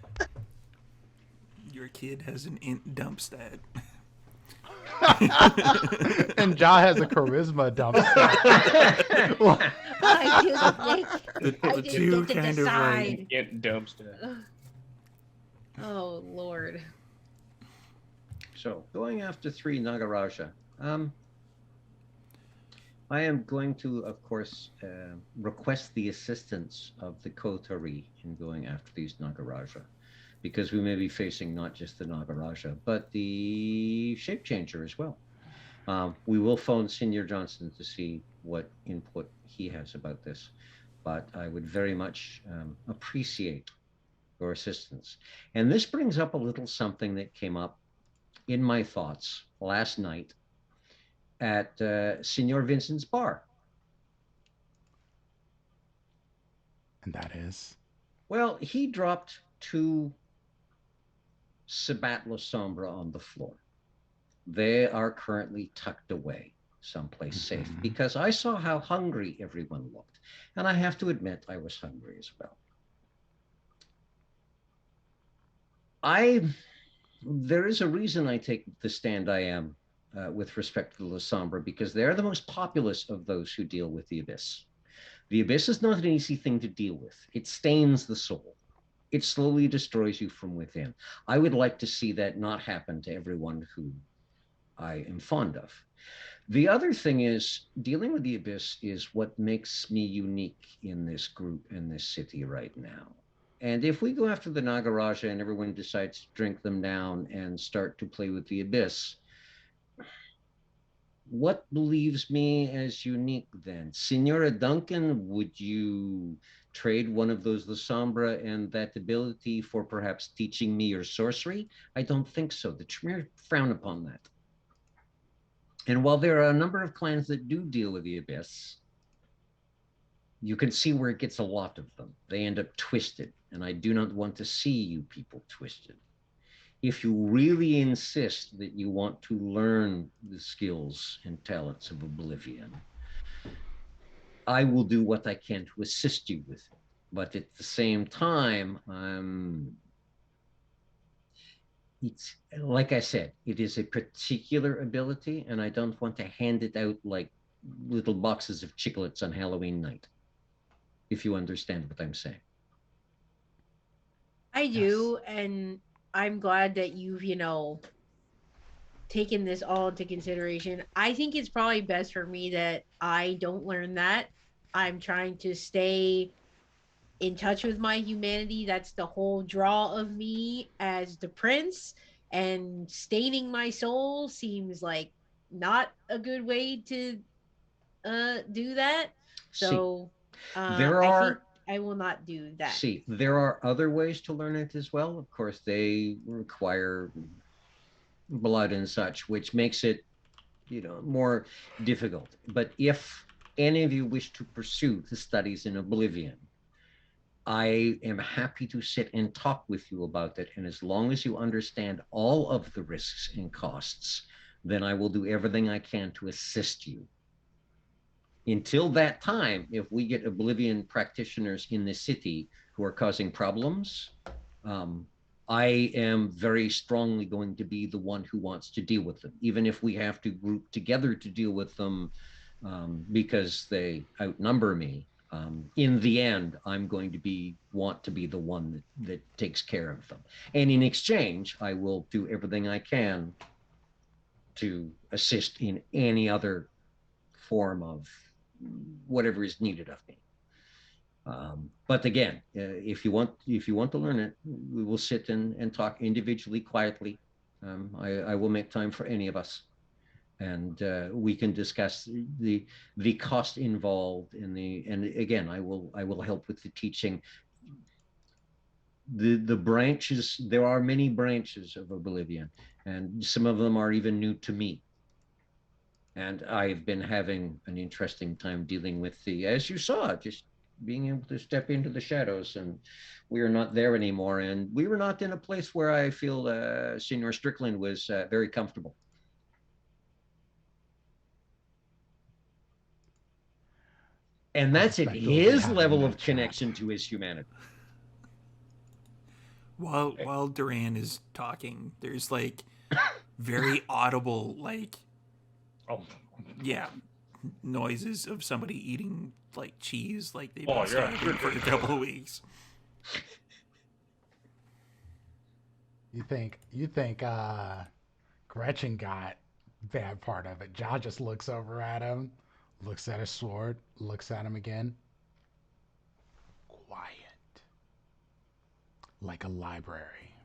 Your kid has an int dump stat. And Ja has a charisma dump stat. Well, I The didn't two get to kind of like decide. Get dumpster. Oh Lord. So, going after 3 Nagaraja. I am going to, of course, request the assistance of the Kotari in going after these Nagaraja, because we may be facing not just the Nagaraja, but the Shape Changer as well. We will phone Senior Johnson to see what input he has about this, but I would very much appreciate your assistance. And this brings up a little something that came up in my thoughts last night at Senor Vincent's bar. and that is. Well, he dropped 2 Sabat La Sombra on the floor. They are currently tucked away someplace safe, because I saw how hungry everyone looked. And I have to admit, I was hungry as well. There is a reason I take the stand I am with respect to the La Sombra, because they're the most populous of those who deal with the Abyss. The Abyss is not an easy thing to deal with. It stains the soul. It slowly destroys you from within. I would like to see that not happen to everyone who I am fond of. The other thing is, dealing with the Abyss is what makes me unique in this group and this city right now. And if we go after the Nagaraja and everyone decides to drink them down and start to play with the Abyss, what believes me as unique then? Senora Duncan, would you trade one of those La Sombra and that ability for perhaps teaching me your sorcery? I don't think so. The Tremere frown upon that. And while there are a number of clans that do deal with the Abyss, you can see where it gets a lot of them. They end up twisted, and I do not want to see you people twisted. If you really insist that you want to learn the skills and talents of Oblivion, I will do what I can to assist you with it. But at the same time, it's like I said, it is a particular ability, and I don't want to hand it out like little boxes of chiclets on Halloween night, if you understand what I'm saying. I do, and I'm glad that you've, taken this all into consideration. I think it's probably best for me that I don't learn that. I'm trying to stay in touch with my humanity. That's the whole draw of me as the prince. And staining my soul seems like not a good way to do that. See, So there I think are I will not do that. see, there are other ways to learn it as well. Of course, they require blood and such, which makes it, more difficult. But if any of you wish to pursue the studies in Oblivion, I am happy to sit and talk with you about it. And as long as you understand all of the risks and costs, then I will do everything I can to assist you. Until that time, if we get Oblivion practitioners in the city who are causing problems, I am very strongly going to be the one who wants to deal with them, even if we have to group together to deal with them because they outnumber me. In the end, I'm going to want to be the one that takes care of them. And in exchange, I will do everything I can to assist in any other form of whatever is needed of me. But again, if you want to learn it, we will sit and talk individually, quietly. I will make time for any of us, and we can discuss the cost involved and again, I will help with the teaching. The branches, there are many branches of Oblivion, and some of them are even new to me. And I've been having an interesting time dealing with as you saw, just being able to step into the shadows, and we are not there anymore. And we were not in a place where I feel Senior Strickland was very comfortable. And that's at Respect what we his have in level that of chat. connection to his humanity. While Duran is talking, there's like very audible, like, Oh, yeah, noises of somebody eating like cheese, like they've Oh, been yeah. starving for a couple of weeks. You think Gretchen got bad part of it. John just looks over at him, looks at his sword, looks at him again. Quiet. Like a library.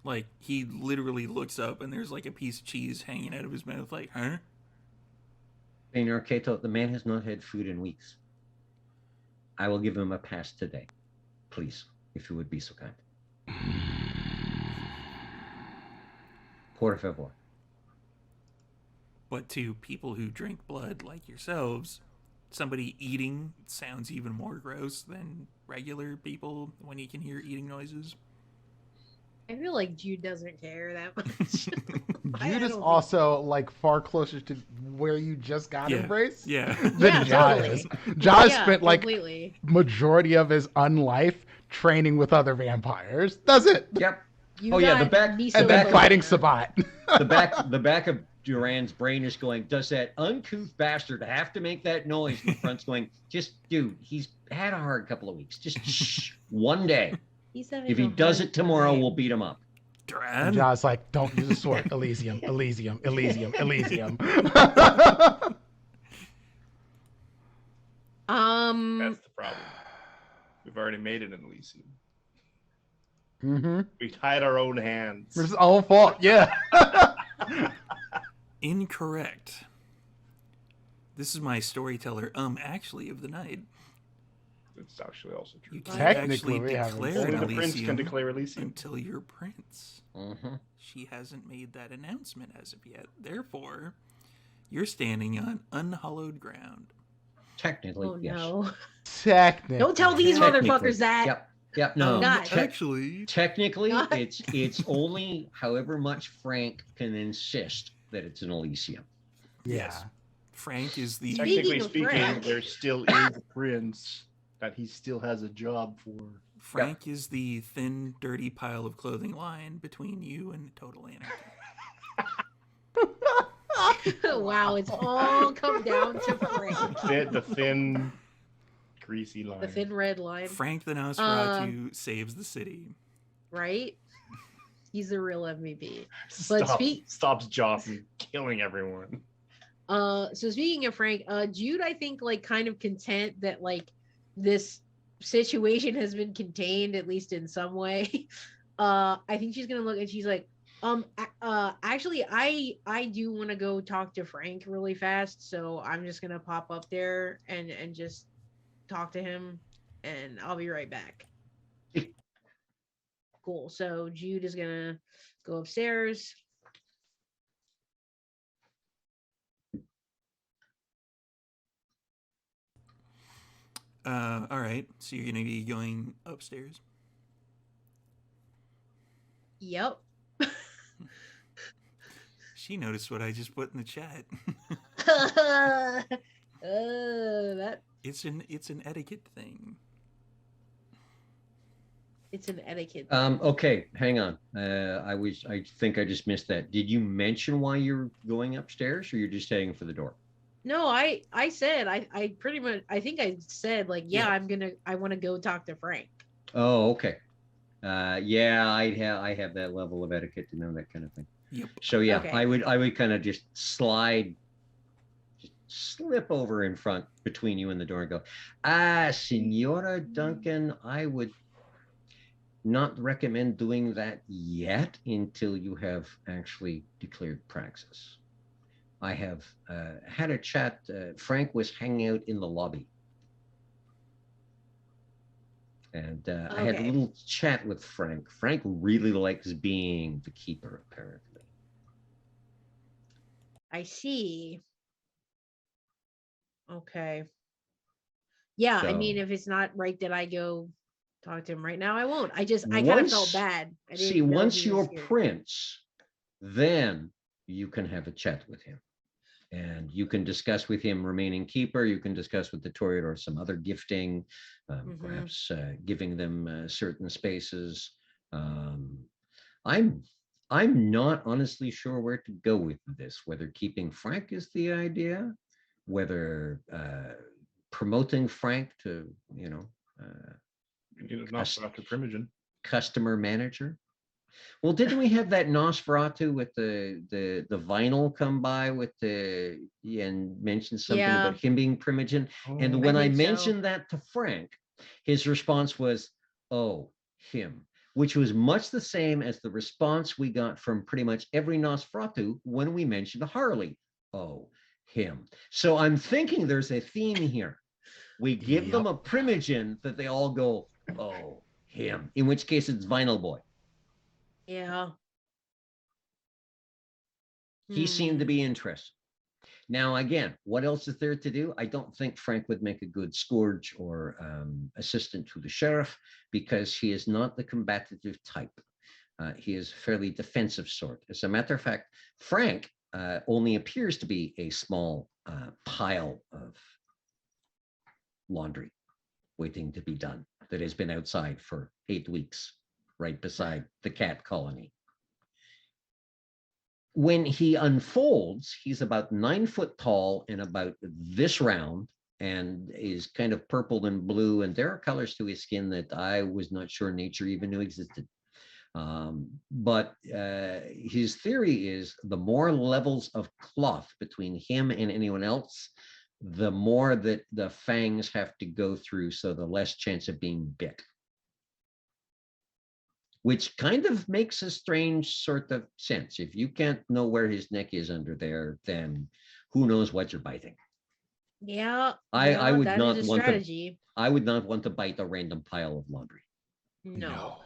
Like he literally looks up and there's like a piece of cheese hanging out of his mouth, like, huh? Senior Cato, the man has not had food in weeks. I will give him a pass today. Please, if you would be so kind. Por favor. But to people who drink blood like yourselves, somebody eating sounds even more gross than regular people when you can hear eating noises. I feel like Jude doesn't care that much. Jude is don't also like far closer to where you just got Yeah. embraced Yeah. than Yeah, Ja totally. is. Ja Yeah, spent like completely. majority of his unlife training with other vampires. Does it? Yep. You Oh, yeah, got the back- miso And then back- fighting Bologna. Sabat. The back of Duran's brain is going, does that uncouth bastard have to make that noise? And the front's going, just, dude, he's had a hard couple of weeks. Just shh, one day. He's having If he a does hard it tomorrow, time. we'll beat him up. Duran. And Ja's like, don't use a sword. Elysium, Elysium, Elysium, Elysium. that's the problem. We've already made it in Elysium. Mm-hmm. We tied our own hands. It's his own fault. Yeah. Incorrect. This is my storyteller, actually, of the night. It's actually also true. You can't Technically, actually we haven't declare said an Only the prince can Elysium declare Elysium. until you're prince. Mm-hmm. She hasn't made that announcement as of yet. Therefore, you're standing on unhallowed ground. Technically, Oh yes. no! Technically. Don't tell these Technically. motherfuckers that. Yep. No. God. Actually, Technically, God. it's only however much Frank can insist that it's an Elysium. Yeah. yes. Frank is the Technically of speaking, Frank. there still is a prince that he still has a job for. Frank is the thin, dirty pile of clothing line between you and total anarchy. Wow, it's all come down to Frank. The thin, greasy line. The thin red line, Frank the Nosferatu saves the city. right? He's the real MVP. Stops Jaw from killing everyone. So speaking of Frank, Jude, I think like kind of content that like this situation has been contained at least in some way. I think she's gonna look and she's like, actually, I do want to go talk to Frank really fast, so I'm just gonna pop up there and just talk to him, and I'll be right back. Cool. So Jude is gonna go upstairs. All right. So you're gonna be going upstairs. Yep. She noticed what I just put in the chat. That It's an etiquette thing. it's an etiquette. Okay, hang on. I think I just missed that. Did you mention why you're going upstairs, or you're just heading for the door? No, I said I pretty much I think I said like yeah, Yeah. I want to go talk to Frank. Oh, okay. Yeah, I have that level of etiquette to know that kind of thing. Yep. So yeah, Okay. I would kind of just slip over in front between you and the door and go, Senora Duncan, I would not recommend doing that yet until you have actually declared praxis. I have had a chat. Frank was hanging out in the lobby. And I had a Okay. little chat with Frank. Frank really likes being the keeper, apparently. I see. Okay. Yeah, I So mean, if it's not right that I go talk to him right now, I won't. I kind of felt once, bad. I see, didn't know once he was you're here. prince, then you can have a chat with him. And you can discuss with him remaining keeper. You can discuss with the Toreador some other gifting, perhaps giving them certain spaces. Um, I'm I'm not honestly sure where to go with this. Whether keeping Frank is the idea, whether promoting Frank to You need a Nosferatu Primogen. customer manager. Well, didn't we have that Nosferatu with the vinyl come by with the and mention something Yeah, about him being Primogen? And Oh, when I think so. mentioned that to Frank, his response was, "Oh, him," which was much the same as the response we got from pretty much every Nosferatu when we mentioned Harley. "Oh, him." So I'm thinking there's a theme here. We give them a Primogen that they all go, "Oh, him," in which case it's Vinyl Boy. Yeah. He seemed to Hmm. be interested. Now, again, what else is there to do? I don't think Frank would make a good scourge or assistant to the sheriff because he is not the combative type. He is a fairly defensive sort. As a matter of fact, Frank only appears to be a small pile of laundry waiting to be done that has been outside for 8 weeks, right beside the cat colony. When he unfolds, he's about 9 foot tall and about this round and is kind of purple and blue. And there are colors to his skin that I was not sure nature even knew existed. But his theory is the more levels of cloth between him and anyone else, the more that the fangs have to go through, so the less chance of being bit. Which kind of makes a strange sort of sense. If you can't know where his neck is under there, then who knows what you're biting. Yeah. I would That is not a want to. strategy. I would not want to bite a random pile of laundry. No.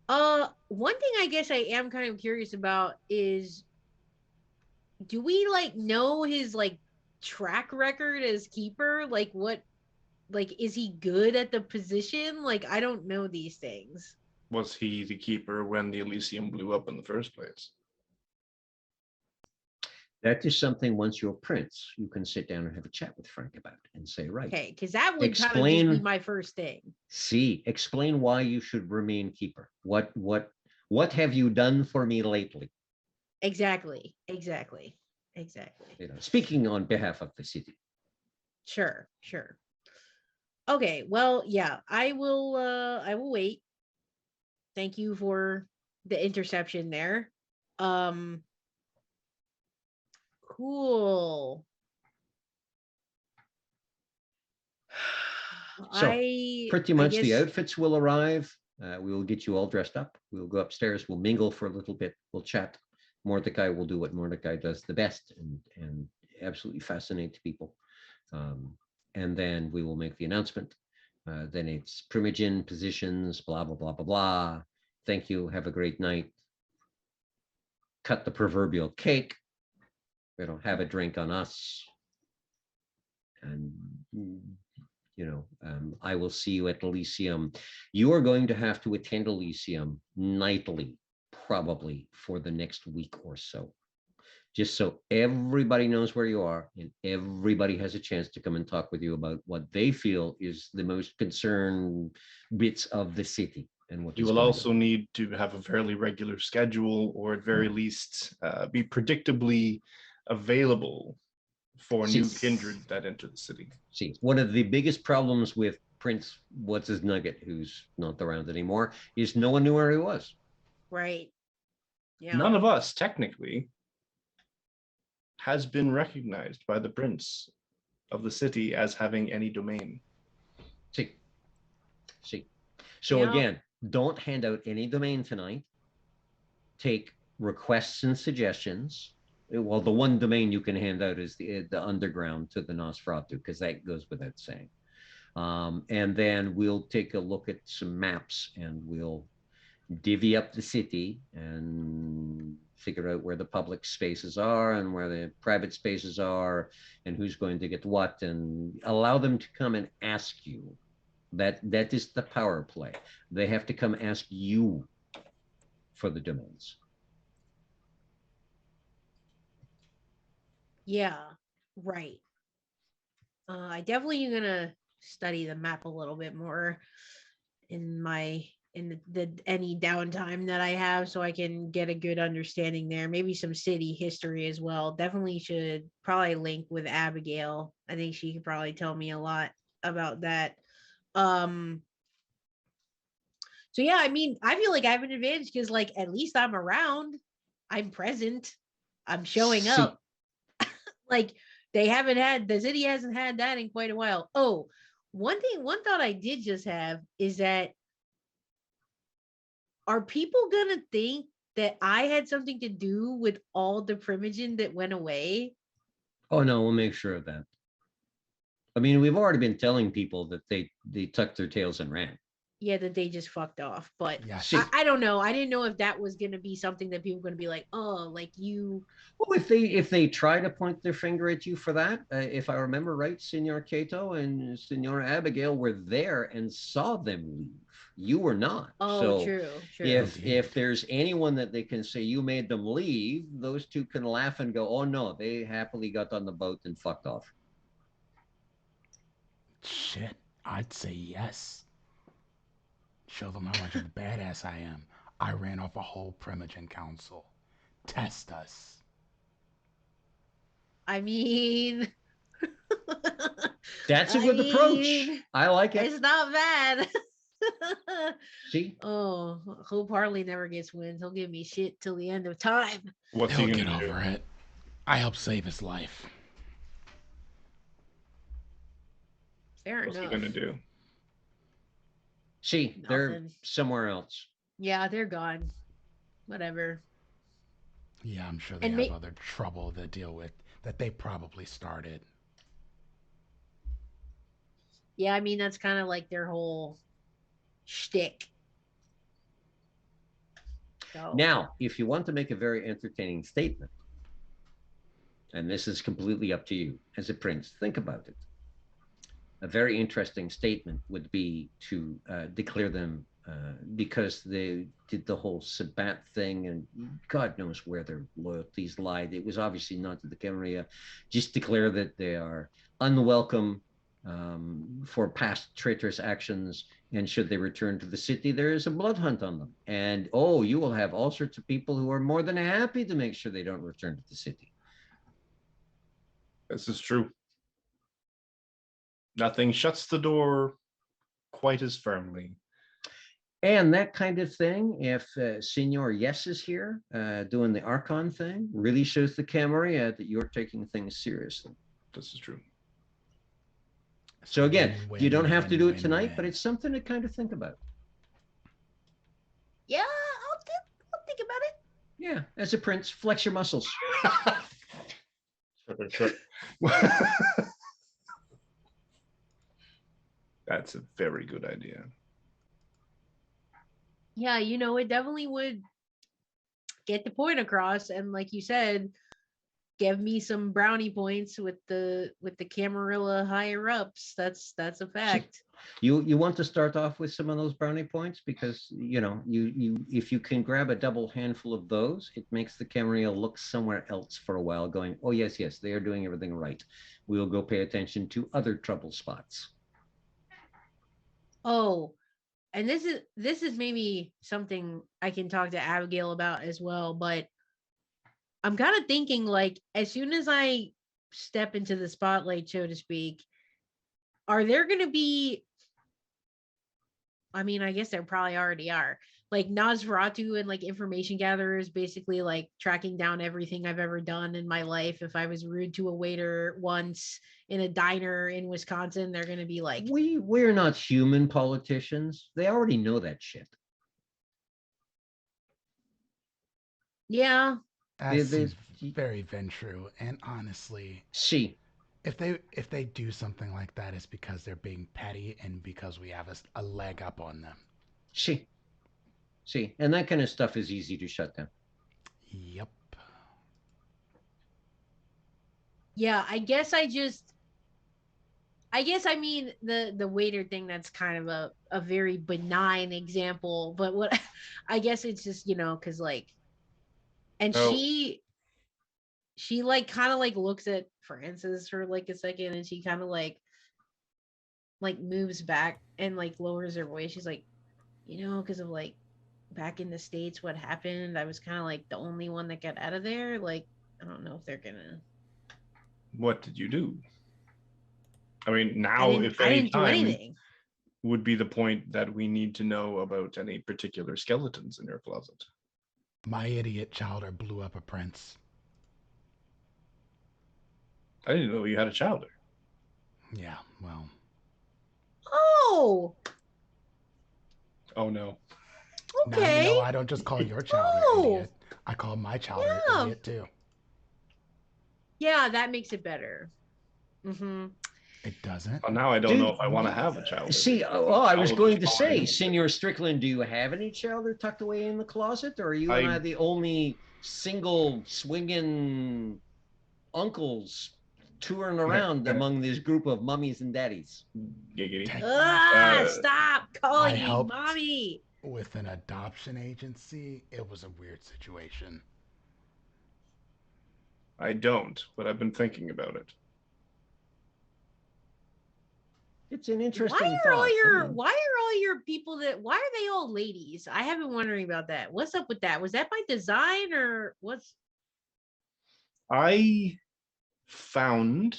One thing I guess I am kind of curious about is, do we like know his like track record as keeper? Like what, like is he good at the position? Like I don't know these things. was he the keeper when the Elysium blew up in the first place? That is something, once you're prince, you can sit down and have a chat with Frank about and say, right. Okay, because that would kind of just be Explain. my first thing. Explain why you should remain keeper. What have you done for me lately? Exactly. Speaking on behalf of the city. Sure. Okay, well, yeah, I will wait. Thank you for the interception there. Um cool. So pretty I much the guess outfits will arrive. We will get you all dressed up. We'll go upstairs. We'll mingle for a little bit. We'll chat. Mordecai will do what Mordecai does the best and absolutely fascinate people. And then we will make the announcement. Then it's Primogen positions, blah, blah, blah, blah, blah. Thank you. Have a great night. Cut the proverbial cake. Have a drink on us. And I will see you at Elysium. You are going to have to attend Elysium nightly, probably for the next week or so, just so everybody knows where you are and everybody has a chance to come and talk with you about what they feel is the most concerned bits of the city. And what You will also need to have a fairly regular schedule, or at very least be predictably available for new kindred that enter the city. See, one of the biggest problems with Prince What's His Nugget, who's not around anymore, is no one knew where he was. right. Yeah. None of us, technically, has been recognized by the prince of the city as having any domain. See. So again, don't hand out any domain tonight. Take requests and suggestions. Well, the one domain you can hand out is the underground to the Nosferatu, because that goes without saying. And then we'll take a look at some maps and we'll divvy up the city and figure out where the public spaces are and where the private spaces are and who's going to get what, and allow them to come and ask you. That is the power play. They have to come ask you for the domains. Yeah, right. I definitely gonna study the map a little bit more in my in the any downtime that I have, so I can get a good understanding there. Maybe some city history as well. Definitely should probably link with Abigail. I think she could probably tell me a lot about that. Um so yeah, I mean, I feel like I have an advantage because like at least I'm around. I'm present. I'm showing See, up. Like they haven't had the city hasn't had that in quite a while. Oh, one thought I did just have is that are people gonna think that I had something to do with all the primogen that went away? oh no, we'll make sure of that. I mean, we've already been telling people that they tucked their tails and ran. Yeah, that they just fucked off. But Yes. See, I don't know. I didn't know if that was gonna be something that people were gonna be like, oh, like you. well, if they try to point their finger at you for that, if I remember right, Senor Cato and Senor Abigail were there and saw them leave. You were not. Oh, So true, true. if there's anyone that they can say you made them leave, those two can laugh and go, oh no, they happily got on the boat and fucked off. Shit, I'd say yes. Show them how much of a badass I am. I ran off a whole Primogen Council. Test us. I mean, That's a I good approach. mean, I like it. it's not bad. See, Oh, Hope Harley never gets wins. He'll give me shit till the end of time. What's He'll he get gonna do? over it. I helped save his life. Fair What's he enough. gonna do? see, they're Nothing. somewhere else. Yeah, they're gone. Whatever. Yeah, I'm sure they And have make other trouble to deal with that they probably started. yeah, I mean that's kind of like their whole shtick. So Now, if you want to make a very entertaining statement, and this is completely up to you as a prince, think about it. A very interesting statement would be to declare them because they did the whole Sabat thing, and God knows where their loyalties lied. It was obviously not to the Camarilla. Just declare that they are unwelcome for past traitorous actions, and should they return to the city, there is a blood hunt on them. And oh, you will have all sorts of people who are more than happy to make sure they don't return to the city. This is true. Nothing shuts the door quite as firmly. And that kind of thing, if Senor Yes is here doing the Archon thing, really shows the Camarilla that you're taking things seriously. This is true. So again, Win, you win, don't have to win, do it win, tonight, but win. it's something to kind of think about. yeah, I'll think about it. Yeah, as a prince, flex your muscles. Sure. That's a very good idea. Yeah, it definitely would get the point across, and like you said, give me some brownie points with the Camarilla higher ups. That's a fact. You want to start off with some of those brownie points because you if you can grab a double handful of those, it makes the Camarilla look somewhere else for a while, going, oh yes, they are doing everything right. We will go pay attention to other trouble spots. Oh, and this is maybe something I can talk to Abigail about as well, but I'm kind of thinking like as soon as I step into the spotlight, so to speak, are there going to be I mean, I guess there probably already are. Like Nosferatu and like information gatherers basically like tracking down everything I've ever done in my life. If I was rude to a waiter once in a diner in Wisconsin, they're gonna be like, We're not human politicians. They already know that shit. yeah, That They seems very Ventru, and honestly, see. if they do something like that, it's because they're being petty and because we have a leg up on them. See, See, and that kind of stuff is easy to shut down. Yep. Yeah, I mean the waiter thing, that's kind of a very benign example, but what I guess it's just, cuz like, and So she like kind of like looks at Francis for like a second, and she kind of like moves back and like lowers her voice. She's like, because of like back in the States what happened, I was kind of like the only one that got out of there. Like, I don't know if they're gonna. what did you do? I mean, I now, didn't. if I any didn't do time, anything. would be the point that we need to know about any particular skeletons in your closet. My idiot chowder blew up a prince. I didn't know you had a chowder. Yeah, well, Oh, Oh no. now you okay. know I don't just call your chowder Oh, idiot. I call my chowder yeah, idiot too. yeah. That makes it better. Mm-hmm. It doesn't. Well, now I don't know Dude, if I want to have a chowder. see, I was Probably going to say, fine. Senor Strickland, do you have any chowder tucked away in the closet, or are you and I I the only single swinging uncles touring around among this group of mummies and daddies? giggity. Stop I calling me helped mommy. with an adoption agency. It was a weird situation. I don't, but I've been thinking about it. It's an Why interesting are thought. why are all your people why are they all ladies? I have been wondering about that. What's up with that? Was that by design or what's I found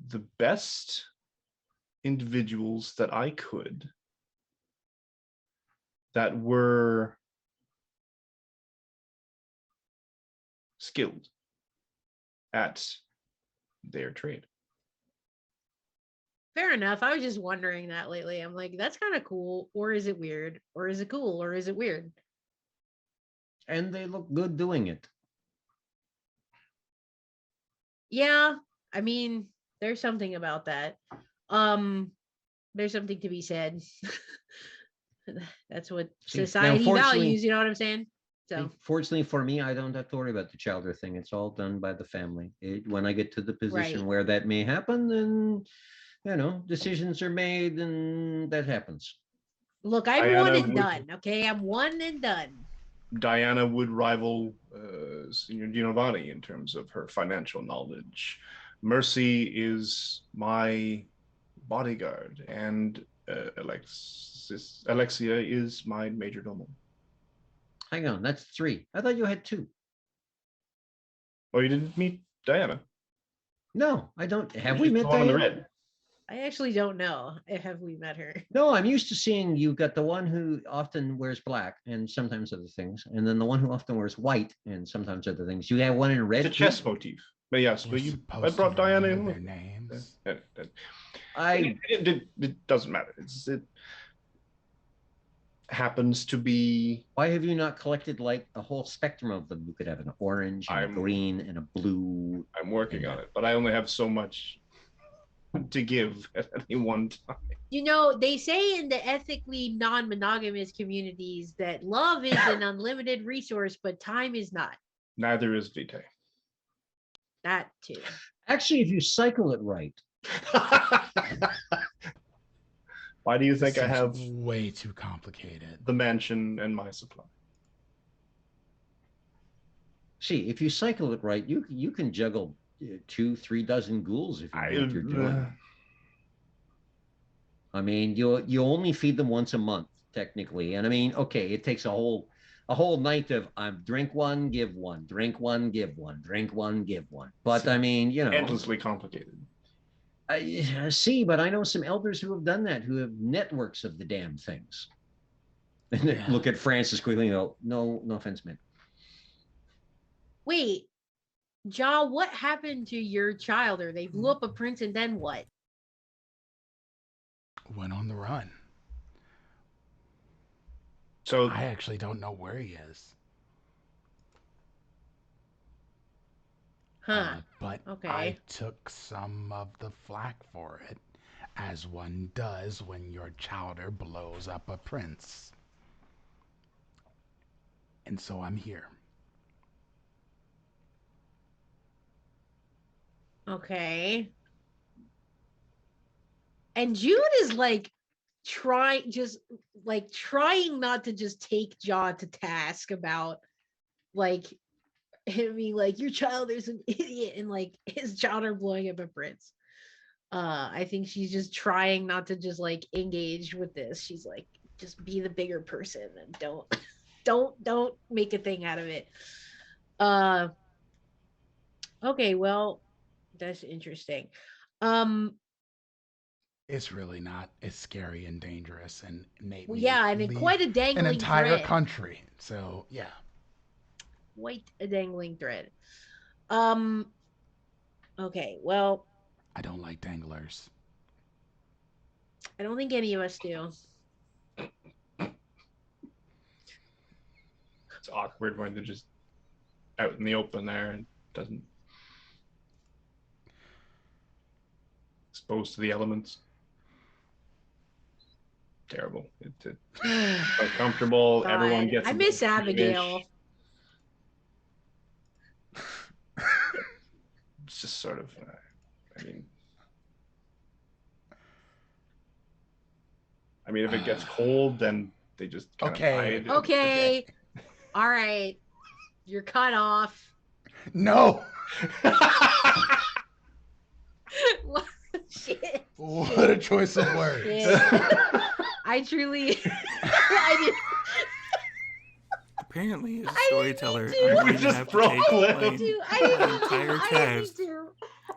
the best individuals that I could that were skilled at their trade. fair enough? I was just wondering that lately. I'm like, that's kind of cool, or is it weird? Or is it cool, or is it weird? And they look good doing it. Yeah, I mean, there's something about that. Um, there's something to be said. That's what See, now, society values, you know what I'm saying? So fortunately for me, I don't have to worry about the chowder thing. It's all done by the family. When I get to the position right. where that may happen, then decisions are made, and that happens. Look, I'm one and done. Okay, I'm one and done. Diana would rival Signor Giovanni in terms of her financial knowledge. Mercy is my bodyguard, and Alexia is my major domo. Hang on, that's 3. I thought you had 2. Oh, you didn't meet Diana? No, I don't. Have we met the one in the Diana? red? I actually don't know. Have we met her? No, I'm used to seeing you've got the one who often wears black and sometimes other things, and then the one who often wears white and sometimes other things. You have one in red. It's a chess motif. But yes, but I brought Diana in. Their names. It doesn't matter. It happens to be. Why have you not collected like a whole spectrum of them? You could have an orange, and a green, and a blue. I'm working on it, but I only have so much to give at any one time. They say in the ethically non-monogamous communities that love is an unlimited resource, but time is not. Neither is Vitae. That too. Actually, if you cycle it right. Why do you think I have way too complicated? The mansion and my supply. See, if you cycle it right, you can juggle 2-3 dozen ghouls if you know what you're doing. I mean, you only feed them once a month technically, and I mean, okay, it takes a whole night of drink one, give one, drink one, give one, drink one, give one. But I mean, endlessly complicated. I see, but I know some elders who have done that, who have networks of the damn things. And then look at Francis quickly and go, no offense, man. Wait, Ja, what happened to your child? Or they blew up a prince and then what? Went on the run. So I actually don't know where he is. Huh. But okay. I took some of the flack for it, as one does when your chowder blows up a prince. And so I'm here. Okay. And Jude is like trying not to just take John to task about like him being like, your child is an idiot, and like his child are blowing up a prince. I think she's just trying not to just like engage with this. She's like, just be the bigger person and don't make a thing out of it. Okay, well, that's interesting. Um It's really not. It's scary and dangerous and made well, me yeah, and leave quite a an dangling entire thread. country. So yeah. Quite a dangling thread. Okay, well, I don't like danglers. I don't think any of us do. It's awkward when they're just out in the open there and doesn't exposed to the elements. Terrible. It's uncomfortable. God, Everyone gets. I a miss bit Abigail. squeamish. It's just sort of. I mean, if it gets cold, then they just kind Okay. of hide. Okay. All right. You're cut off. No. What? Shit. What a choice of words. Yeah. I truly I did Apparently, as a I didn't storyteller, mean to. I'm We going to just have to broke take Cliff. my I didn't mean entire to. cast.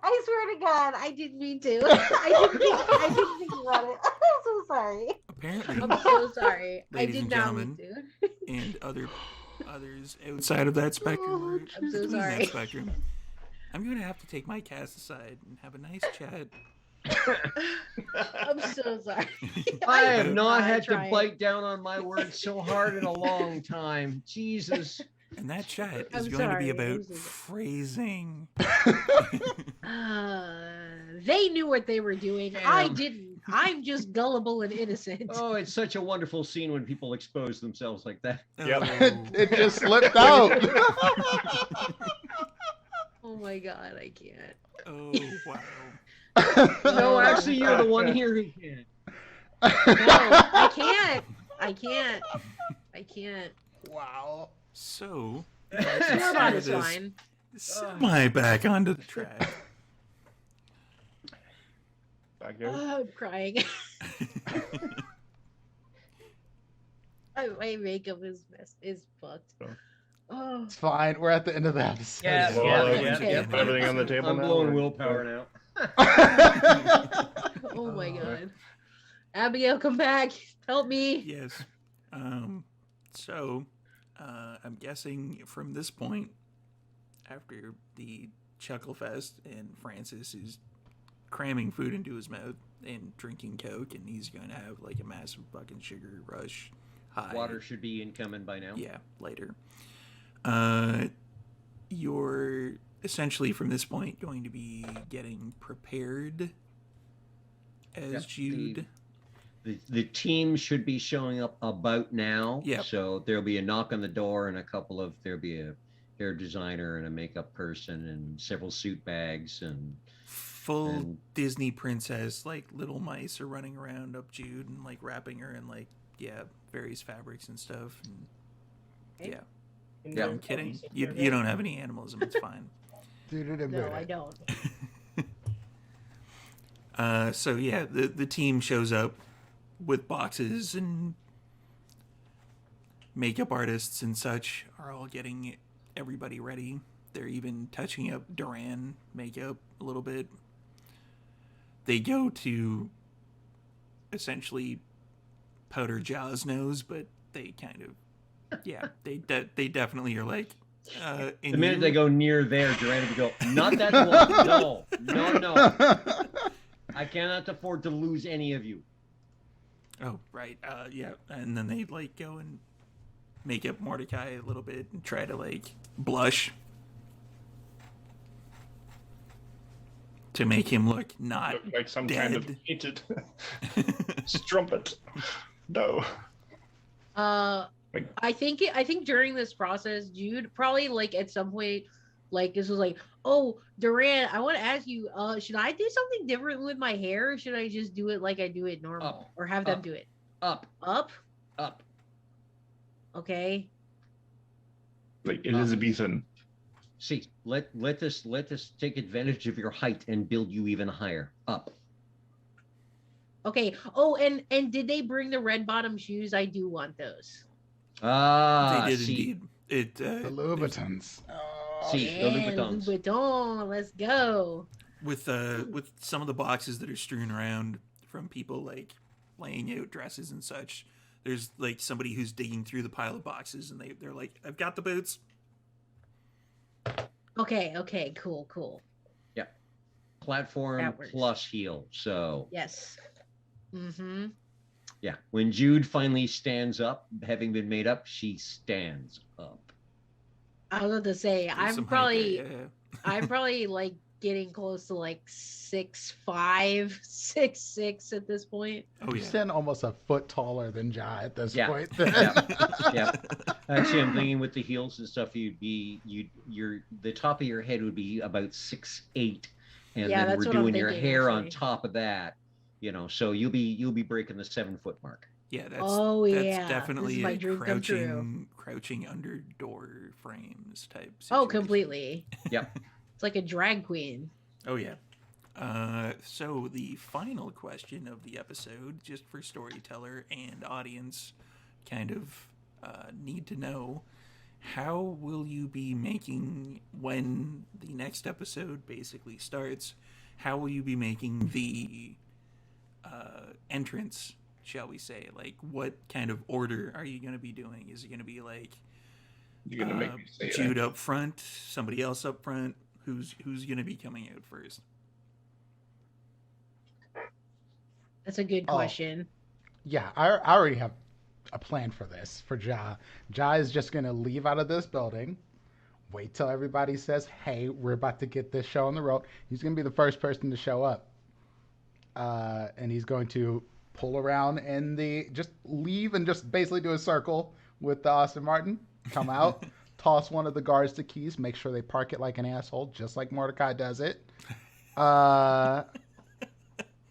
I swear to God, I didn't mean to. I didn't think about it. I'm so sorry. Apparently, I'm so sorry. I Ladies did and not mean gentlemen. to. and others outside of that spectrum, or I'm so between sorry. that spectrum, I'm going to have to take my cast aside and have a nice chat. I'm so sorry. I have did not had to try. bite down on my words so hard in a long time. Jesus. And that chat I'm is going to be sorry, about I'm so sorry. phrasing. They knew what they were doing. Damn. I didn't. I'm just gullible and innocent. Oh, it's such a wonderful scene when people expose themselves like that. Yep. It just slipped out. Oh my God, I can't. Oh, wow. No, actually, you're the one here who can. No, I can't. I can't. Wow. So, Robot is fine. semi back onto the track. Back there. I'm crying. My makeup is fucked. Oh. It's fine. We're at the end of the episode. Yeah, Well, yeah. put everything on the table I'm now. blowing or- willpower now. Oh my God. Abigail, come back. Help me. Yes. So, I'm guessing from this point, after the Chuckle Fest, and Francis is cramming food into his mouth and drinking Coke, and he's going to have like a massive fucking sugar rush high. Water should be incoming by now. Yeah, later. You're essentially from this point going to be getting prepared as Yep, Jude. The team should be showing up about now. Yep. So there'll be a knock on the door and there'll be a hair designer and a makeup person and several suit bags and Full Disney princess, like little mice are running around up Jude and like wrapping her in like, yeah, various fabrics and stuff. And, yeah. Yeah. No, I'm kidding. You don't have any animalism. It's fine. No, I don't. So yeah, the team shows up with boxes, and makeup artists and such are all getting everybody ready. They're even touching up Duran makeup a little bit. They go to essentially powder Jaws nose, but they kind of, yeah, they definitely are like. the minute they go near there, Joanna would go, not that one. No. I cannot afford to lose any of you. Oh, right. Yeah. And then they like go and make up Mordecai a little bit and try to like blush to make him look not Look like some dead. kind of painted strumpet. No. I think during this process, Jude probably like at some point, like this was like, oh, Duran, I want to ask you, should I do something different with my hair, or should I just do it like I do it normal, Up, or have them up, do it up, up? up. Okay. Like Elizabethan. See, let us take advantage of your height and build you even higher. Up. Okay. Oh, and did they bring the red bottom shoes? I do want those. Ah, They did see, indeed. It The Louboutins. Oh, See, the Yeah, Louboutins. Louboutin, let's go. with some of the boxes that are strewn around from people like laying out dresses and such. There's like somebody who's digging through the pile of boxes, and they're like, "I've got the boots." Okay, cool. Yeah, platform That works. plus heel. So Yes. Mm-hmm. yeah, when Jude finally stands up, having been made up, she stands up. I was about to say, There's I'm some height probably there, yeah. I'm probably like getting close to like 6'5", 6'6" at this point. Oh You yeah. stand almost a foot taller than Ja at this Yeah. point. Yeah. Actually, I'm thinking with the heels and stuff, the top of your head would be about 6'8", and Yeah, then that's we're what I'm doing your thinking, hair on actually. top of that. So you'll be breaking the 7-foot mark. Yeah, that's Oh, that's yeah. This is definitely my a dream come true. crouching under door frames type situation. Oh, completely. Yep. It's like a drag queen. Oh yeah. So the final question of the episode, just for storyteller and audience, kind of need to know, how will you be making, when the next episode basically starts, how will you be making the entrance, shall we say? Like, what kind of order are you going to be doing? Is it going to be like You're gonna make me say Jude that. up front, somebody else up front? Who's going to be coming out first? That's a good Oh. question. Yeah, I already have a plan for this for Ja. Ja is just gonna leave out of this building, wait till everybody says, "Hey, we're about to get this show on the road." He's gonna be the first person to show up, and he's going to pull around just leave and just basically do a circle with the Austin Martin. Come out, toss one of the guards the keys, make sure they park it like an asshole, just like Mordecai does it. And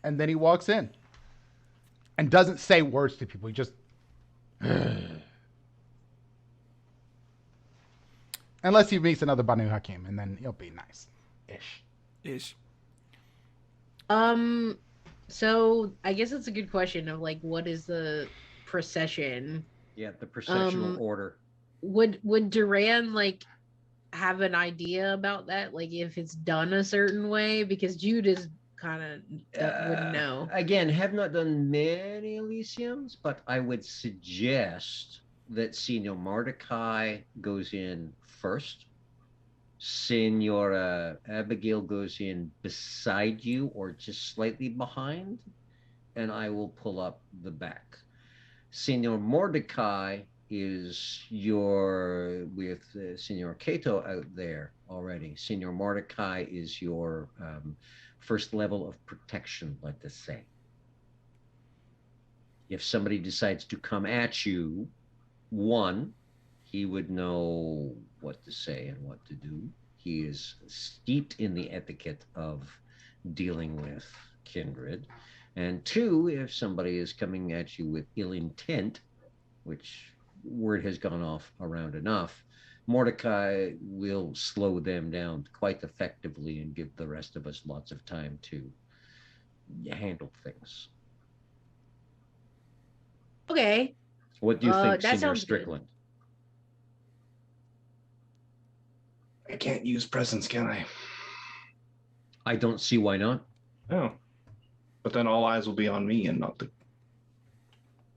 then he walks in and doesn't say words to people. He just unless he meets another Banu Hakim, and then he'll be nice ish. Ish. So I guess it's a good question of like, what is the procession? Yeah, the processional order. Would Duran like have an idea about that? Like if it's done a certain way? Because Jude is kind of wouldn't know. Again, have not done many Elysiums, but I would suggest that Senior Mordecai goes in first. Senora Abigail goes in beside you or just slightly behind, and I will pull up the back. Senor Mordecai is with Senor Cato out there already. Senor Mordecai is your first level of protection, let us say. If somebody decides to come at you, one, he would know what to say and what to do. He is steeped in the etiquette of dealing with kindred. And two, if somebody is coming at you with ill intent, which word has gone off around enough, Mordecai will slow them down quite effectively and give the rest of us lots of time to handle things. Okay. What do you think, that Senior sounds Strickland? I can't use presents, can I? I don't see why not. Oh. But then all eyes will be on me and not the...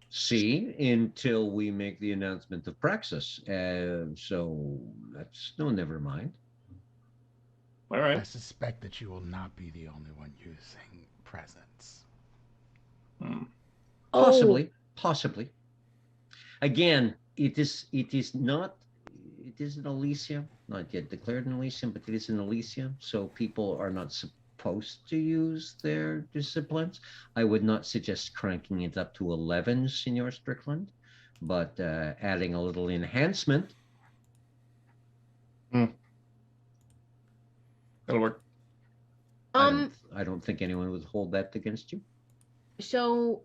See, until we make the announcement of Praxis. So that's never mind. All right. I suspect that you will not be the only one using presents. Possibly. Again, it is an Elysium, not yet declared an Elysium, but it is an Elysium, so people are not supposed to use their disciplines. I would not suggest cranking it up to 11, Senor Strickland, but adding a little enhancement. That'll work. I don't think anyone would hold that against you. So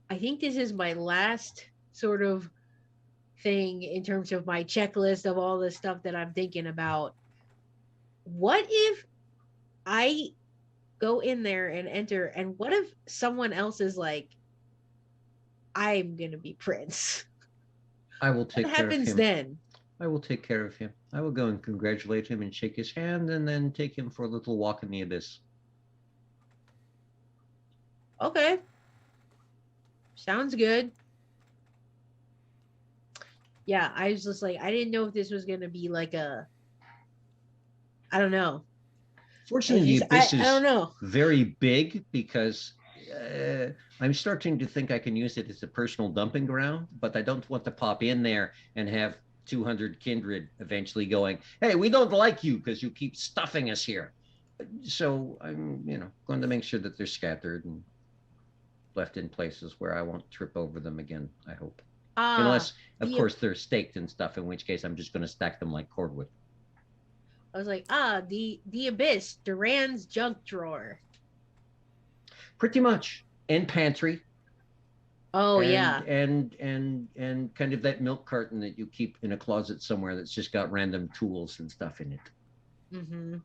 I think this is my last sort of thing in terms of my checklist of all the stuff that I'm thinking about. What if I go in there and enter, and what if someone else is like, I'm gonna be Prince? I will What take care of happens him. then? I will take care of him. I will go and congratulate him and shake his hand and then take him for a little walk in the abyss. Okay. Sounds good. Yeah, I was just like, I didn't know if this was gonna be like a, I don't know. Fortunately, the I abyss is don't know. very big because I'm starting to think I can use it as a personal dumping ground, but I don't want to pop in there and have 200 kindred eventually going, hey, we don't like you because you keep stuffing us here. So I'm, going to make sure that they're scattered and left in places where I won't trip over them again, I hope. Unless, of course, they're staked and stuff, in which case I'm just going to stack them like cordwood. I was like, the abyss, Duran's junk drawer. Pretty much. And pantry. Oh and, yeah. And kind of that milk carton that you keep in a closet somewhere that's just got random tools and stuff in it. Mm-hmm.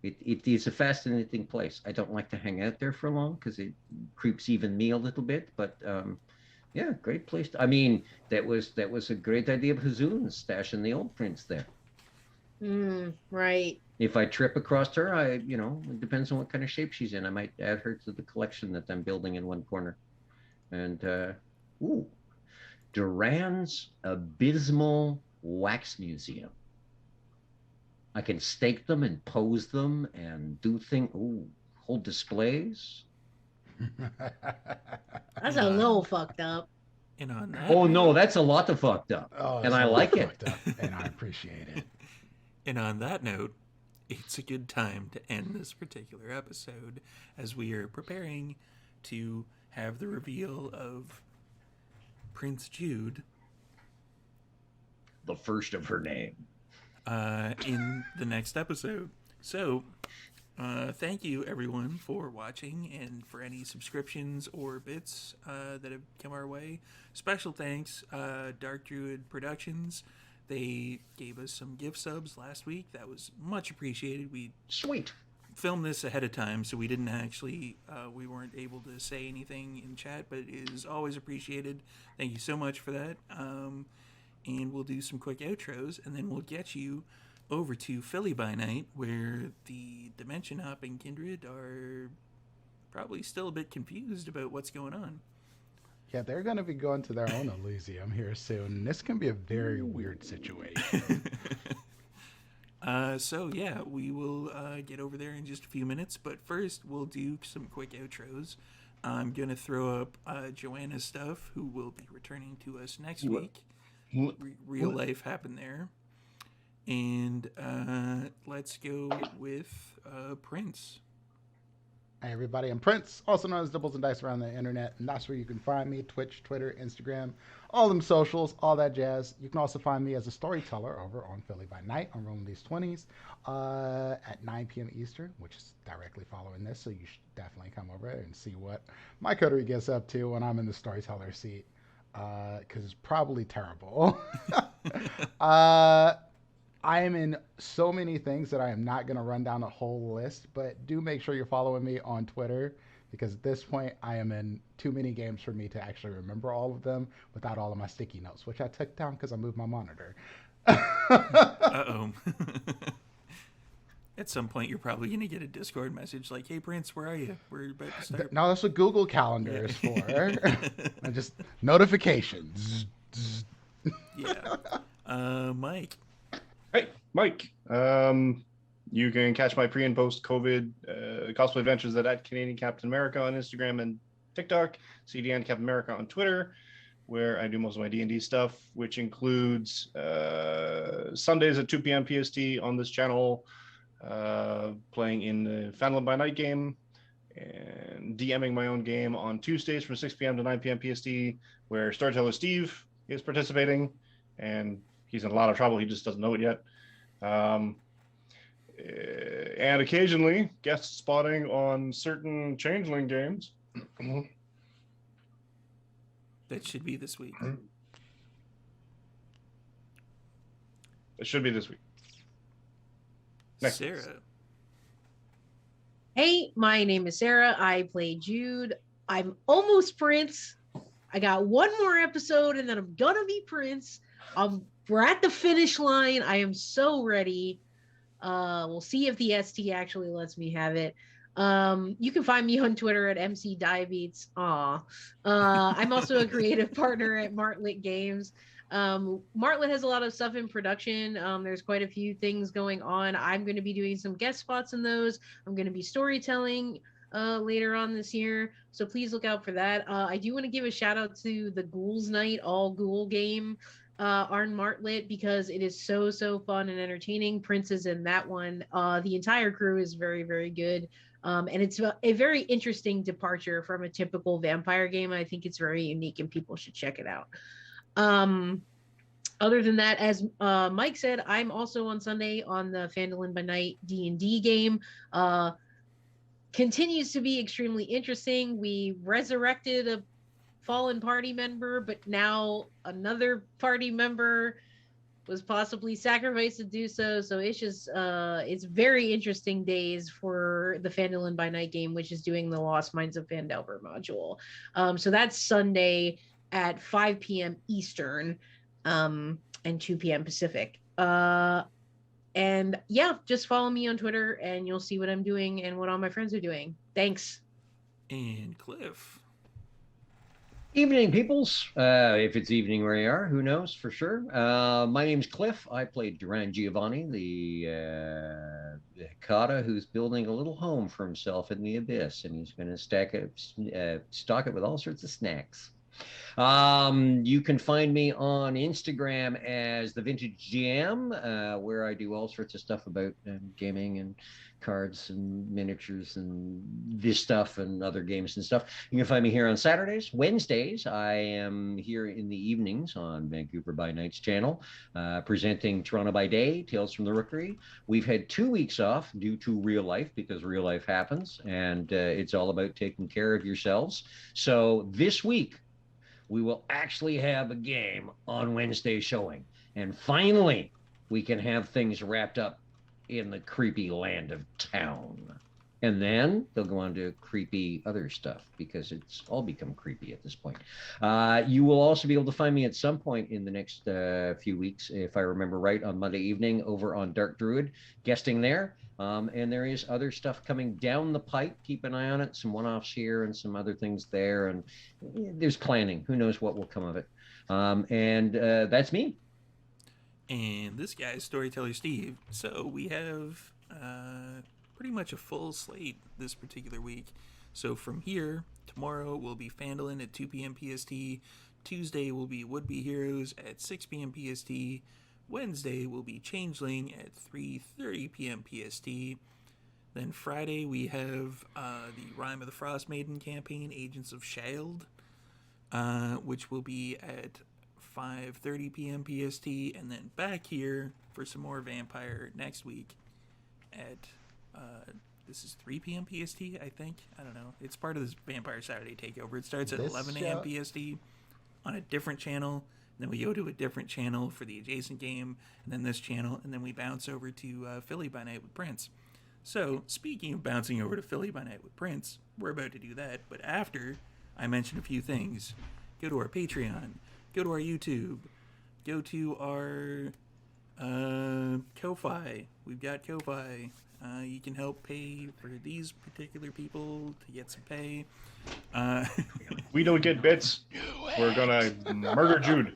It is a fascinating place. I don't like to hang out there for long because it creeps even me a little bit, but yeah, great place. I mean, that was a great idea of Hazoon's stashing the old prince there. Right. If I trip across her, it depends on what kind of shape she's in. I might add her to the collection that I'm building in one corner. And Duran's Abysmal Wax Museum. I can stake them and pose them and do things. Hold displays. That's a little fucked up. And on that, Oh no, that's a lot of fucked up. Oh, and I like it. Up, and I appreciate it. And on that note, it's a good time to end this particular episode as we are preparing to have the reveal of Prince Jude, the first of her name, in the next episode. So, thank you everyone for watching and for any subscriptions or bits that have come our way. Special thanks, Dark Druid Productions. They gave us some gift subs last week. That was much appreciated. We sweet filmed this ahead of time, so we didn't actually we weren't able to say anything in chat, but it is always appreciated. Thank you so much for that. And we'll do some quick outros, and then we'll get you over to Philly by Night, where the dimension hopping kindred are probably still a bit confused about what's going on. Yeah, they're going to be going to their own Elysium here soon. This can be a very weird situation. So yeah, we will get over there in just a few minutes, but first we'll do some quick outros. I'm going to throw up Joanna's stuff, who will be returning to us next week. Real life happened there. And let's go with Prince. Hey everybody, I'm Prince, also known as Dibbles and Dice around the internet, and that's where you can find me: Twitch, Twitter, Instagram, all them socials, all that jazz. You can also find me as a storyteller over on Philly by Night on Rolling These 20s at 9 p.m. Eastern, which is directly following this, so you should definitely come over and see what my coterie gets up to when I'm in the storyteller seat, because it's probably terrible. I am in so many things that I am not going to run down a whole list, but do make sure you're following me on Twitter, because at this point I am in too many games for me to actually remember all of them without all of my sticky notes, which I took down because I moved my monitor. Uh-oh. At some point you're probably going to get a Discord message like, hey Prince, where are you? We're about to start. No, that's what Google Calendar is for. And just notifications. Yeah. Mike. Hey, Mike. You can catch my pre and post COVID cosplay adventures at Canadian Captain America on Instagram and TikTok, CDN Captain America on Twitter, where I do most of my D&D stuff, which includes Sundays at 2 p.m. PST on this channel, playing in the Phantom by Night game, and DMing my own game on Tuesdays from 6 p.m. to 9 p.m. PST, where Storyteller Steve is participating, and he's in a lot of trouble. He just doesn't know it yet. And occasionally guest spotting on certain Changeling games. That should be this week. It should be this week. Next. Sarah. Hey, my name is Sara. I play Jude. I'm almost Prince. I got one more episode and then I'm gonna be Prince. We're at the finish line. I am so ready. We'll see if the ST actually lets me have it. You can find me on Twitter at MCDiabetes. I'm also a creative partner at Martlet Games. Martlet has a lot of stuff in production. There's quite a few things going on. I'm going to be doing some guest spots in those. I'm going to be storytelling later on this year, so please look out for that. I do want to give a shout out to the Ghouls Night all Ghoul game on Martlet, because it is so fun and entertaining. Prince is in that one. The entire crew is very good. And it's a very interesting departure from a typical vampire game. I think it's very unique and people should check it out. Other than that, as Mike said, I'm also on Sunday on the Phandalin by Night D&D game. Continues to be extremely interesting. We resurrected a fallen party member, but now another party member was possibly sacrificed to do so. So it's just it's very interesting days for the Phandalin by Night game, which is doing the Lost Mines of Phandelver module. So that's Sunday at 5 p.m. Eastern and 2 p.m. Pacific. And yeah, just follow me on Twitter and you'll see what I'm doing and what all my friends are doing. Thanks. And Cliff. Evening, peoples. If it's evening where you are, who knows for sure. My name's Cliff. I played Duran Giovanni, the Hikata who's building a little home for himself in the abyss, and he's going to stock it with all sorts of snacks. You can find me on Instagram as the Vintage GM, where I do all sorts of stuff about gaming and cards and miniatures and this stuff and other games and stuff. You can find me here on Saturdays. Wednesdays, I am here in the evenings on Vancouver by Night's channel, presenting Toronto by Day, Tales from the Rookery. We've had 2 weeks off due to real life, because real life happens, and it's all about taking care of yourselves. So this week, we will actually have a game on Wednesday showing. And finally, we can have things wrapped up in the creepy land of town. And then they'll go on to creepy other stuff, because it's all become creepy at this point. You will also be able to find me at some point in the next few weeks, if I remember right, on Monday evening over on Dark Druid, guesting there. And there is other stuff coming down the pipe. Keep an eye on it. Some one-offs here and some other things there. And there's planning. Who knows what will come of it. And that's me. And this guy's Storyteller Steve. So we have pretty much a full slate this particular week. So from here, tomorrow will be Phandalin at 2 p.m. PST. Tuesday will be Would Be Heroes at 6 p.m. PST. Wednesday will be Changeling at 3:30 p.m. PST. Then Friday we have the Rime of the Frost Maiden campaign, Agents of Shield, which will be at 5:30 p.m. PST. And then back here for some more Vampire next week at this is 3 p.m. PST, I think. I don't know. It's part of this Vampire Saturday takeover. It starts at 11 a.m. PST on a different channel. Then we go to a different channel for the adjacent game, and then this channel, and then we bounce over to Philly by Night with Prince. So, speaking of bouncing over to Philly by Night with Prince, we're about to do that, but after I mention a few things, go to our Patreon, go to our YouTube, go to our Ko-Fi. We've got Ko-Fi. You can help pay for these particular people to get some pay. We don't get bits. We're gonna murder Jude.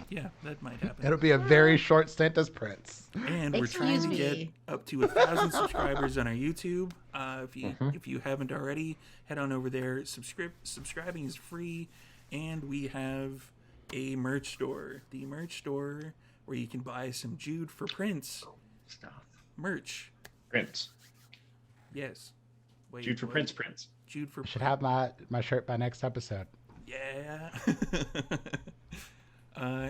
Yeah, that might happen. It'll be a very short stint as Prince. And we're trying to get up to 1,000 subscribers on our YouTube. If you haven't already, head on over there. Subscribing is free, and we have a merch store. The merch store where you can buy some Jude for Prince Stuff. merch. Prince. Yes. Wait, Jude for what? Prince. Jude for Should Prince. have my shirt by next episode. Yeah.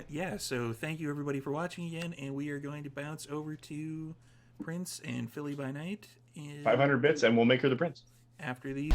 Yeah, so thank you everybody for watching again, and we are going to bounce over to Prince and Philly by Night 500 bits, and we'll make her the prince. after these.